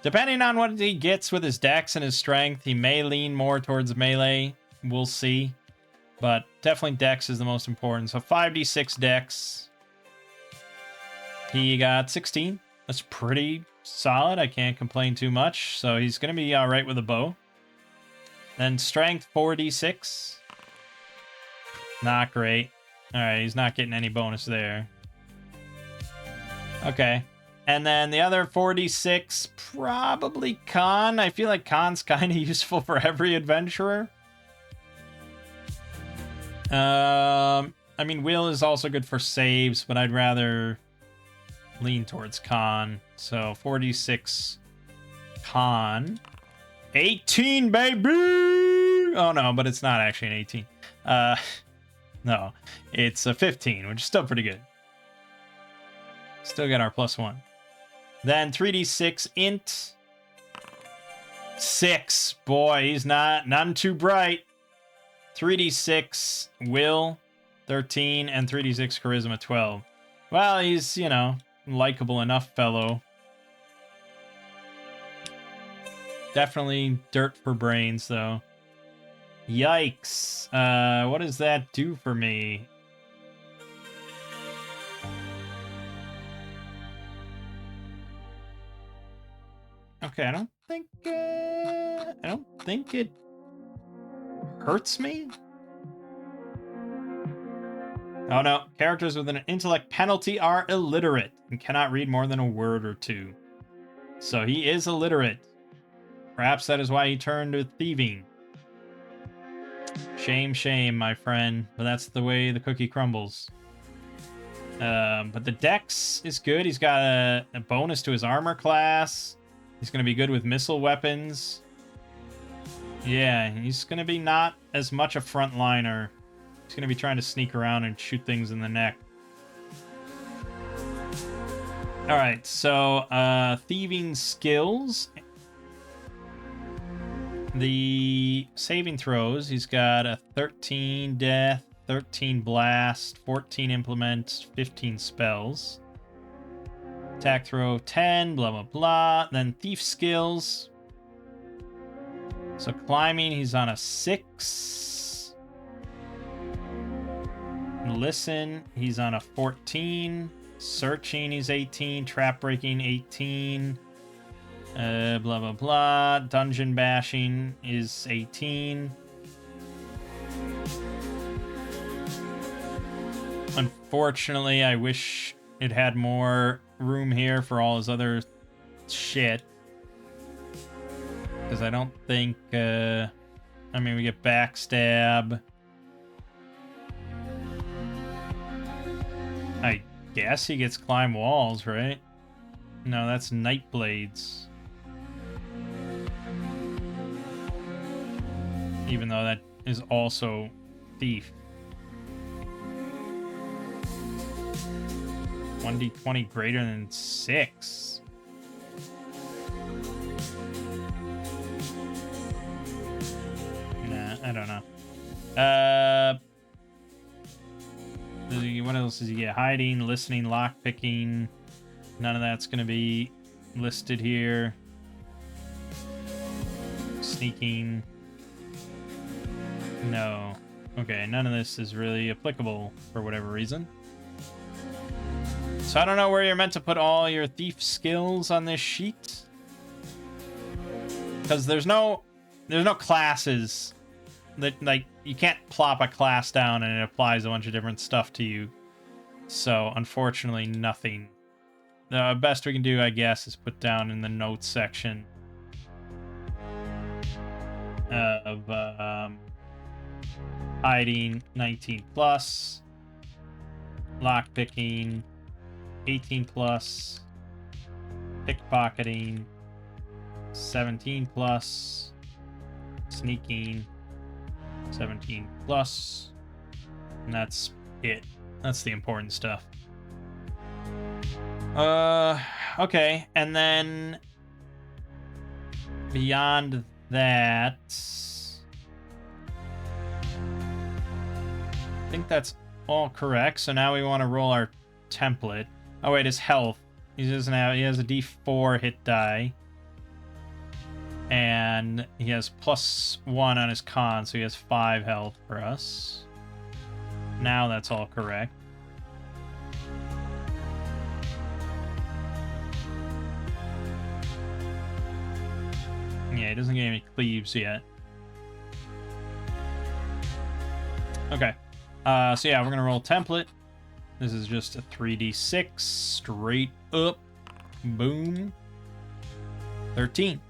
depending on what he gets with his dex and his strength, he may lean more towards melee. We'll see. But definitely dex is the most important. So 5d6 dex. He got 16. That's pretty solid. I can't complain too much. So he's going to be alright with a bow. Then strength 4d6. Not great. Alright, he's not getting any bonus there. Okay. And then the other 4d6, probably Con. I feel like Con's kind of useful for every adventurer. I mean, Will is also good for saves, but I'd rather lean towards Con. So 4d6 Con. 18, baby! Oh, no, but it's not actually an 18. No, it's a 15, which is still pretty good. Still got our +1. Then 3d6 int. 6. Boy, he's none too bright. 3d6 will 13 and 3d6 charisma 12. Well, he's, you know, likable enough fellow. Definitely dirt for brains though. Yikes. What does that do for me? Okay, I don't think it hurts me. Oh no, characters with an intellect penalty are illiterate and cannot read more than a word or two. So he is illiterate. Perhaps that is why he turned to thieving. Shame, shame, my friend. But that's the way the cookie crumbles. But the dex is good. He's got a bonus to his armor class. He's going to be good with missile weapons. Yeah, he's going to be not as much a frontliner. He's going to be trying to sneak around and shoot things in the neck. Alright, so thieving skills. The saving throws, he's got a 13 death, 13 blast, 14 implement, 15 spells. Attack throw 10, blah blah blah. Then thief skills. So climbing, he's on a 6. Listen, he's on a 14. Searching, he's 18. Trap breaking, 18. Blah blah blah. Dungeon bashing is 18. Unfortunately, I wish it had more room here for all his other shit. Because I don't think, I mean, we get backstab. I guess he gets climb walls, right? No, that's night blades. Even though that is also thief. 1d20 greater than 6. Nah, I don't know. What else does he get? Hiding, listening, lockpicking. None of that's going to be listed here. Sneaking. No. Okay, none of this is really applicable for whatever reason. So I don't know where you're meant to put all your thief skills on this sheet. Because there's no classes that, like, you can't plop a class down and it applies a bunch of different stuff to you. So unfortunately, nothing. The best we can do, I guess, is put down in the notes section of hiding 19 plus, lockpicking 18 plus, pickpocketing 17 plus, sneaking 17 plus, and that's it. That's the important stuff. Okay, and then beyond that, I think that's all correct. So now we want to roll our template. Oh wait, his health. He doesn't have. He has a D4 hit die, and he has +1 on his con, so he has 5 health for us. Now that's all correct. Yeah, he doesn't get any cleaves yet. Okay. So yeah, we're gonna roll template. This is just a 3d6 straight up. Boom. 13.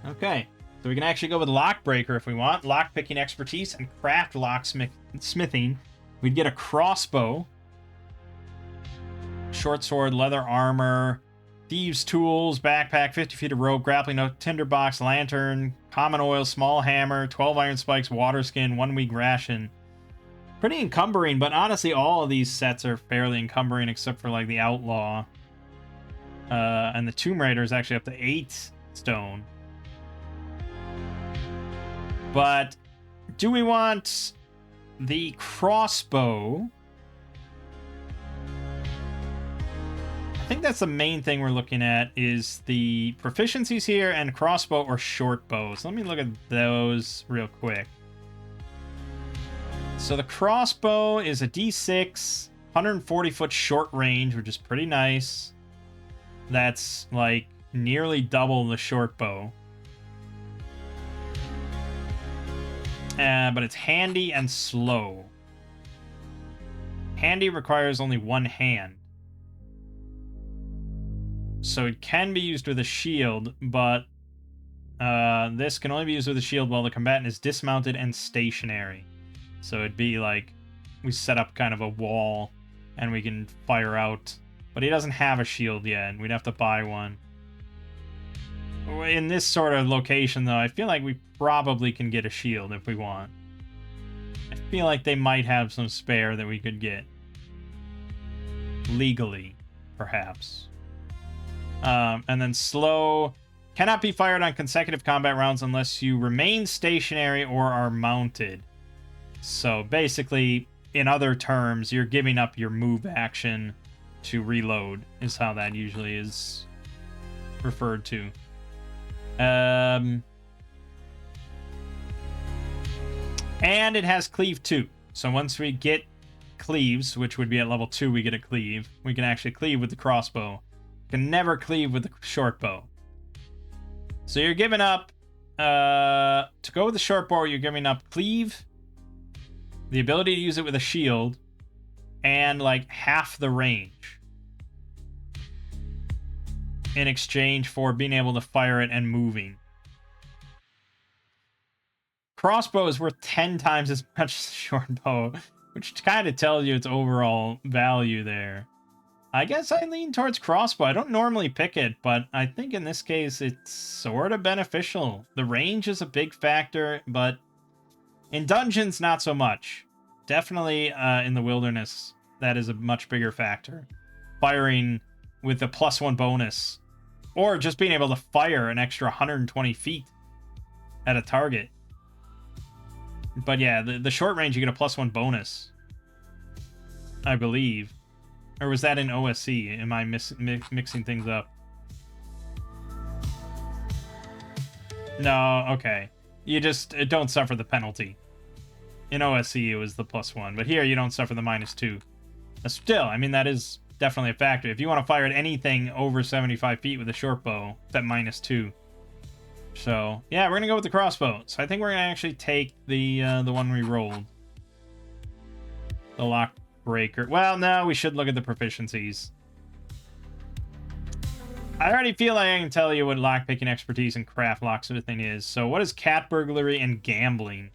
Okay. So we can actually go with Lockbreaker if we want. Lockpicking expertise and craft locksmithing. We'd get a crossbow, short sword, leather armor, thieves' tools, backpack, 50 feet of rope, grappling hook, tinderbox, lantern, common oil, small hammer, 12 iron spikes, water skin, 1 week ration. Pretty encumbering, but honestly, all of these sets are fairly encumbering except for like the outlaw. And the Tomb Raider is actually up to 8 stone. But do we want the crossbow? I think that's the main thing we're looking at is the proficiencies here and crossbow or short bow. So let me look at those real quick. So the crossbow is a D6, 140-foot short range, which is pretty nice. That's like nearly double the short bow. But it's handy and slow. Handy requires only 1 hand. So it can be used with a shield, but this can only be used with a shield while the combatant is dismounted and stationary. So it'd be like we set up kind of a wall and we can fire out. But he doesn't have a shield yet, and we'd have to buy one. In this sort of location, though, I feel like we probably can get a shield if we want. I feel like they might have some spare that we could get. Legally, perhaps. And then slow. Cannot be fired on consecutive combat rounds unless you remain stationary or are mounted. So basically, in other terms, you're giving up your move action to reload, is how that usually is referred to. And it has cleave too. So once we get cleaves, which would be at level 2, we get a cleave. We can actually cleave with the crossbow. Can never cleave with the short bow. So you're giving up, to go with the short bow, you're giving up cleave, the ability to use it with a shield, and like half the range in exchange for being able to fire it and moving. Crossbow is worth 10 times as much as short bow, which kind of tells you its overall value there. I guess I lean towards crossbow. I don't normally pick it, but I think in this case it's sort of beneficial. The range is a big factor, but in dungeons, not so much. Definitely in the wilderness, that is a much bigger factor. Firing with the +1 bonus, or just being able to fire an extra 120 feet at a target. But yeah, the short range, you get a +1 bonus, I believe. Or was that in OSC? Am I mixing things up? No, okay. You just don't suffer the penalty. In OSC, it was the +1. But here, you don't suffer the -2. Still, I mean, that is definitely a factor. If you want to fire at anything over 75 feet with a short bow, it's at -2. So, yeah, we're going to go with the crossbow. So I think we're going to actually take the one we rolled. The lock breaker. Well, no, we should look at the proficiencies. I already feel like I can tell you what lockpicking expertise and craft lock sort of thing is. So what is cat burglary and gambling?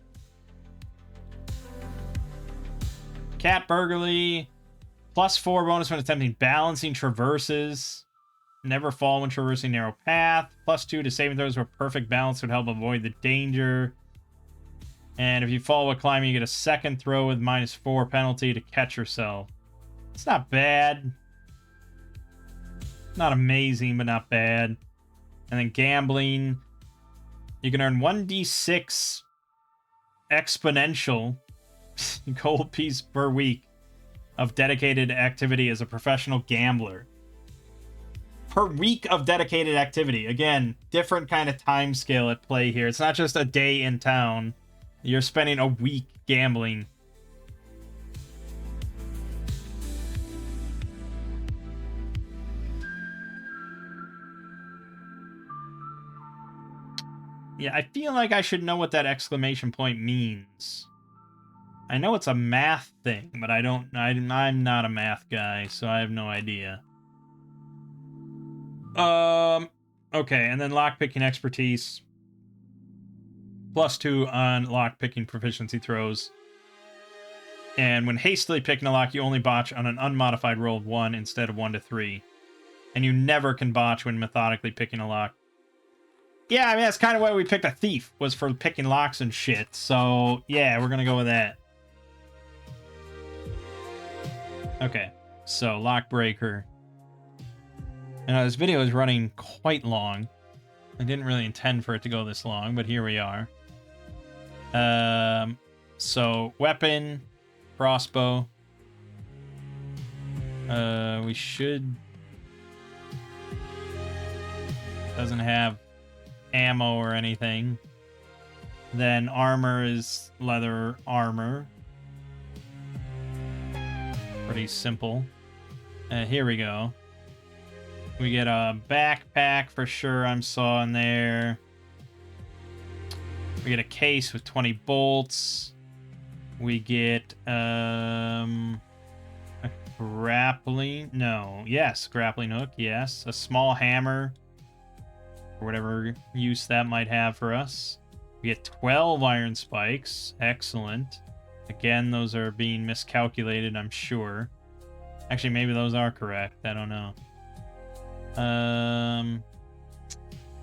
Cat burglary, +4 bonus when attempting balancing traverses. Never fall when traversing narrow path. +2 to saving throws where perfect balance would help avoid the danger. And if you fall while climbing, you get a second throw with -4 penalty to catch yourself. It's not bad. Not amazing, but not bad. And then gambling. You can earn 1d6 exponential gold piece per week of dedicated activity as a professional gambler. Per week of dedicated activity. Again, different kind of time scale at play here. It's not just a day in town. You're spending a week gambling. Yeah, I feel like I should know what that exclamation point means. I know it's a math thing, but I'm not a math guy, so I have no idea. Okay, and then lockpicking expertise. +2 on lockpicking proficiency throws. And when hastily picking a lock, you only botch on an unmodified roll of 1 instead of 1 to 3. And you never can botch when methodically picking a lock. Yeah, I mean, that's kind of why we picked a thief, was for picking locks and shit. So, yeah, we're going to go with that. Okay, so lock breaker. Now, this video is running quite long. I didn't really intend for it to go this long, but here we are. So weapon, crossbow. We should. Doesn't have ammo or anything. Then armor is leather armor. Pretty simple. Here we go. We get a backpack for sure, I'm sawing there. We get a case with 20 bolts. We get a grappling... No. Yes, grappling hook, yes. A small hammer. For whatever use that might have for us. We get 12 iron spikes. Excellent. Again, those are being miscalculated, I'm sure. Actually, maybe those are correct. I don't know.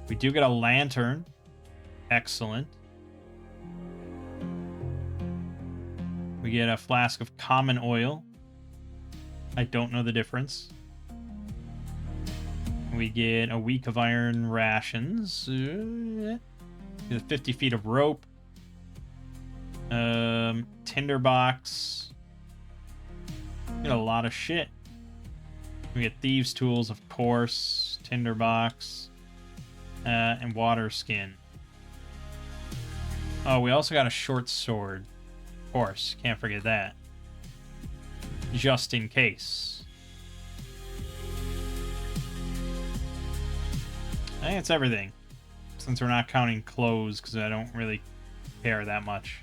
We do get a lantern. Excellent. We get a flask of common oil. I don't know the difference. We get a week of iron rations. 50 feet of rope. Tinderbox. Get a lot of shit. We get thieves' tools, of course. Tinderbox. And water skin. Oh, we also got a short sword. Of course, can't forget that. Just in case. I think it's everything. Since we're not counting clothes, because I don't really care that much.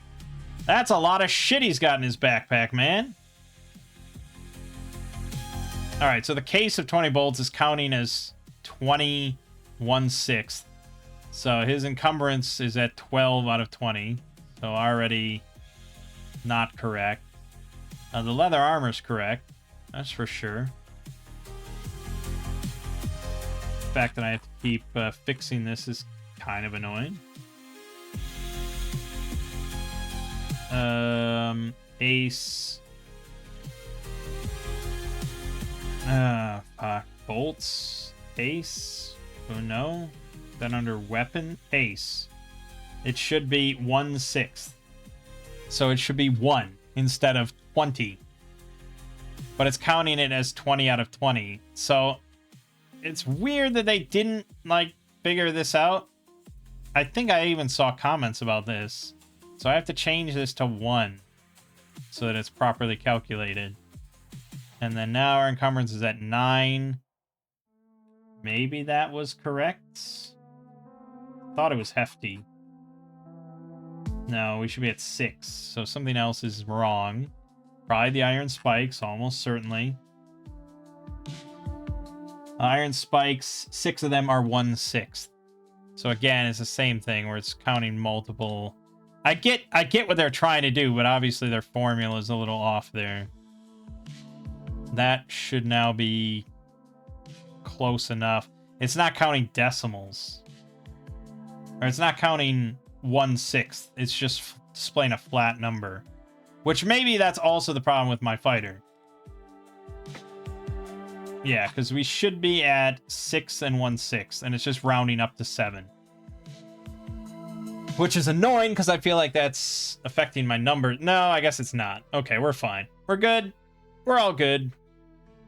That's a lot of shit he's got in his backpack, man. Alright, so the case of 20 bolts is counting as 21/6. So his encumbrance is at 12 out of 20. So already not correct. The leather armor's correct. That's for sure. The fact that I have to keep fixing this is kind of annoying. Ace. Fuck. Bolts. Ace. Oh no. Then under weapon. Ace. It should be 1/6. So it should be 1 instead of 20. But it's counting it as 20 out of 20. So it's weird that they didn't, like, figure this out. I think I even saw comments about this. So I have to change this to 1 so that it's properly calculated. And then now our encumbrance is at 9. Maybe that was correct. Thought it was hefty. No, we should be at 6. So something else is wrong. Probably the iron spikes, almost certainly. Iron spikes, 6 of them are 1/6. So again, it's the same thing where it's counting multiple. I get what they're trying to do, but obviously their formula is a little off there. That should now be close enough. It's not counting decimals. Or it's not counting 1/6. It's just displaying a flat number. Which maybe that's also the problem with my fighter. Yeah, because we should be at 6 and 1/6, and it's just rounding up to 7. Which is annoying, because I feel like that's affecting my number. No, I guess it's not. Okay, we're fine. We're good. We're all good.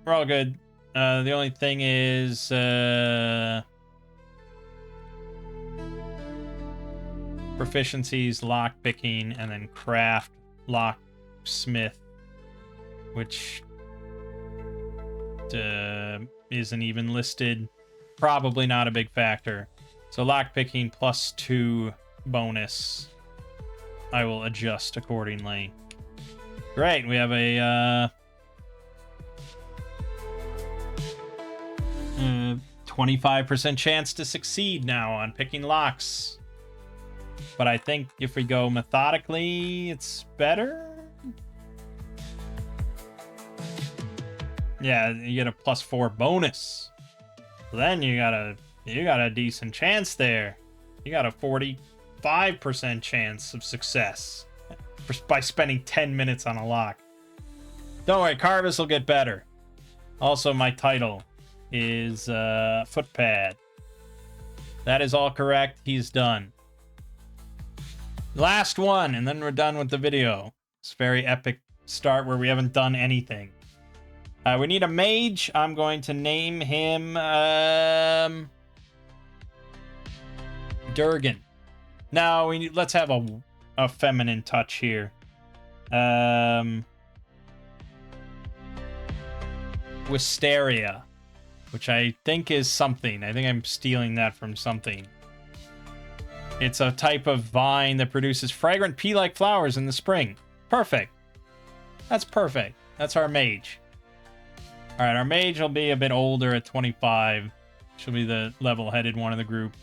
We're all good. The only thing is... proficiencies, lockpicking, and then craft, locksmith, which isn't even listed. Probably not a big factor. So lockpicking +2 bonus. I will adjust accordingly. Great, we have a 25% chance to succeed now on picking locks. But I think if we go methodically, it's better. Yeah, you get a +4 bonus. Then you got a decent chance there. You got a 45% chance of success by spending 10 minutes on a lock. Don't worry, Carvis will get better. Also, my title is Footpad. That is all correct. He's done. Last one, and then we're done with the video. It's a very epic start where we haven't done anything. We need a mage. I'm going to name him Durgan. No, let's have a feminine touch here. Wisteria, which I think is something. I think I'm stealing that from something. It's a type of vine that produces fragrant pea-like flowers in the spring. Perfect. That's perfect. That's our mage. All right, our mage will be a bit older at 25. She'll be the level-headed one of the group.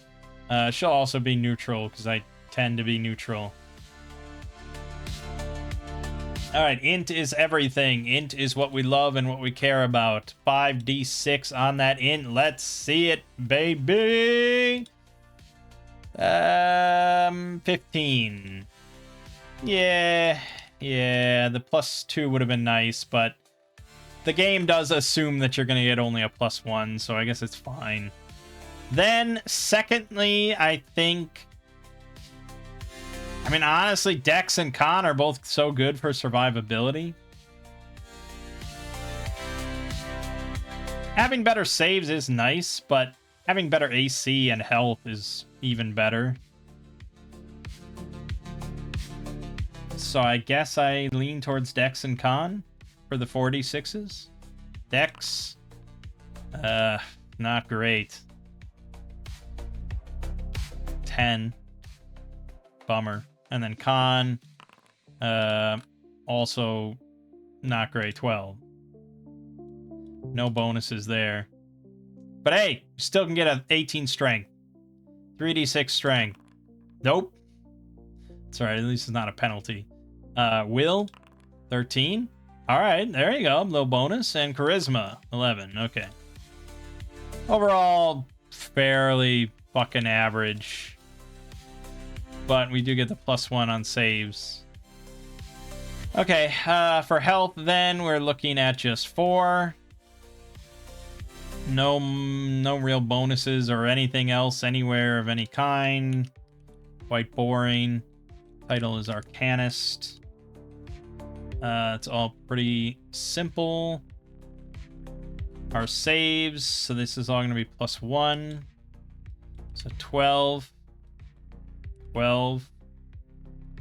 She'll also be neutral, because I tend to be neutral. All right, int is everything. Int is what we love and what we care about. 5d6 on that int. Let's see it, baby. 15. Yeah, the +2 would have been nice, but the game does assume that you're going to get only a +1, so I guess it's fine. Then, secondly, I think... I mean, honestly, Dex and Con are both so good for survivability. Having better saves is nice, but having better AC and health is even better. So I guess I lean towards Dex and Con for the 46s. Dex, not great. 10. Bummer. And then Con, also not great. 12. No bonuses there. But hey, you still can get an 18 strength. 3d6 strength. Nope. It's alright, at least it's not a penalty. Will, 13. Alright, there you go. Little bonus. And Charisma, 11. Okay. Overall, fairly fucking average. But we do get the +1 on saves. Okay, for health then, we're looking at just 4. No real bonuses or anything else anywhere of any kind. Quite boring. Title is Arcanist. It's all pretty simple. Our saves, so this is all going to be +1. So 12. 12,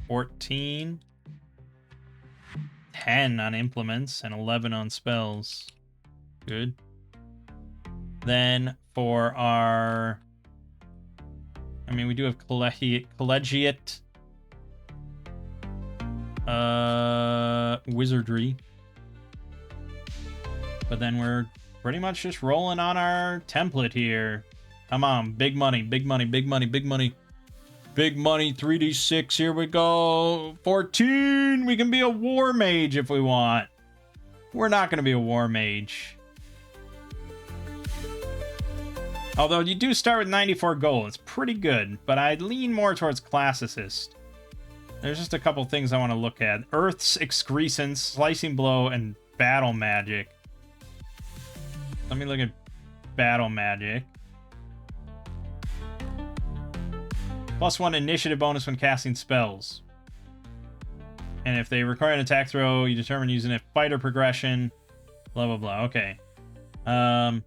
14, 10 on implements, and 11 on spells. Good. Then for our... I mean, we do have collegiate wizardry. But then we're pretty much just rolling on our template here. Come on, big money, big money, big money, big money. Big money, 3d6, here we go. 14, we can be a war mage if we want. We're not going to be a war mage. Although you do start with 94 gold, it's pretty good, but I'd lean more towards class assist. There's just a couple things I want to look at. Earth's Excrescence, Slicing Blow, and Battle Magic. Let me look at Battle Magic. +1 initiative bonus when casting spells. And if they require an attack throw, you determine using a fighter progression. Blah, blah, blah. Okay. I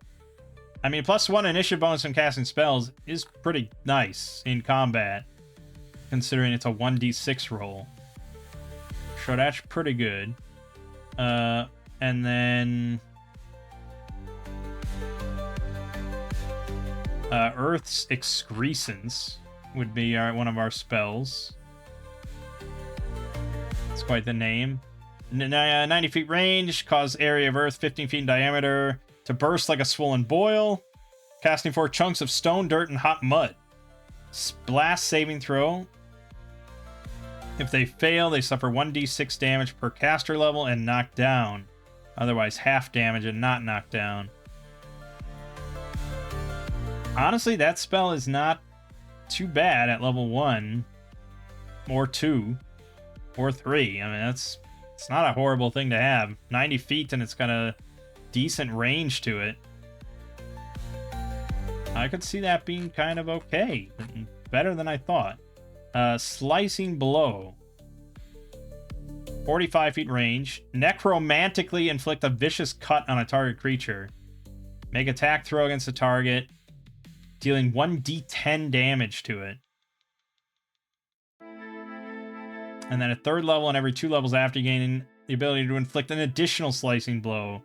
mean, +1 initiative bonus when casting spells is pretty nice in combat, considering it's a 1d6 roll. So that's pretty good. And then... Earth's Excrescence would be one of our spells. It's quite the name. 90 feet range, cause area of Earth 15 feet in diameter to burst like a swollen boil, casting 4 chunks of stone, dirt, and hot mud. Blast saving throw. If they fail, they suffer 1d6 damage per caster level and knock down. Otherwise, half damage and not knocked down. Honestly, that spell is not too bad at level 1 or 2 or 3. I mean, it's not a horrible thing to have. 90 feet and it's got a decent range to it. I could see that being kind of okay. Better than I thought. Slicing Blow. 45 feet range. Necromantically inflict a vicious cut on a target creature. Make attack throw against the target, dealing 1d10 damage to it. And then at 3rd level and every 2 levels after, gaining the ability to inflict an additional slicing blow,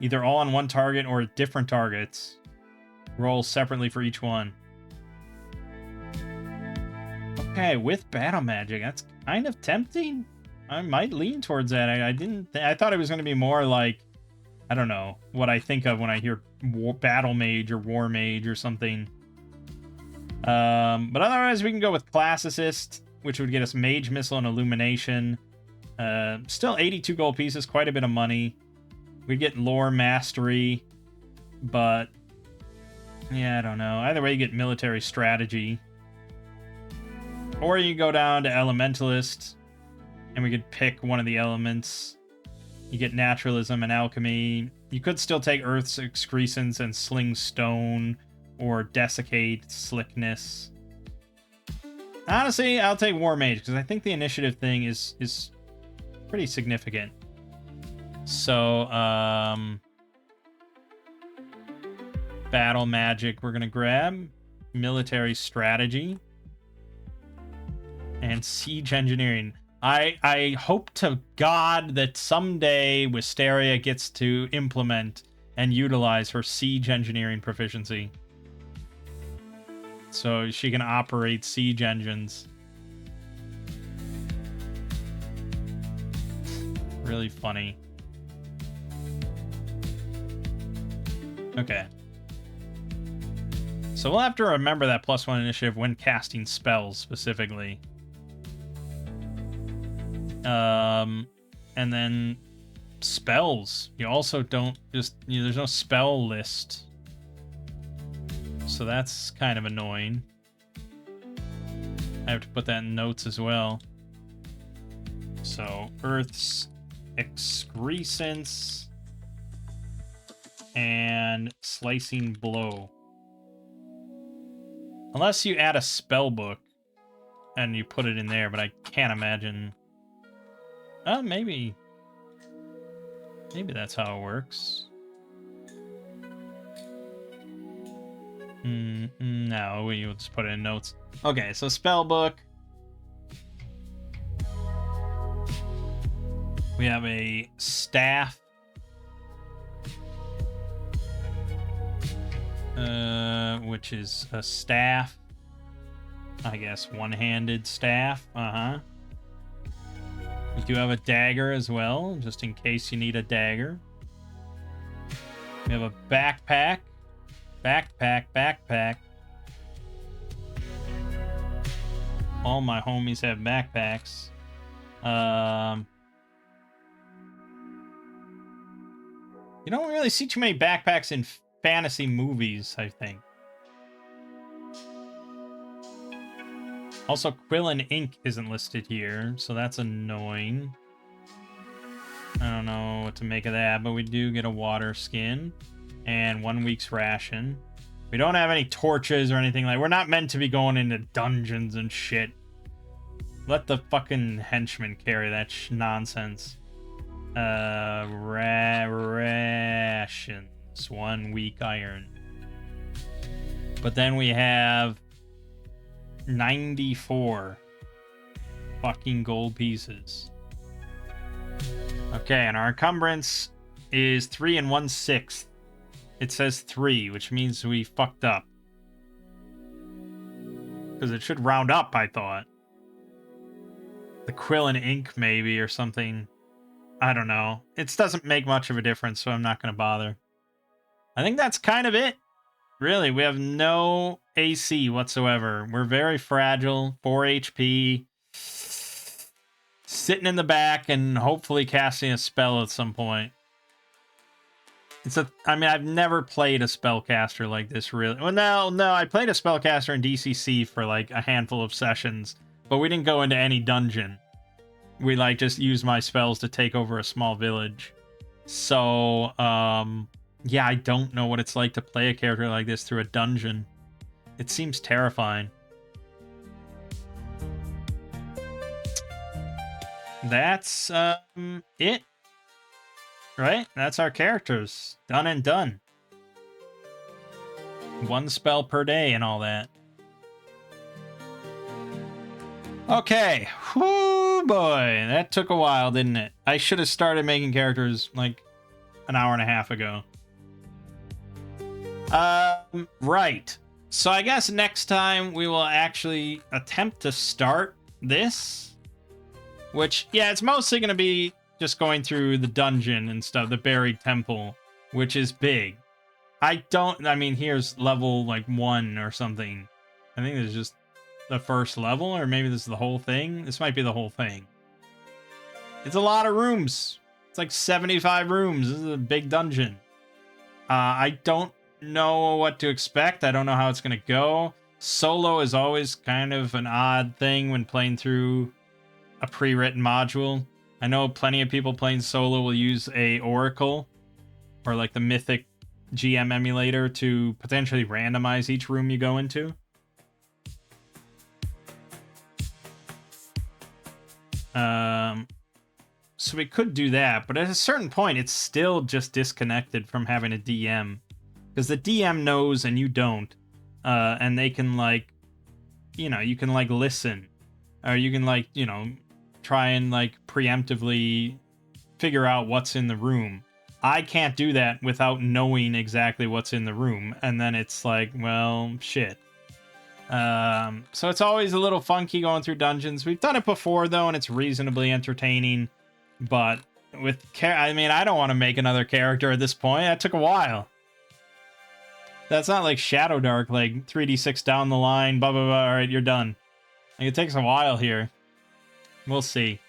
either all on one target or at different targets. Roll separately for each one. Okay, with battle magic, that's kind of tempting. I might lean towards that. I thought it was going to be more like, I don't know, what I think of when I hear battle mage or war mage or something. But otherwise, we can go with class assist, which would get us mage missile and illumination. Still 82 gold pieces, quite a bit of money. We'd get lore mastery, but yeah, I don't know. Either way, you get military strategy. Or you go down to Elementalist, and we could pick one of the elements. You get Naturalism and Alchemy. You could still take Earth's Excrescence and Sling Stone, or Desiccate, Slickness. Honestly, I'll take War Mage, because I think the initiative thing is pretty significant. So, Battle Magic we're going to grab. Military Strategy. And Siege Engineering. I hope to God that someday Wisteria gets to implement and utilize her Siege Engineering proficiency. So she can operate siege engines. Really funny. Okay. So we'll have to remember that +1 initiative when casting spells specifically. And then spells. You also don't just, there's no spell list. So that's kind of annoying. I have to put that in notes as well. So Earth's Excrescence and Slicing Blow. Unless you add a spell book and you put it in there, but I can't imagine. Oh, maybe that's how it works. No, we'll just put it in notes. Okay, so spell book. We have a staff. Which is a staff. I guess one-handed staff. Uh-huh. We do have a dagger as well, just in case you need a dagger. We have a backpack. Backpack. All my homies have backpacks. You don't really see too many backpacks in fantasy movies, I think. Also, Quill and Ink isn't listed here, so that's annoying. I don't know what to make of that, but we do get a water skin and 1 week's ration. We don't have any torches or anything like. We're not meant to be going into dungeons and shit. Let the fucking henchmen carry that nonsense. Rations. 1 week iron. But then we have 94 fucking gold pieces. Okay, and our encumbrance is 3 1/6. It says 3, which means we fucked up. Because it should round up, I thought. The Quill and Ink, maybe, or something. I don't know. It doesn't make much of a difference, so I'm not going to bother. I think that's kind of it. Really, we have no AC whatsoever. We're very fragile. 4 HP. Sitting in the back and hopefully casting a spell at some point. I mean, I've never played a spellcaster like this, really. Well, no, I played a spellcaster in DCC for like a handful of sessions, but we didn't go into any dungeon. We like just used my spells to take over a small village. So, yeah, I don't know what it's like to play a character like this through a dungeon. It seems terrifying. That's it. Right? That's our characters. Done and done. 1 spell per day and all that. Okay. Whoo, boy. That took a while, didn't it? I should have started making characters like an hour and a half ago. Right. So I guess next time we will actually attempt to start this. Which, yeah, it's mostly going to be just going through the dungeon and stuff, the buried temple, which is big. I mean, here's level like 1 or something. I think this is just the first level, or maybe this is the whole thing. This might be the whole thing. It's a lot of rooms. It's like 75 rooms. This is a big dungeon. I don't know what to expect. I don't know how it's going to go. Solo is always kind of an odd thing when playing through a pre-written module. I know plenty of people playing solo will use a Oracle or like the Mythic GM emulator to potentially randomize each room you go into. So we could do that, but at a certain point, it's still just disconnected from having a DM. Because the DM knows and you don't. And they can, like, you know, you can, like, listen. Or you can, like, you know, try and, like, preemptively figure out what's in the room. I can't do that without knowing exactly what's in the room. And then it's like, well, shit. So it's always a little funky going through dungeons. We've done it before, though, and it's reasonably entertaining. But with I mean, I don't want to make another character at this point. That took a while. That's not like Shadow Dark, like 3d6 down the line, blah, blah, blah. All right, you're done. Like, it takes a while here. We'll see.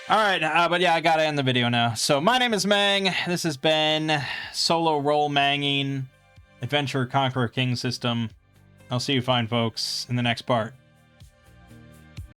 All right, but yeah, I gotta end the video now. So my name is Mang. This has been Solo Role Manging Adventure Conqueror King System. I'll see you fine folks in the next part.